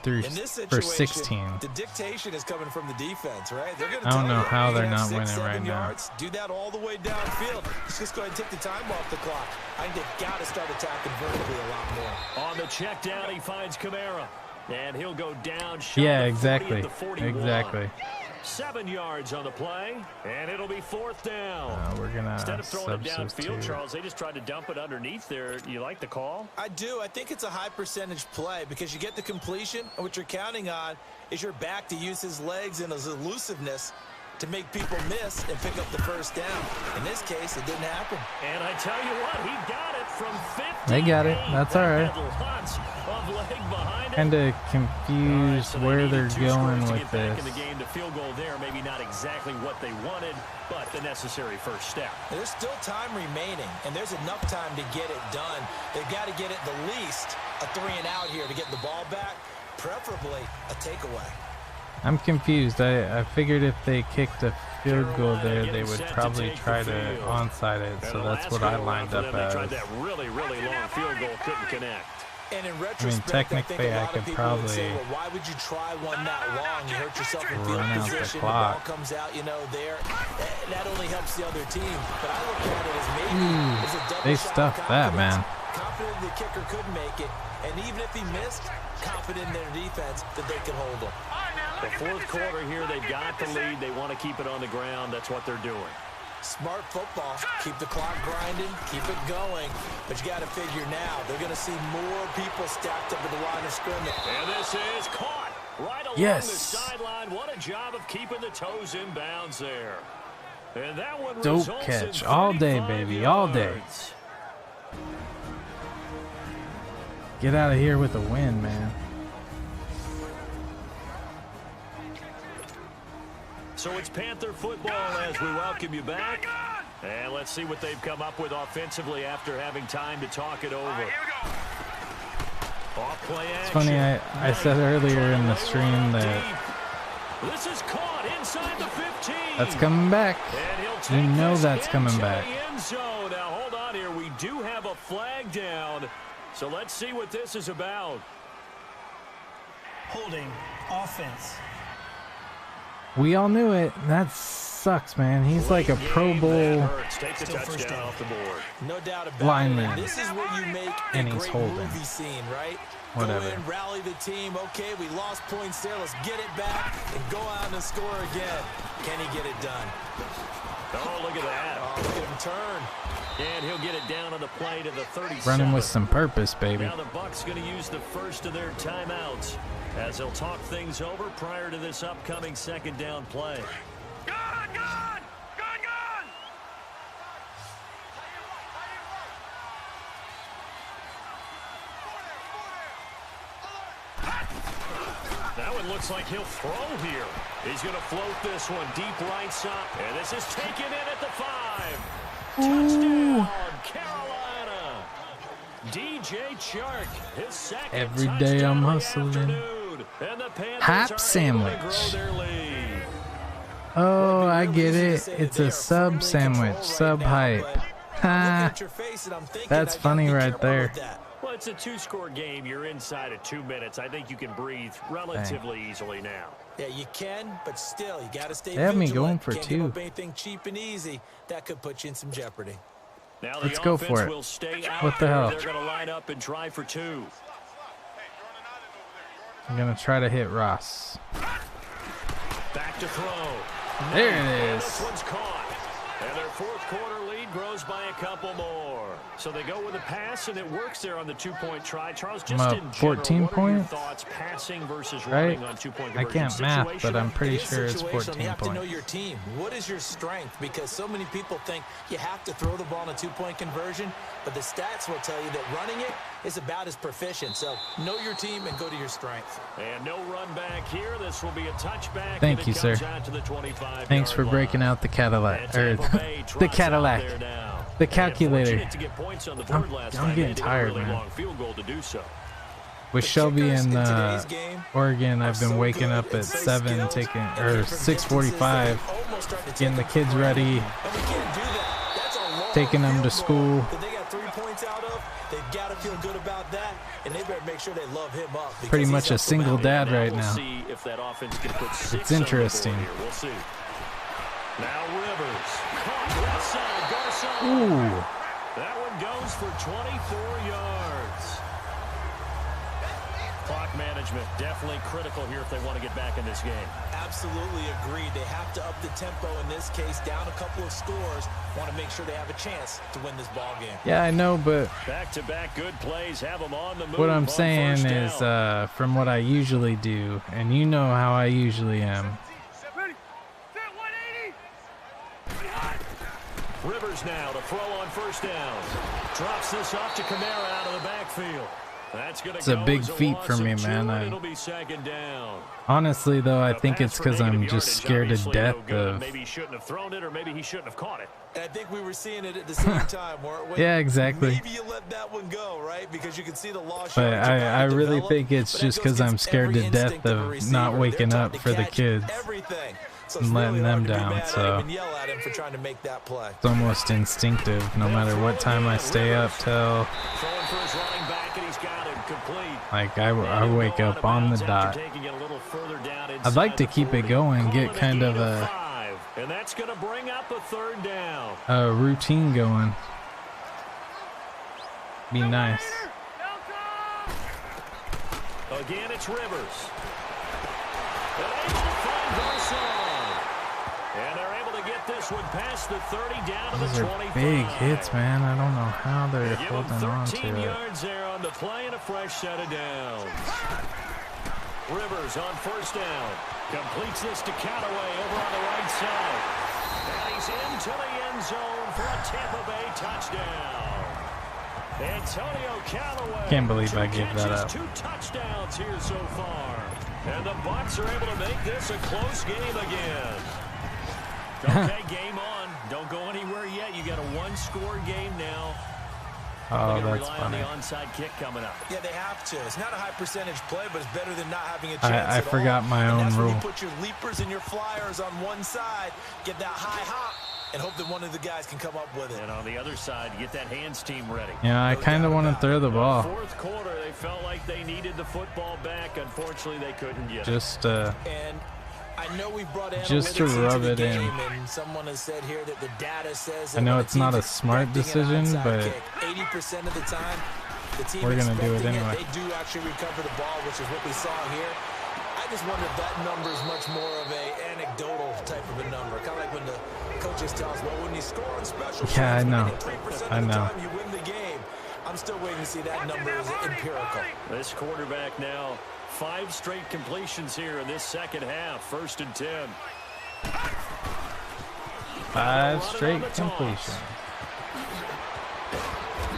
for 16. The dictation is coming from the defense, right? They're gonna I don't know how they're not 6, winning 7 right yards, now. Do that all the way downfield. Just go ahead and take the time off the clock. I think they've got to start attacking vertically a lot more. On the check down, he finds Kamara. And he'll go down. Yeah, exactly. Exactly. 7 yards on the play, and it'll be 4th down. We're gonna instead of throwing it downfield, substitute. Charles, they just tried to dump it underneath there. You like the call? I do. I think it's a high percentage play because you get the completion, and what you're counting on is your back to use his legs and his elusiveness to make people miss and pick up the first down. In this case, it didn't happen. And I tell you what, he got it from 50. They got it. That's all right. Lots of leg behind it. Kind of confused So where they're going to with get back this. in the game. The field goal there, maybe not exactly what they wanted, but the necessary first step. There's still time remaining, and there's enough time to get it done. They've got to get it the least a 3 and out here to get the ball back, preferably a takeaway. I'm confused. I figured if they kicked a field goal there, they would probably try to onside it. So that's what I lined up as. They tried that really, really long field goal, couldn't connect. And in I mean, retrospect, technically, I could probably say, well, why would you try one that long? You hurt yourself in field run out position. the clock. Ball comes out, there. That only helps the other team. But I look at it as maybe it's a double They shot of stuffed that, man. Confident the kicker could make it, and even if he missed, confident in their defense that they could hold him. The 4th quarter here, they've got the lead. They want to keep it on the ground. That's what they're doing. Smart football. Keep the clock grinding. Keep it going. But you got to figure now, they're going to see more people stacked up at the line of scrimmage. And this is caught right along the sideline. What a job of keeping the toes in bounds there. And that one Dope catch all day, baby, all day. Get out of here with a win, man. So it's Panther football as we welcome you back. And let's see what they've come up with offensively after having time to talk it over. Off play action. It's funny, I said earlier in the stream that this is caught inside the 15. That's coming back. You know that's coming back. Now hold on here. We do have a flag down. So let's see what this is about. Holding offense. We all knew it. That sucks, man. He's like a Pro Bowl Take the touchdown off the board. No doubt about lineman. it. This is where you make And a he's great holding. movie scene, right? Whatever. Go in, rally the team. Okay, we lost points there. Let's get it back and go out and score again. Can he get it done? Oh, look at that. Oh, look at him turn. And he'll get it down on the play to the 37. Running with some purpose, baby. Now the Bucs going to use the first of their timeouts as they'll talk things over prior to this upcoming 2nd down play. That one looks like he'll throw here. He's going to float this one deep right side. And this is taken in at the 5. Touchdown, Carolina. DJ Chark, his second Every day I'm hustling. Hop sandwich. Oh, I get it. It's a sub sandwich. Sub hype. Ha. That's funny right there. Well, it's a 2-score game. You're inside of 2 minutes. I think you can breathe relatively easily now. Yeah, you can, but still, you got to stay They have me vigilant. going for Can't 2. give up anything cheap and easy. That could put you in some jeopardy. Now Let's go for it. will stay out What the there. hell? They're going to line up and try for 2. I'm going to try to hit Ross. Back to throw. There it This is. one's caught. And their 4th quarter lead grows by a couple more. So they go with a pass, and it works there on the 2-point try. Charles, just I'm in up general, 14 what are your points? thoughts passing versus Right? running on 2-point I conversion? can't math, but I'm pretty It is sure it's situational. 14 You have to know points. your team. What is your strength? Because so many people think you have to throw the ball in a 2-point conversion, but the stats will tell you that running it is about as proficient. So know your team and go to your strength. And no run back here. This will be a touchback. Thank and you, it comes sir. out to the 25-yard Thanks for breaking line. out the Cadillac. Or the Trots out Cadillac. there now. The calculator. And fortunate to get points on the board last I'm time. getting They did a tired, really man. long field goal to do so. With Shelby in Oregon, I've been waking up at 7, taking or 6:45, getting the kids ready, taking them to school. That they got 3 points out of, they've got to feel good about that, and they better make sure they love him up. because Pretty he's much a up the single mountain. dad right We'll now. see if that offense can put 6 It's interesting. on the board here. We'll see. Now Rivers. Caught left side. Garcon. Ooh. That one goes for 24 yards. Clock management. Definitely critical here if they want to get back in this game. Absolutely agreed. They have to up the tempo in this case, down a couple of scores. Want to make sure they have a chance to win this ball game. Yeah, I know, but back-to-back good plays have them on the move. What I'm saying is, from what I usually do, and you know how I usually am. Rivers now to throw on first down. Drops this off to Kamara out of the backfield. That's gonna It's a big feat for me, man. It'll be second down. Honestly, though, I think it's because I'm just scared to death of. Maybe he shouldn't have thrown it, or maybe he shouldn't have caught it. I think we were seeing it at the same time. Yeah, exactly. Maybe you let that one go, right? Because you can see the loss. But I really think it's just because I'm scared to death of not waking up for the kids and letting them down. So it's almost instinctive. No matter what time I stay up till, like I wake up on the dot. I'd like to keep it going, get kind of a and that's going to bring up a third down. A routine going. Be nice. Again, it's Rivers. And they're able to get this one past the 30 down to the 25. Big hits, man. I don't know how they're holding on to it. 13 yards there on the play and a fresh set of downs. Rivers on first down. Completes this to Callaway over on the right side. And he's into the end zone for a Tampa Bay touchdown. Antonio Callaway. Can't believe I gave that up. 2 touchdowns here so far. And the Bucs are able to make this a close game again. Okay, game on. Don't go anywhere yet. You got a 1-score game now. Oh, that's rely funny. on the onside kick coming up. Yeah, they have to. It's not a high percentage play, but it's better than not having a chance I forgot my own that's rule. When you put your leapers and your flyers on one side, get that high hop, and hope that one of the guys can come up with it. And on the other side, get that hands team ready. Yeah, I kind of want to throw the ball. Fourth quarter, they felt like they needed the football back. Unfortunately, they couldn't get it. And I know we've brought just to rub it in. And someone has said here that the data says I know it's not a smart decision, but 80% of the time, the team we're gonna do it anyway. They do actually recover the ball, which is what we saw here. I just wonder if that number is much more of a anecdotal type of a number, kind of like when the coaches tell us, well, when you score on special teams, I know. 3% I of the know. time you win the game. I'm still waiting to see that number is empirical. This quarterback now 5 straight completions here in this second half. 1st and 10. 5 straight completions.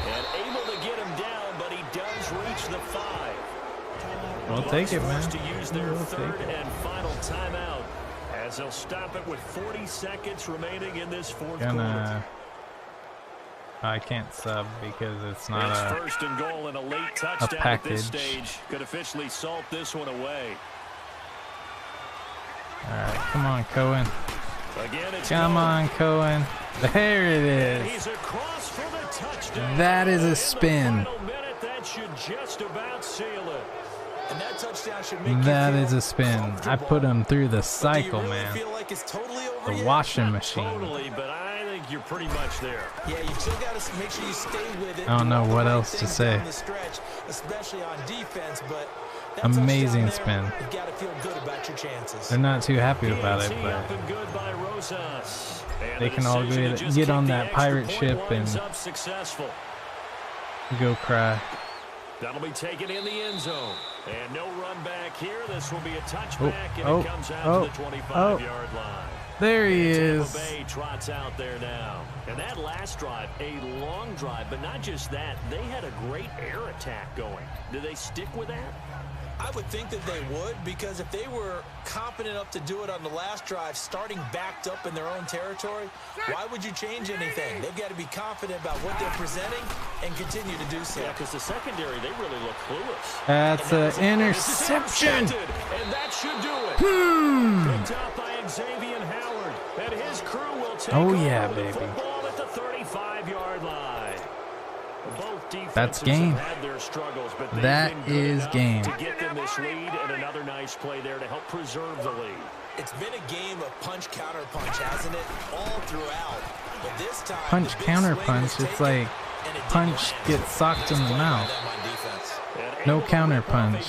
And able to get him down, but he does reach the 5. We'll take it, man. To use their third and final timeout as they'll stop it with 40 seconds remaining in this fourth quarter. I can't sub because it's not it's a 1st and goal and a late touchdown at this stage. Could officially salt this one away. All right, come on, Cohen. Again, it's come on, Cohen. There it is. And he's across for the touchdown. That is a spin. Minute, that should just about seal it. And that touchdown should make that is a spin. I put him through the cycle, really man. Feel like it's totally over the yet? washing machine. Totally, but I think you're pretty much there. Yeah, you still got to make sure you stay with it. I don't know what else to say. The stretch, especially on defense, but amazing spin. You got to feel good about your chances. They're not too happy about it, but they can all get on that pirate ship and go cry. That'll be taken in the end zone. And no run back here. This will be a touchback, and it comes out to the 25-yard line. There he is. Tampa Bay trots out there now. And that last drive, a long drive, but not just that. They had a great air attack going. Do they stick with that? I would think that they would, because if they were confident enough to do it on the last drive, starting backed up in their own territory, why would you change anything? They've got to be confident about what they're presenting and continue to do so. Yeah, because the secondary, they really look clueless. That's an interception. And that should do it. Picked up by Xavier Howard, and his crew will take yeah, baby. Football at the 35-yard line. That's game. That is game. To get them this lead, and another nice play there to help preserve the lead. It's been a game of punch counter punch, hasn't it? All throughout. But this time, punch counter punch. It's like punch gets socked in the mouth. No counter punch.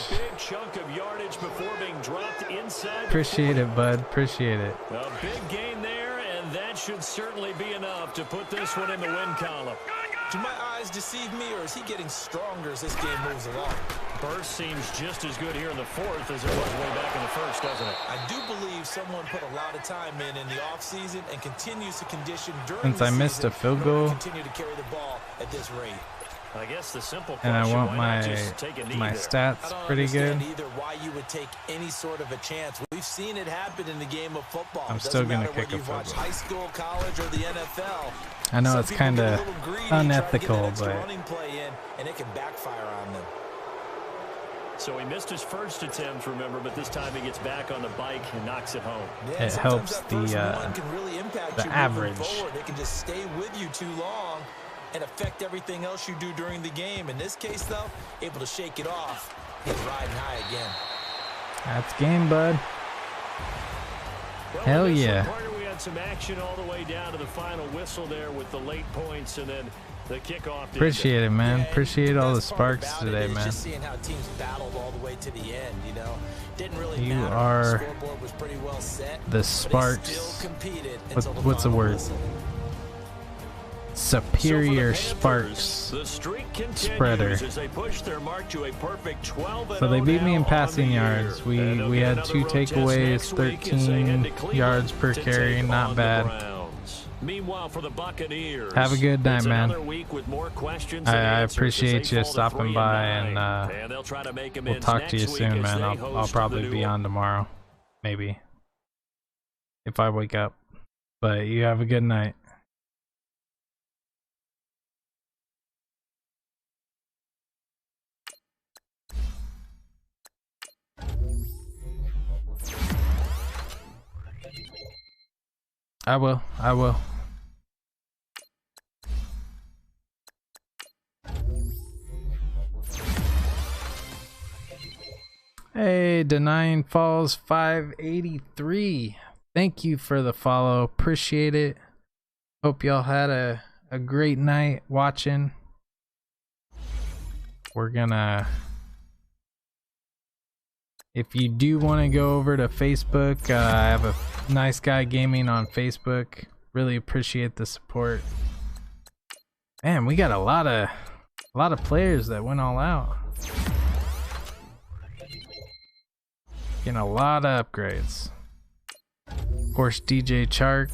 Appreciate it, bud. Appreciate it. A big gain there, and that should certainly be enough to put this one in the win column. Do my eyes deceive me, or is he getting stronger as this game moves along? Burst seems just as good here in the fourth as it was way back in the first, doesn't it? I do believe someone put a lot of time in the offseason and continues to condition during Since the I missed season a field goal, continue to carry the ball at this rate. I guess the simple and I question, want why not just take a knee my there? stats pretty good. Either why you would take any sort of a chance. We've seen it happen in the game of football. I'm still gonna matter kick whether a you've field watched goal. high school, college, or the NFL. I know Some it's people kind get a of little greedy, try to get unethical, that extra but running play in, and it can backfire on them. So he missed his first attempt, remember, but this time he gets back on the bike and knocks it home. Yeah, it helps that first the one can really impact you average. forward. It can just stay with you too long and affect everything else you do during the game. In this case, though, able to shake it off. He's riding high again. That's game, bud. Well, Hell in this yeah. quarter, we had some action all the way down to the final whistle there with the late points and then the kickoff. Appreciate it, man. Appreciate all the sparks today, man. Just seeing how teams battled all the way to the end, you know. Didn't really You matter. are The scoreboard was pretty well set, the but they sparks. still competed What's until the final word? whistle. Superior So sparks the streak spreader. as they push their mark to a perfect 12-0 So they beat me in now passing on the year. yards. And they'll We get had another 2 road test takeaways, next week as they head to 13 Cleveland yards per to carry, take not on the bad. Browns. Meanwhile, for the Buccaneers, Have a good night, it's man. another week with more questions I and answers as appreciate they you fall to stopping 3-9. by, and they'll try to make we'll amends talk to you next week soon, as man. they I'll host probably the be New on tomorrow, maybe, if I wake up. But you have a good night. I will. Hey, Denying Falls 583. Thank you for the follow. Appreciate it. Hope y'all had a great night watching. We're gonna, if you do want to go over to Facebook, I have a Nice Guy Gaming on Facebook. Really appreciate the support. Man, we got a lot of players that went all out. Getting a lot of upgrades. Of course, DJ Chark.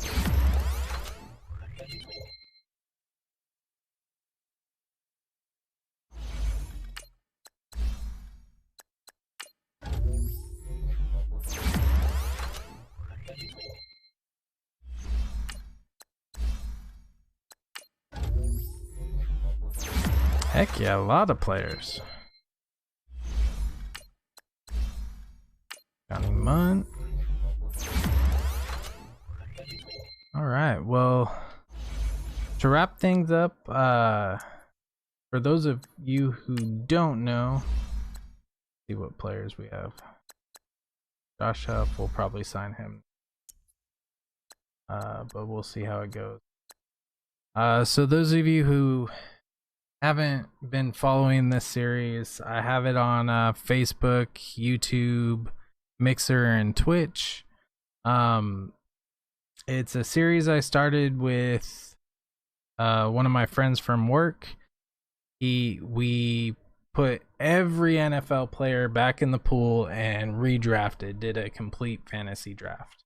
Heck yeah, a lot of players. Johnny Munt. Alright, well, to wrap things up, for those of you who don't know, see what players we have. Josh Huff, we'll probably sign him. But we'll see how it goes. So those of you who haven't been following this series, I have it on Facebook, YouTube, Mixer, and Twitch. It's a series I started with one of my friends from work. We put every NFL player back in the pool and redrafted, did a complete fantasy draft.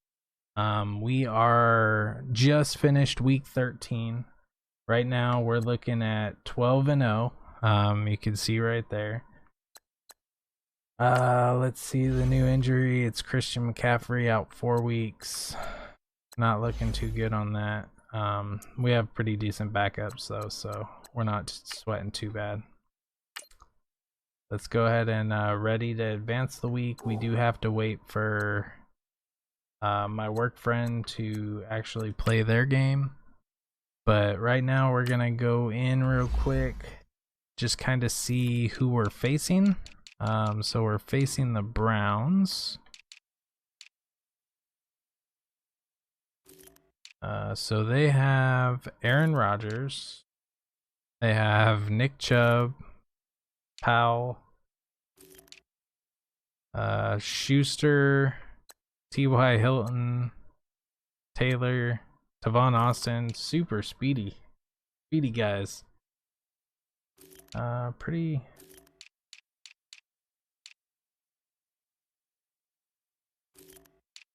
We are just finished week 13. Right now we're looking at 12-0. You can see right there. Let's see the new injury. It's Christian McCaffrey out 4 weeks. Not looking too good on that. We have pretty decent backups though, so we're not sweating too bad. Let's go ahead and ready to advance the week. We do have to wait for my work friend to actually play their game. But right now we're gonna go in real quick, just kind of see who we're facing. So we're facing the Browns. So they have Aaron Rodgers. They have Nick Chubb, Powell, Schuster, T.Y. Hilton, Taylor, Tavon Austin, super speedy guys. Pretty.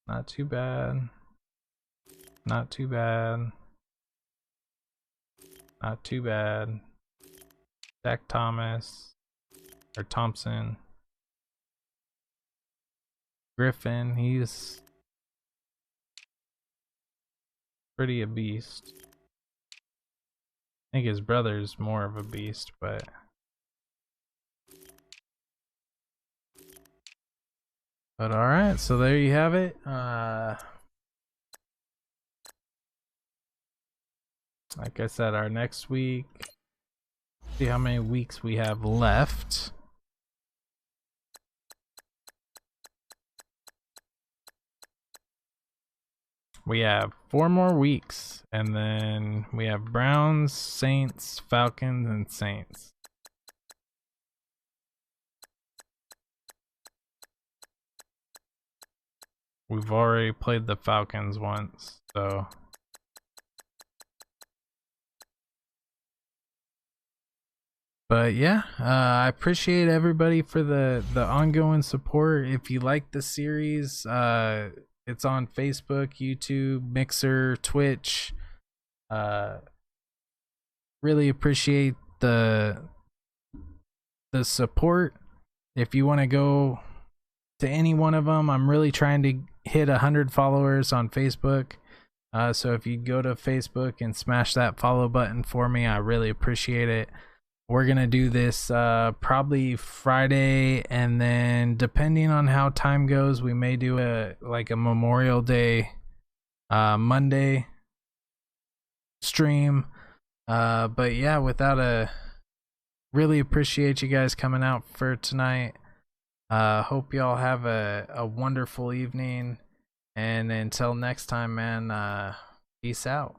Not too bad. Not too bad. Not too bad. Zach Thomas or Thompson. Griffin, he's pretty a beast. I think his brother's more of a beast, but alright, so there you have it. Like I said, our next week, see how many weeks we have left. We have 4 more weeks, and then we have Browns, Saints, Falcons, and Saints. We've already played the Falcons once, so. But yeah, I appreciate everybody for the ongoing support. If you like the series, it's on Facebook, YouTube, Mixer, Twitch. Really appreciate the support. If you want to go to any one of them, I'm really trying to hit 100 followers on Facebook. So if you go to Facebook and smash that follow button for me, I really appreciate it. We're gonna do this probably Friday, and then depending on how time goes, we may do a Memorial Day Monday stream. But yeah, really appreciate you guys coming out for tonight. Hope y'all have a wonderful evening, and until next time, man, peace out.